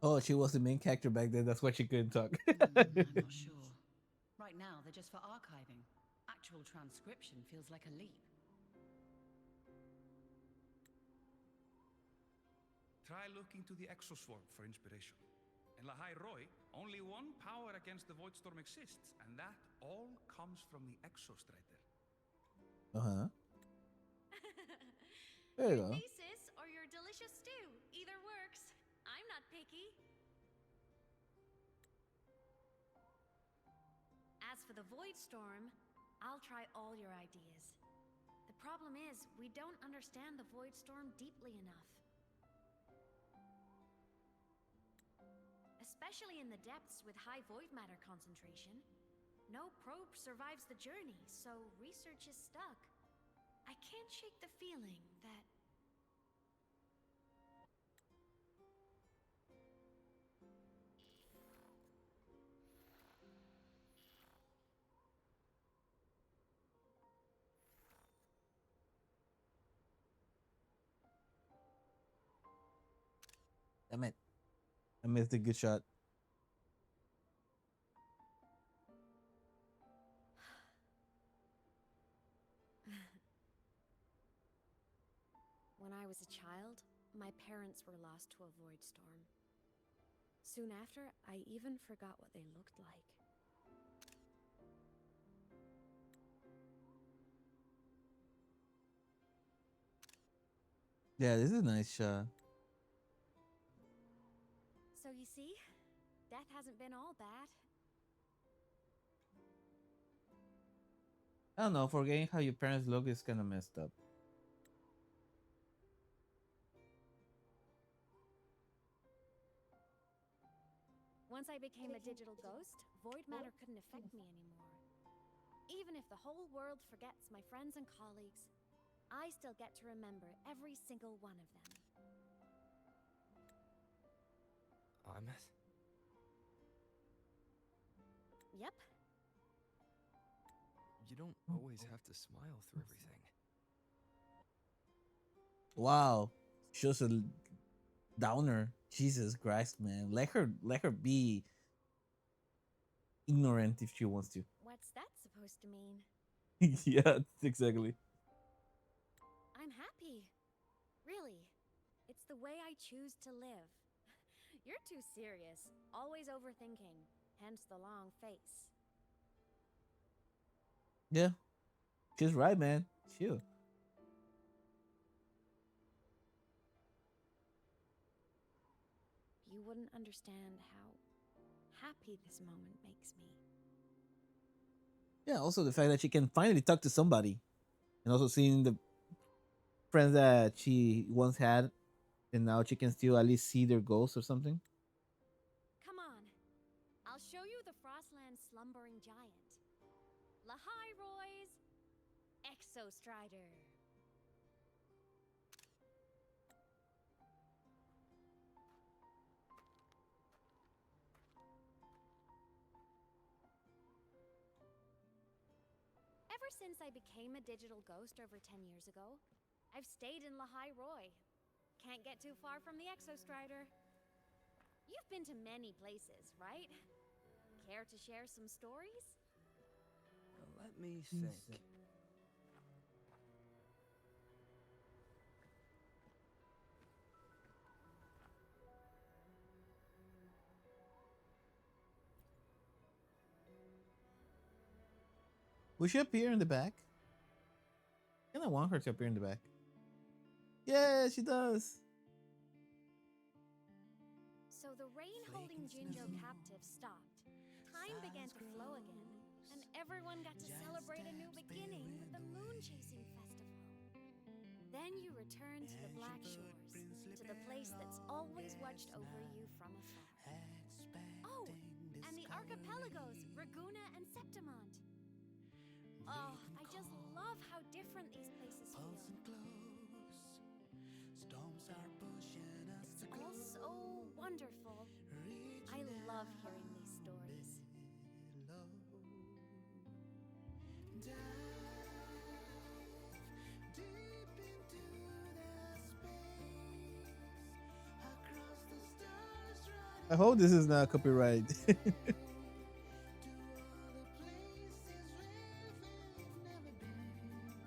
Oh, she was the main character back then. That's why she couldn't talk. I'm not sure. Right now, they're just for archiving. Actual transcription feels like a leap. Try looking to the exoswarm for inspiration. In Lahai Roy, only one power against the Voidstorm exists, and that all comes from the Exostrider. Uh-huh. There you Your go. thesis or your delicious stew. Either works. I'm not picky. As for the Void Storm, I'll try all your ideas. The problem is, we don't understand the Void Storm deeply enough. Especially in the depths with high void matter concentration. No probe survives the journey, so research is stuck. I can't shake the feeling that... Damn it. I missed a good shot. When I was a child, my parents were lost to a void storm. Soon after, I even forgot what they looked like. Yeah, this is a nice shot. So you see, death hasn't been all bad. I don't know, forgetting how your parents look is kind of messed up. Once I became a digital ghost, void matter couldn't affect me anymore. Even if the whole world forgets my friends and colleagues, I still get to remember every single one of them. Amos? Yep. You don't always have to smile through everything. Wow. Shows a downer. Jesus Christ, man. Let her be ignorant if she wants to. What's that supposed to mean? Yeah, exactly. I'm happy. Really. It's the way I choose to live. You're too serious, always overthinking, hence the long face. Yeah. She's right, man. Chill. You wouldn't understand how happy this moment makes me. Yeah, also the fact that she can finally talk to somebody. And also seeing the friends that she once had and now she can still at least see their ghosts or something. Come on. I'll show you the Frostland slumbering giant. Lahai Roy's Exostrider. Ever since I became a digital ghost over 10 years ago, I've stayed in Lahai Roy. Can't get too far from the Exostrider. You've been to many places, right? Care to share some stories? Let me think. Will she appear in the back? I kind of want her to appear in the back. Yeah, she does. So the rain-holding Jinjo captive stopped. Time began to flow again, and everyone got to celebrate a new beginning with the Moon-Chasing Festival. Then you returned to the Black Shores, to the place that's always watched over you from afar. Oh, and the archipelagos, Raguna and Septimont. Oh, I just love how different these places feel. It's all so wonderful. I love hearing these stories. I hope this is not copyright.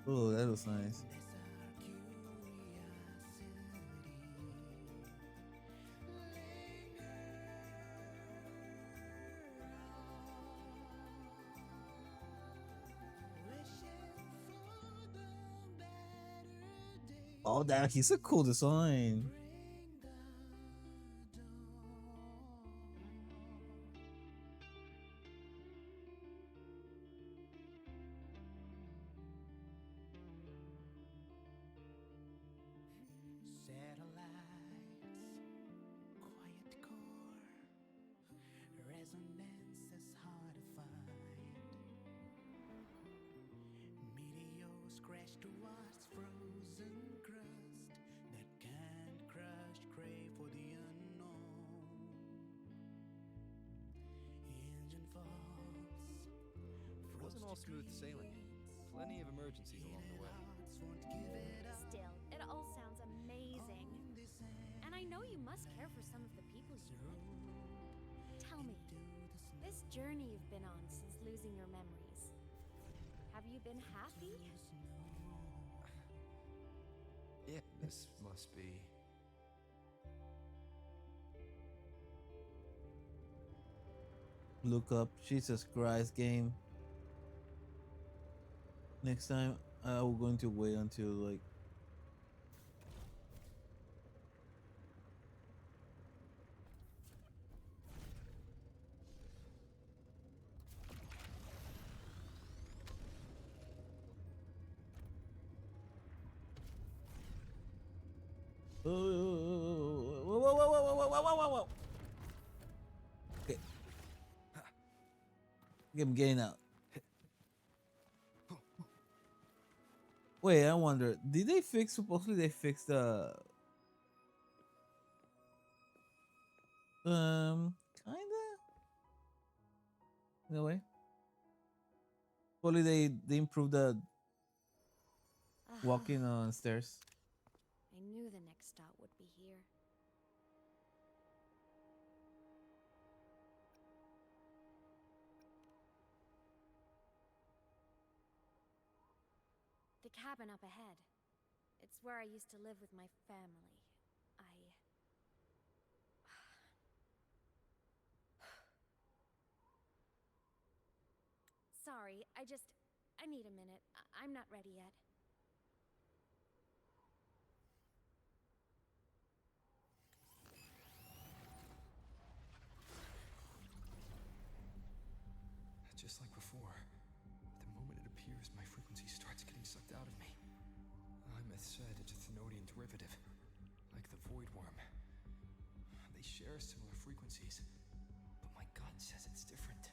Oh, that was nice. Oh, that he's a cool design. Satellites, quiet core, resonance is hard to find. Meteors crash towards frozen crust that can't crush, crave for the unknown. Engine falls. It wasn't all smooth sailing. Plenty of emergencies along the way. Still, it all sounds amazing. And I know you must care for some of the people you with. Tell me, this journey you've been on since losing your memories, have you been happy? Yeah, this must be. Look up, Jesus Christ, game. Next time, I'm going to wait until like. Whoa, whoa, whoa, whoa, whoa, whoa, whoa, whoa, whoa. Okay. I'm getting out. Wait, I wonder, did they fix? Supposedly they fixed the. Kinda. In a way. Probably they improved the walking on stairs. I knew the next stop would be here. The cabin up ahead. It's where I used to live with my family. Sorry, I need a minute. I'm not ready yet. Just like before, the moment it appears, my frequency starts getting sucked out of me. Imeth said it's a Thenodian derivative, like the Void Worm. They share similar frequencies, but my gut says it's different.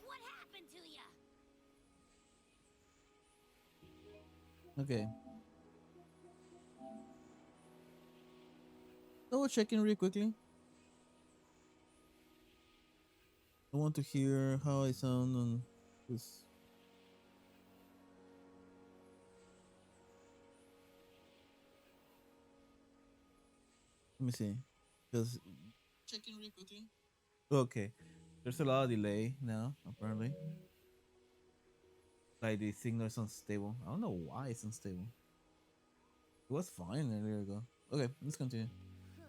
What happened to ya? Okay. Double checking really quickly. I want to hear how I sound on this. Let me see. Because checking really quickly. Okay. There's a lot of delay now, apparently. Like the signal is unstable. I don't know why it's unstable. It was fine earlier ago. Okay, let's continue. Your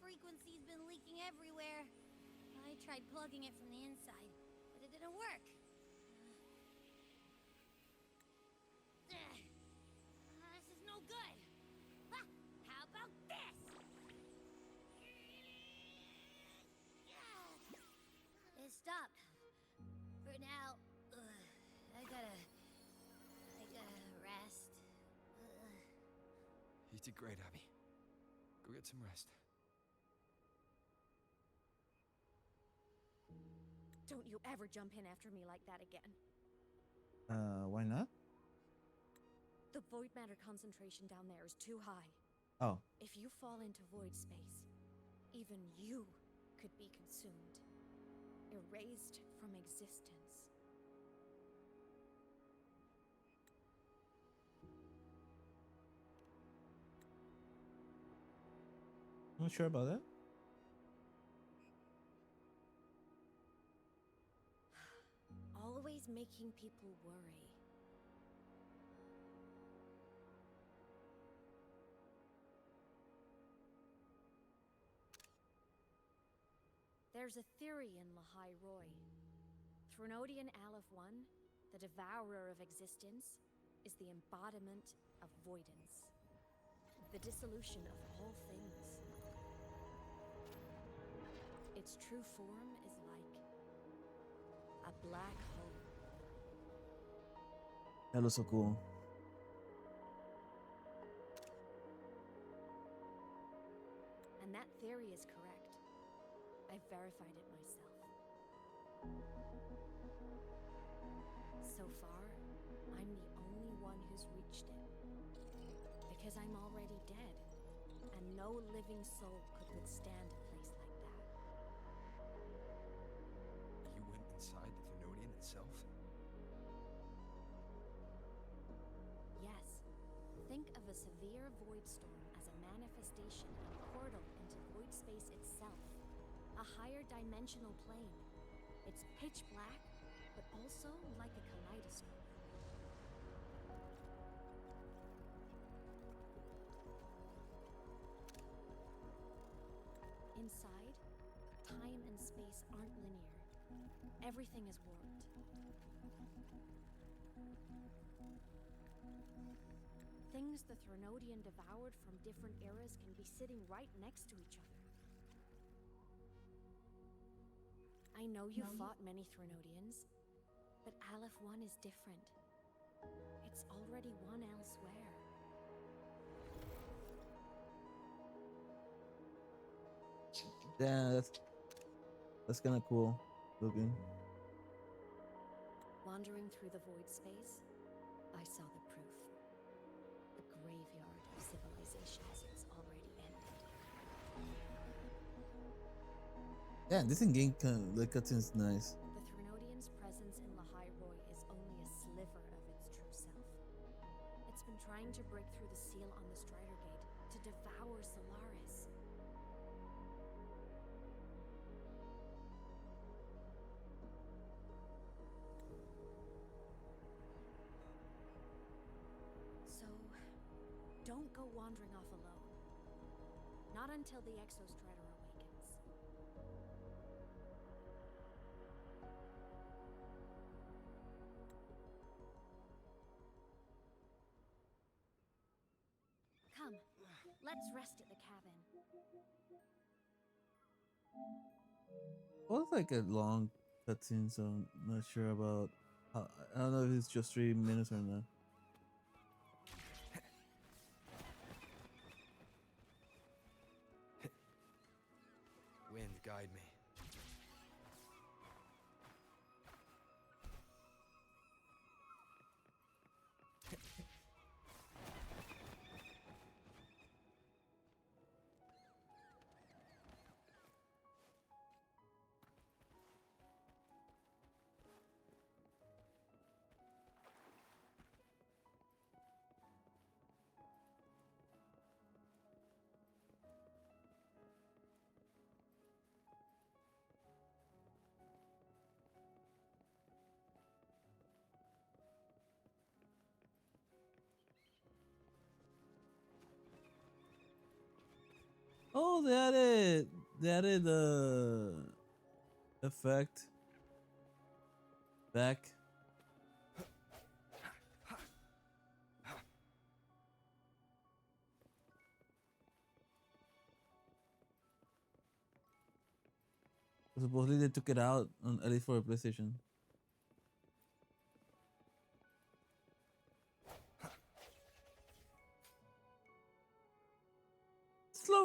frequency's been leaking everywhere. I tried plugging it from the inside, but it didn't work. This is no good. How about this? did great, Abby. Go get some rest. Don't you ever jump in after me like that again. Why not? The void matter concentration down there is too high. Oh. If you fall into void space, even you could be consumed, erased from existence. Not sure about that. Always making people worry. There's a theory in Lahai Roy. Threnodian Aleph 1, the devourer of existence, is the embodiment of voidance. The dissolution of all things. Its true form is like a black hole. That looks so cool. And that theory is correct. I've verified it myself. So far, I'm the only one who's reached it. Because I'm already dead, and no living soul could withstand a place like that. You went inside the Threnodian itself? Yes. Think of a severe void storm as a manifestation and portal into void space itself. A higher dimensional plane. It's pitch black, but also like a kaleidoscope. Inside, time and space aren't linear. Everything is warped. Things the Threnodian devoured from different eras can be sitting right next to each other. I know you fought many Threnodians, but Aleph 1 is different. It's already won elsewhere. Yeah, that's kind of cool looking. Wandering through the void space, I saw the proof. The graveyard of civilizations is already ended. Yeah, this in-game cutscene's nice. The Threnodian's presence in Lahai Roy is only a sliver of its true self. It's been trying to break through the seal on the Strider Gate to devour Solaris. So, don't go wandering off alone. Not until the Exostrider awakens. Come, let's rest at the cabin. Well, it's like a long cutscene, so I'm not sure about. I don't know if it's just 3 minutes or not. Wind, guide me. Oh, they added the effect back. Supposedly they took it out on at least for a PlayStation.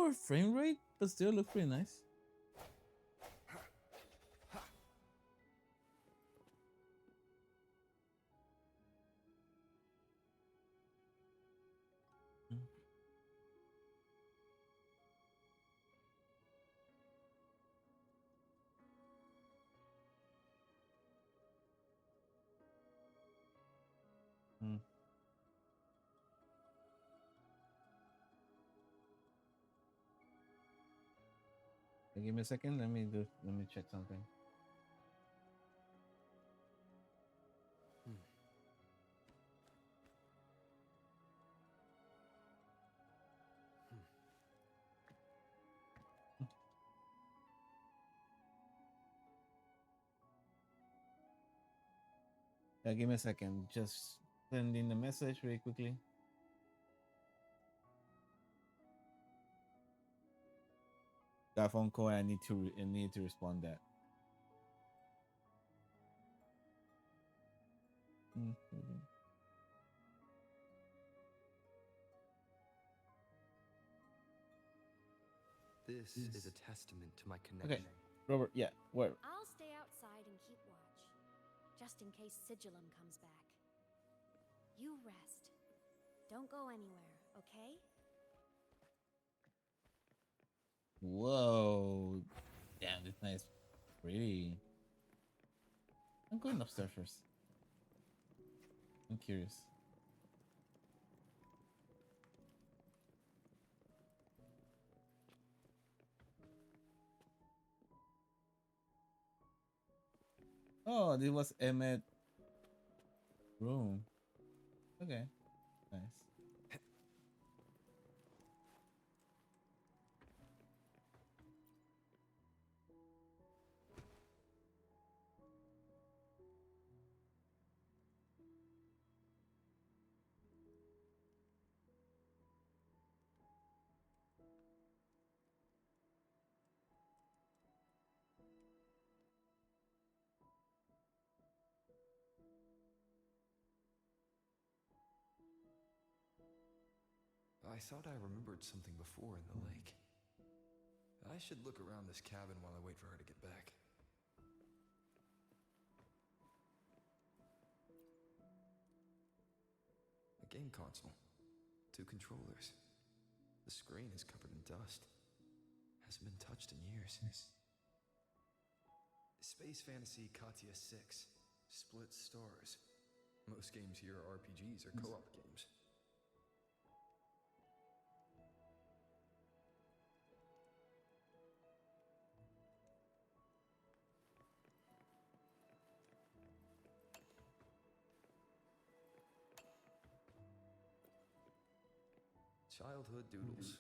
lower frame rate, but still look pretty nice. Hmm. Give me a second. Let me check something. Give me a second. Just sending the message very quickly. Got a phone call. I need to respond that. This is a testament to my connection. Okay, Robert. Yeah, where? I'll stay outside and keep watch, just in case Sigillum comes back. You rest. Don't go anywhere, okay? Whoa! Damn, this nice, pretty. I'm going upstairs first. I'm curious. Oh, this was Emmett room. Okay, nice. I thought I remembered something before in the lake. I should look around this cabin while I wait for her to get back. A game console. 2 controllers. The screen is covered in dust. Hasn't been touched in years. Space Fantasy Katya 6. Split stars. Most games here are RPGs or co-op games. Childhood doodles,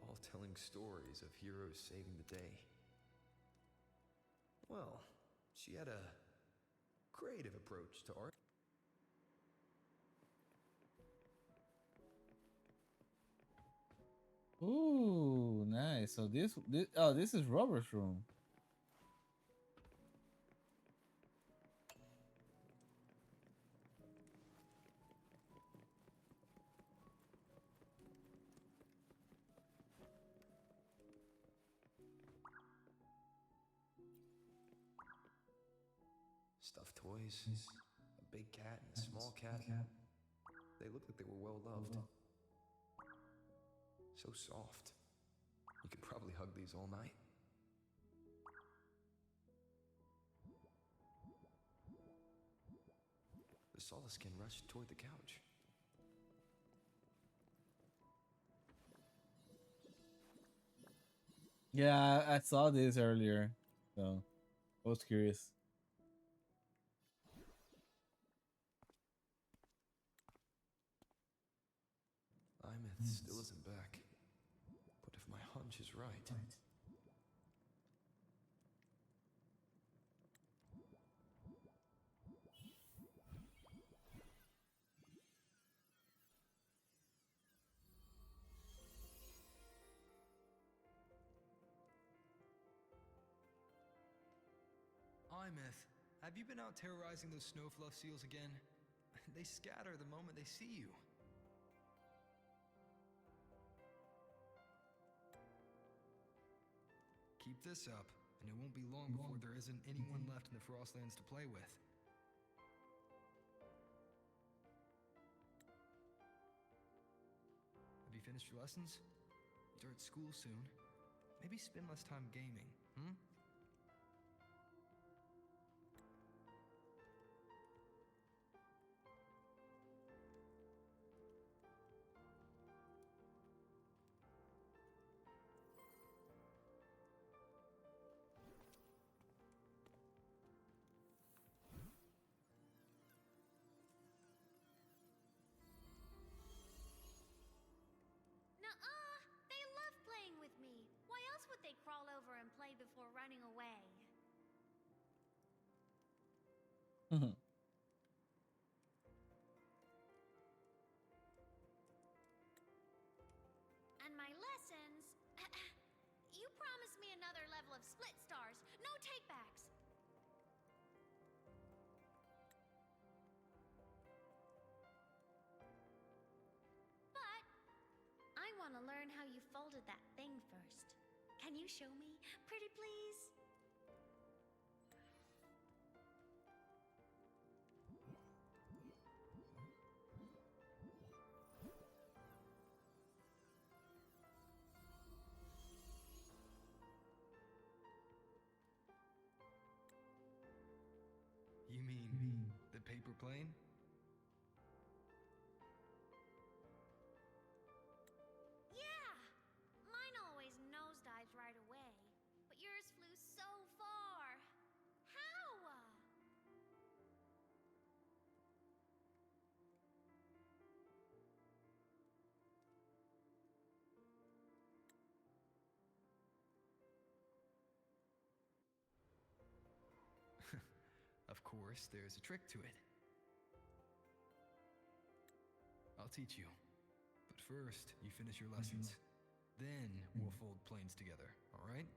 all telling stories of heroes saving the day. Well, she had a creative approach to art. Ooh, nice. So this this is Robert's room. Stuffed toys, a big cat and a small cat. They looked like they were well loved. So soft. You could probably hug these all night. The Solaskin rushed toward the couch. Yeah, I saw this earlier, so I was curious. Imeth still isn't back. But if my hunch is right... Imeth, have you been out terrorizing those snowfluff seals again? They scatter the moment they see you. Keep this up, and it won't be long before there isn't anyone left in the Frostlands to play with. Have you finished your lessons? You start school soon. Maybe spend less time gaming, hmm? Nuh-uh! They love playing with me. Why else would they crawl over and play before running away? And my lessons... You promised me another level of split stars. No takebacks. But I want to learn how you folded that thing first. Can you show me? Pretty please? You mean the paper plane? Yeah! Mine always nosedives right away, but yours flew so far. How? Of course, there's a trick to it. I'll teach you. But first, you finish your lessons. Then we'll fold planes together, alright?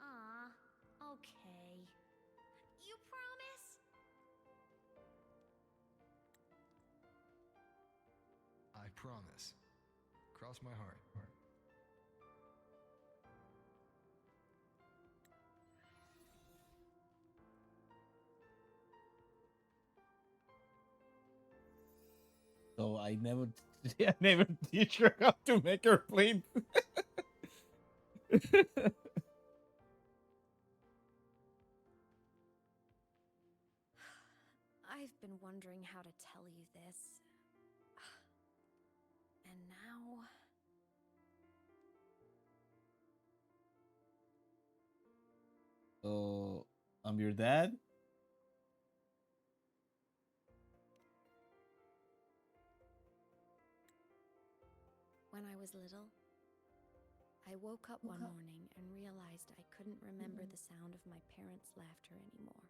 Aw, okay. You promise? I promise. Cross my heart. So I never, I never teach her how to make her plane. I've been wondering how to tell you this. And now... So I'm your dad. When I was little, I woke up one morning and realized I couldn't remember the sound of my parents' laughter anymore.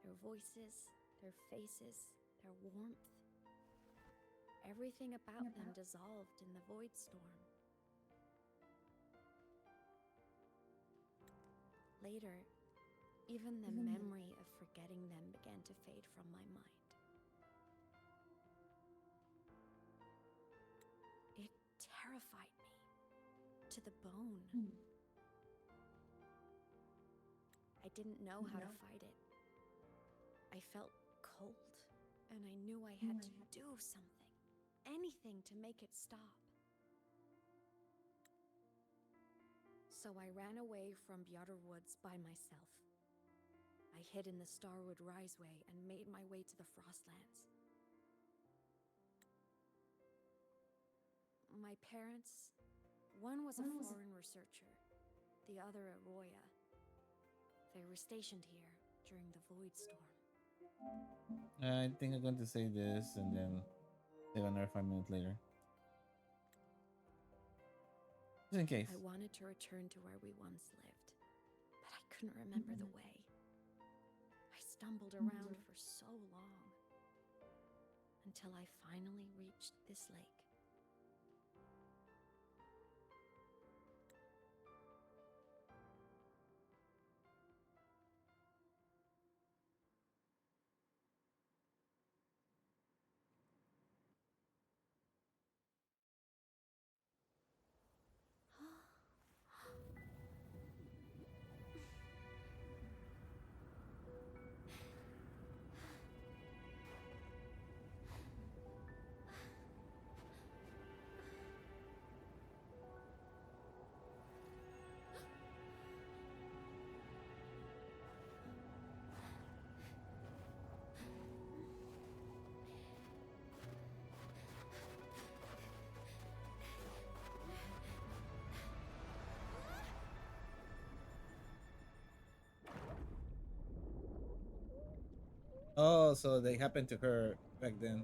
Their voices, their faces, their warmth. Everything about them dissolved in the void storm. Later, even the memory of forgetting them began to fade from my mind. It terrified me to the bone. I didn't know how to fight it. I felt cold, and I knew I had to do something, anything to make it stop. So I ran away from Bjotr Woods by myself. I hid in the Starwood Riseway and made my way to the Frostlands. My parents, one was a foreign researcher, the other a Roya. They were stationed here during the Void Storm. I think I'm going to say this and then save another 5 minutes later. Just in case. I wanted to return to where we once lived, but I couldn't remember the way. I stumbled around for so long, until I finally reached this lake. Oh, so they happened to her back then.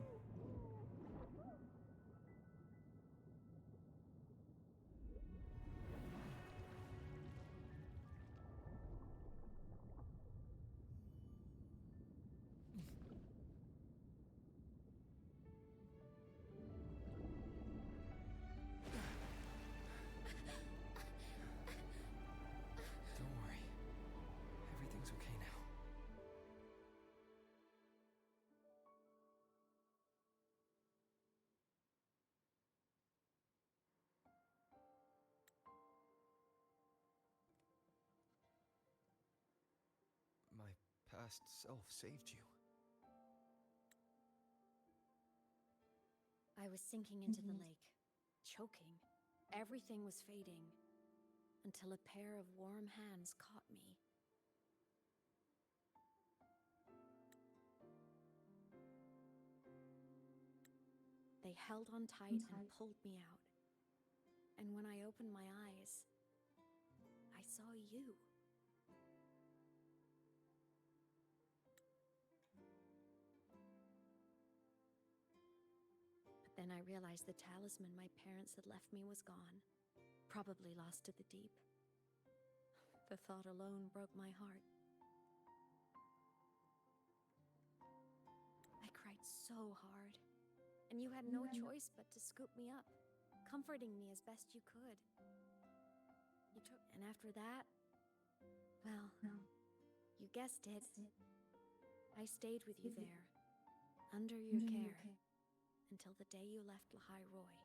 Don't worry. Everything's okay now. My past self saved you. I was sinking into the lake, choking. Everything was fading, until a pair of warm hands caught me. They held on tight and pulled me out. And when I opened my eyes, I saw you. But then I realized the talisman my parents had left me was gone, probably lost to the deep. The thought alone broke my heart. I cried so hard, and you had no choice but to scoop me up, comforting me as best you could. And after that, well, you guessed it. I stayed with you there, under your care, until the day you left Lahai Roy.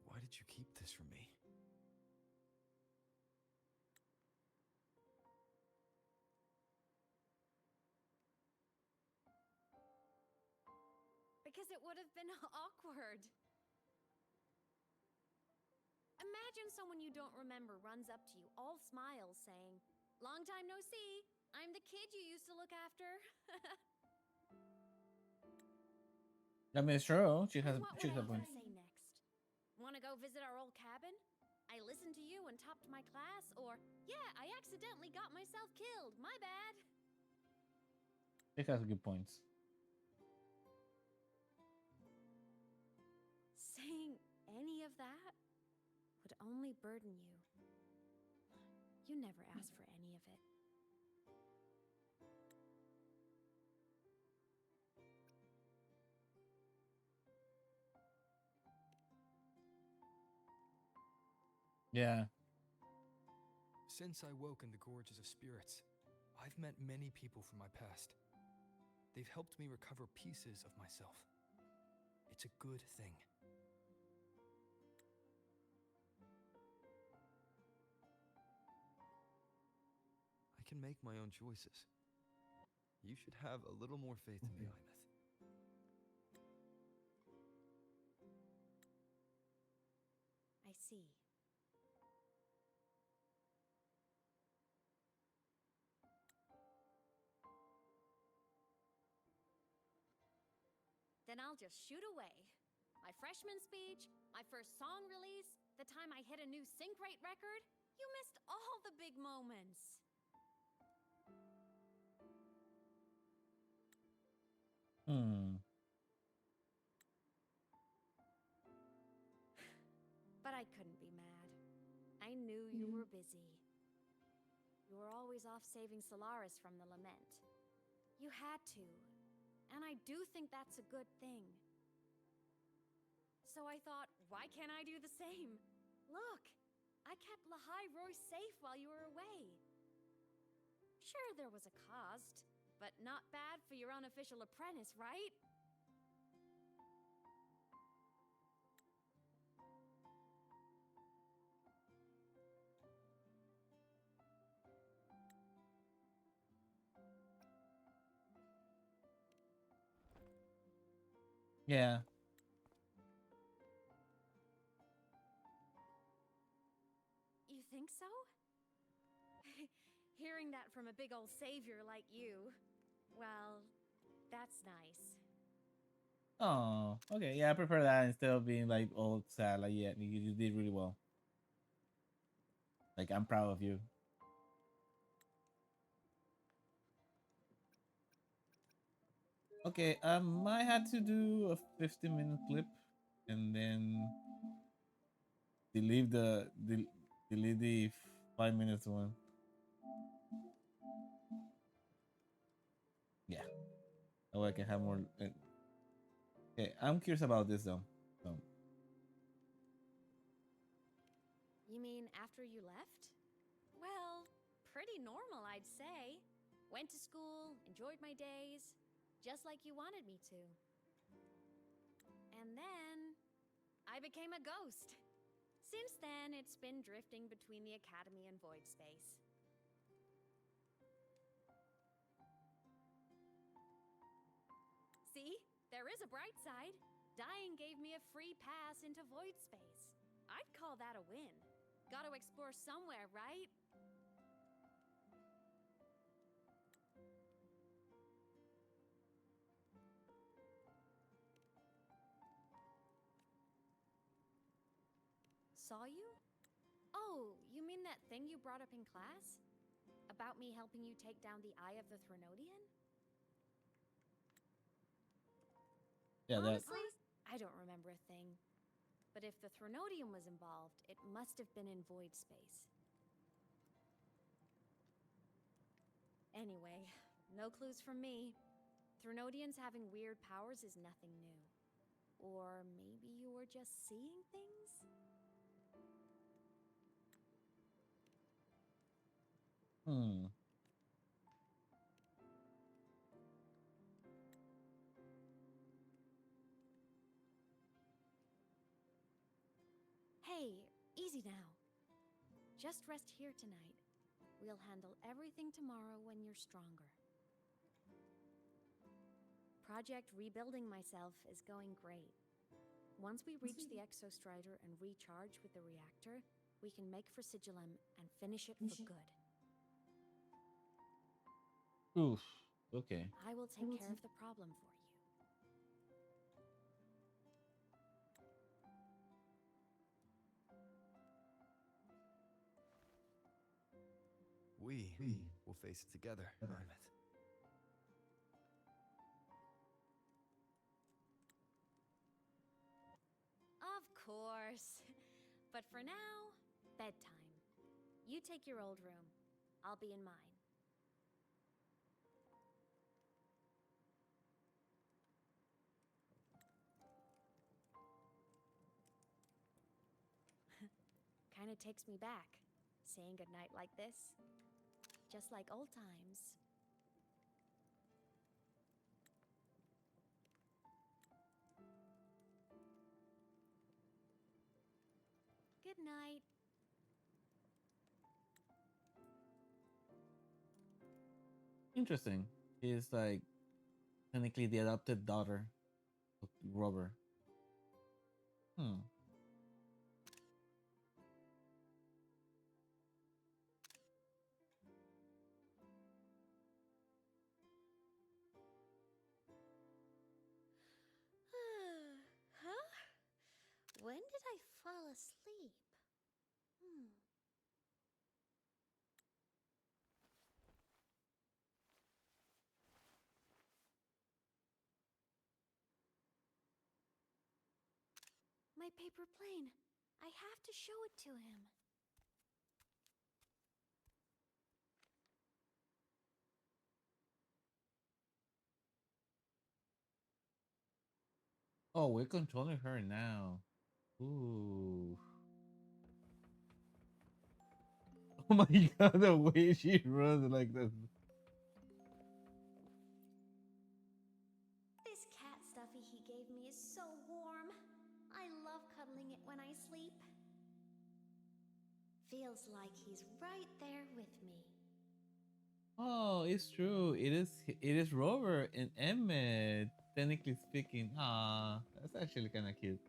Why did you keep this from me? Because it would have been awkward. Imagine someone you don't remember runs up to you, all smiles, saying, "Long time no see. I'm the kid you used to look after." I mean, it's true. She has What would I even say next? Want to go visit our old cabin? I listened to you and topped my class, or, yeah, I accidentally got myself killed. My bad. She has good points. Saying any of that would only burden you. You never asked for any of it. Yeah. Since I woke in the Gorges of Spirits, I've met many people from my past. They've helped me recover pieces of myself. It's a good thing. I can make my own choices. You should have a little more faith in me, Imeth. I see. Then I'll just shoot away. My freshman speech, my first song release, the time I hit a new sync rate record. You missed all the big moments. But I couldn't be mad. I knew you were busy. You were always off saving Solaris from the lament. You had to. And I do think that's a good thing. So I thought, why can't I do the same? Look, I kept Lahai Roy safe while you were away. Sure, there was a cost, but not bad for your unofficial apprentice, right? Yeah. You think so? Hearing that from a big old savior like you, well, that's nice. Oh, okay. Yeah, I prefer that instead of being like all sad. Like, yeah, you did really well. Like, I'm proud of you. Okay, I might have to do a 15-minute clip and then delete delete the 5 minutes one. Yeah, that way I can have more. Okay, I'm curious about this though. So, You mean after you left? Well, pretty normal, I'd say. Went to school, enjoyed my days, just like you wanted me to. And then I became a ghost. Since then, it's been drifting between the Academy and Void Space. See? There is a bright side. Dying gave me a free pass into Void Space. I'd call that a win. Gotta explore somewhere, right? Saw you? Oh, you mean that thing you brought up in class? About me helping you take down the Eye of the Threnodian? yeah, that. Honestly, I don't remember a thing. But if the Threnodian was involved, it must have been in Void Space. Anyway, no clues from me. Threnodians having weird powers is nothing new. Or maybe you were just seeing things? Hmm. Hey, easy now. Just rest here tonight. We'll handle everything tomorrow when you're stronger. Project Rebuilding Myself is going great. Once we reach the Exostrider and recharge with the reactor, we can make for Sigillum and finish it for good. Oof. Okay. I will take care of the problem for you. We will face it together, Imeth. Of course. But for now, bedtime. You take your old room. I'll be in mine. Kinda takes me back, saying goodnight like this. Just like old times. Good night. Interesting. He's like technically the adopted daughter of Grover. Hmm. Huh? When did I fall asleep? My paper plane. I have to show it to him. Oh, we're controlling her now. Ooh. Oh my god, the way she runs like this. This cat stuffy he gave me is so warm. I love cuddling it when I sleep. Feels like he's right there with me. Oh, it's true. It is Rover and Emmett. Technically speaking. Ah, that's actually kind of cute.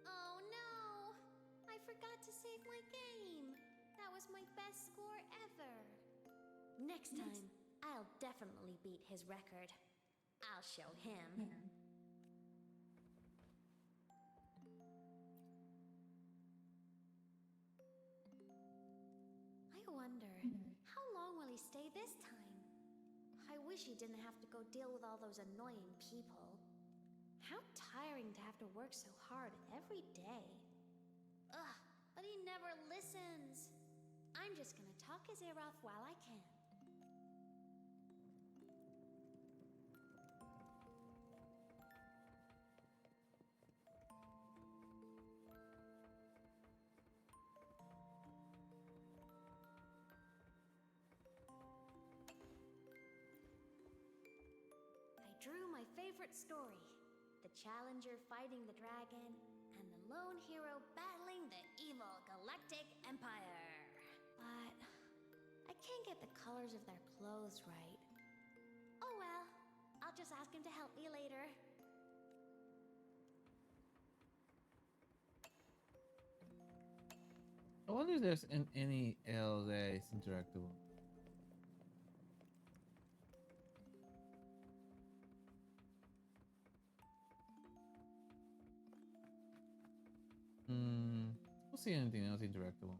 Oh no! saved my game. That was my best score ever. Next time, I'll definitely beat his record. I'll show him. I wonder, how long will he stay this time? I wish he didn't have to go deal with all those annoying people. How tiring to have to work so hard every day. Ugh, but he never listens. I'm just gonna talk his ear off while I can. I drew my favorite story. The challenger fighting the dragon, and the lone hero battling the evil Galactic Empire. But I can't get the colors of their clothes right. Oh well, I'll just ask him to help me later. I wonder if there's any L that is interactable. Don't see anything else interactable.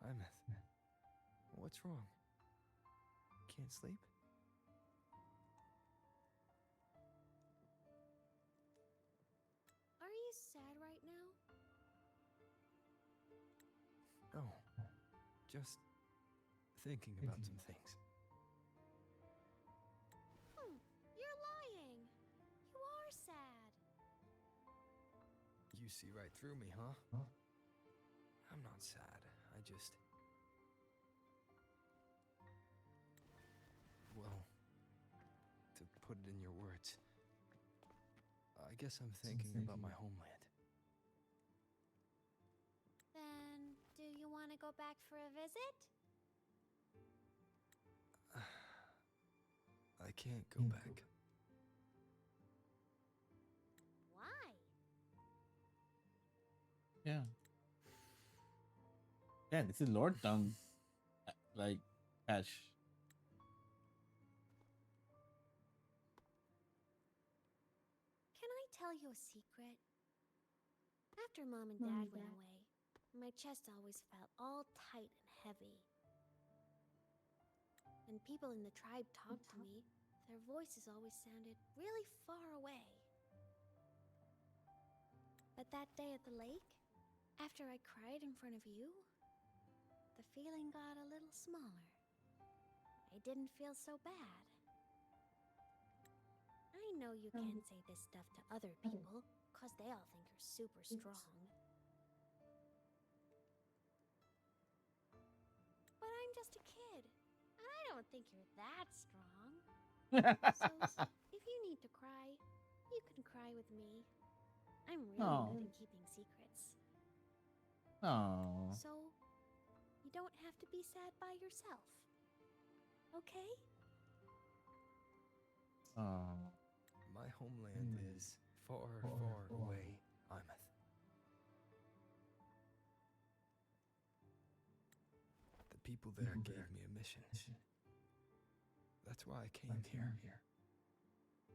Imeth, what's wrong? Can't sleep? Are you sad right now? No, just thinking about some things. You're lying. You are sad. You see right through me, huh? I'm not sad. I just... Well, to put it in your words, I guess I'm thinking about my homeland. Then, do you want to go back for a visit? I can't go back. Why? Yeah. Yeah, this is Lord Tongue. Like, patch. Can I tell you a secret? After Mom and Dad went away, my chest always felt all tight and heavy. When people in the tribe talked to me, their voices always sounded really far away. But that day at the lake, after I cried in front of you, the feeling got a little smaller. I didn't feel so bad. I know you can't say this stuff to other people, cause they all think you're super strong. But I'm just a kid, and I don't think you're that strong. So, if you need to cry, you can cry with me. I'm really good at keeping secrets. Oh. So, you don't have to be sad by yourself. Okay? Oh. My homeland is far, far away, Imeth. The people there gave me a mission. That's why I came here.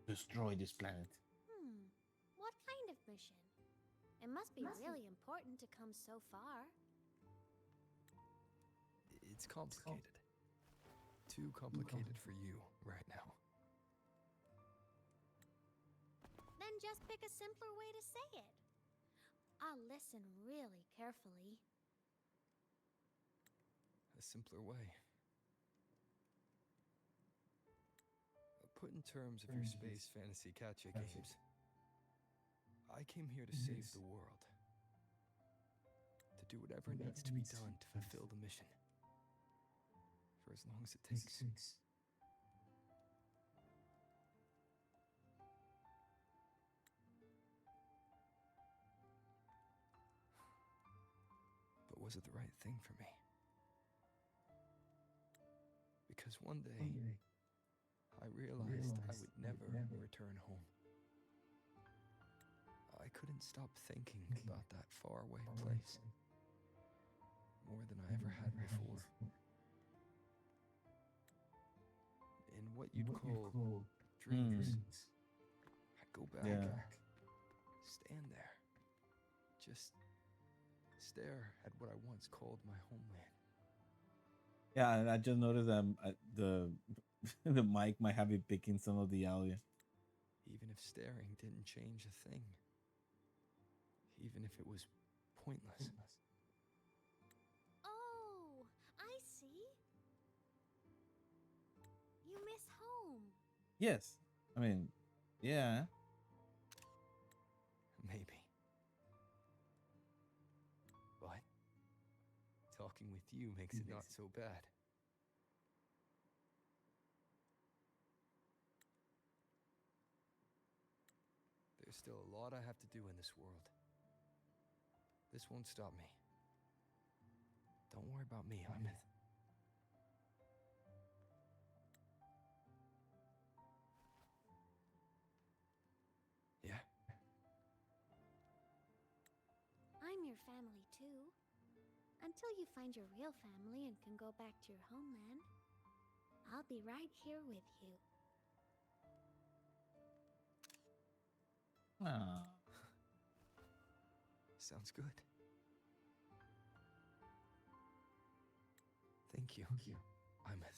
Destroy this planet. What kind of mission? It must be really important to come so far. It's complicated. Too complicated for you right now. Then just pick a simpler way to say it. I'll listen really carefully. A simpler way. Put in terms of your space fantasy catcha games, I came here to save the world. To do whatever needs to be done to fulfill the mission. For as long as it takes. But was it the right thing for me? Because one day, I realized I would never return home. I couldn't stop thinking about that faraway place. More than I ever had before. In what you'd call dreams. I'd go back, stand there, just stare at what I once called my homeland. Yeah, and I just noticed that the the mic might have it picking some of the audio. Even if staring didn't change a thing. Even if it was pointless. Oh, I see. You miss home. Yes, I mean, yeah. Maybe. But talking with you makes it not so bad. There's still a lot I have to do in this world. This won't stop me. Don't worry about me, Ahmed. Yeah? I'm your family too. Until you find your real family and can go back to your homeland, I'll be right here with you. Sounds good. Thank you. Ahmed.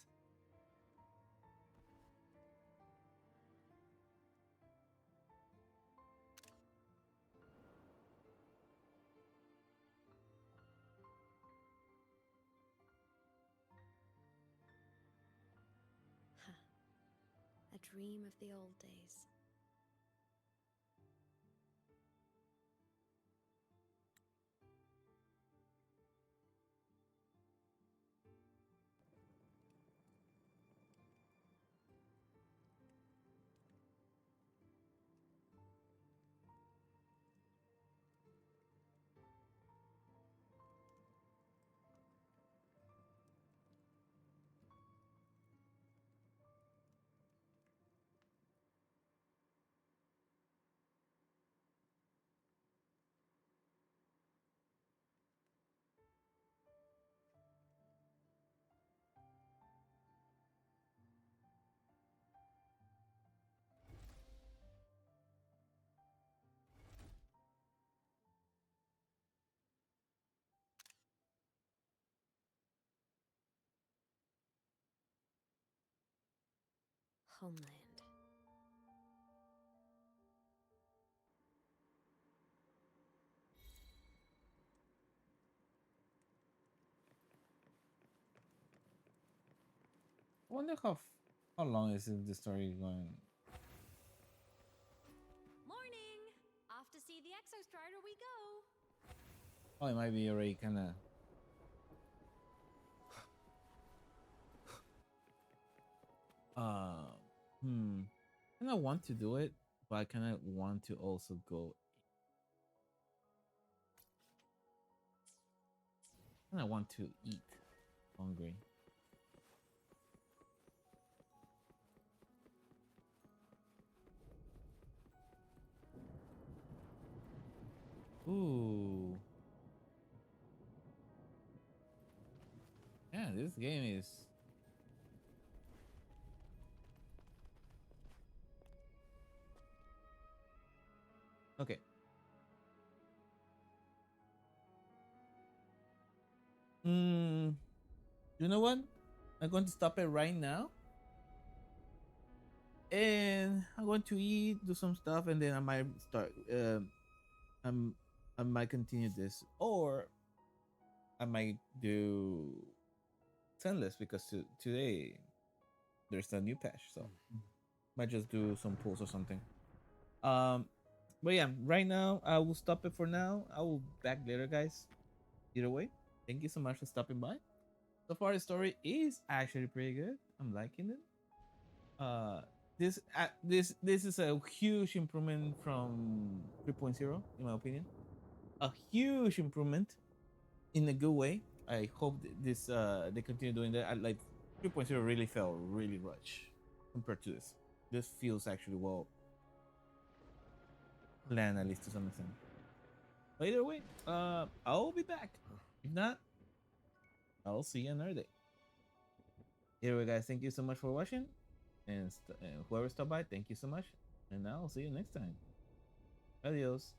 A dream of the old days. Homeland. I wonder how long is the story going? Morning! Off to see the Exostrider we go! Oh, it might be already kind of. Kind of want to do it, but I kind of want to also go. Kind of want to eat. Hungry. Ooh. Yeah, this game is. Okay. You know what? I'm going to stop it right now. And I'm going to eat, do some stuff, and then I might start. I might continue this, or I might do Sendless because today there's a new patch, so might just do some pulls or something. Um, But yeah, right now I will stop it for now. I will back later, guys. Either way, thank you so much for stopping by. So far, the story is actually pretty good. I'm liking it. Uh, this is a huge improvement from 3.0, in my opinion. A huge improvement in a good way. I hope this they continue doing that. I like 3.0 really felt really rushed compared to this. This feels actually well planned, at least to some extent. But either way, I'll be back. If not, I'll see you another day. Either way, guys, thank you so much for watching, and whoever stopped by, thank you so much, and I'll see you next time. Adios.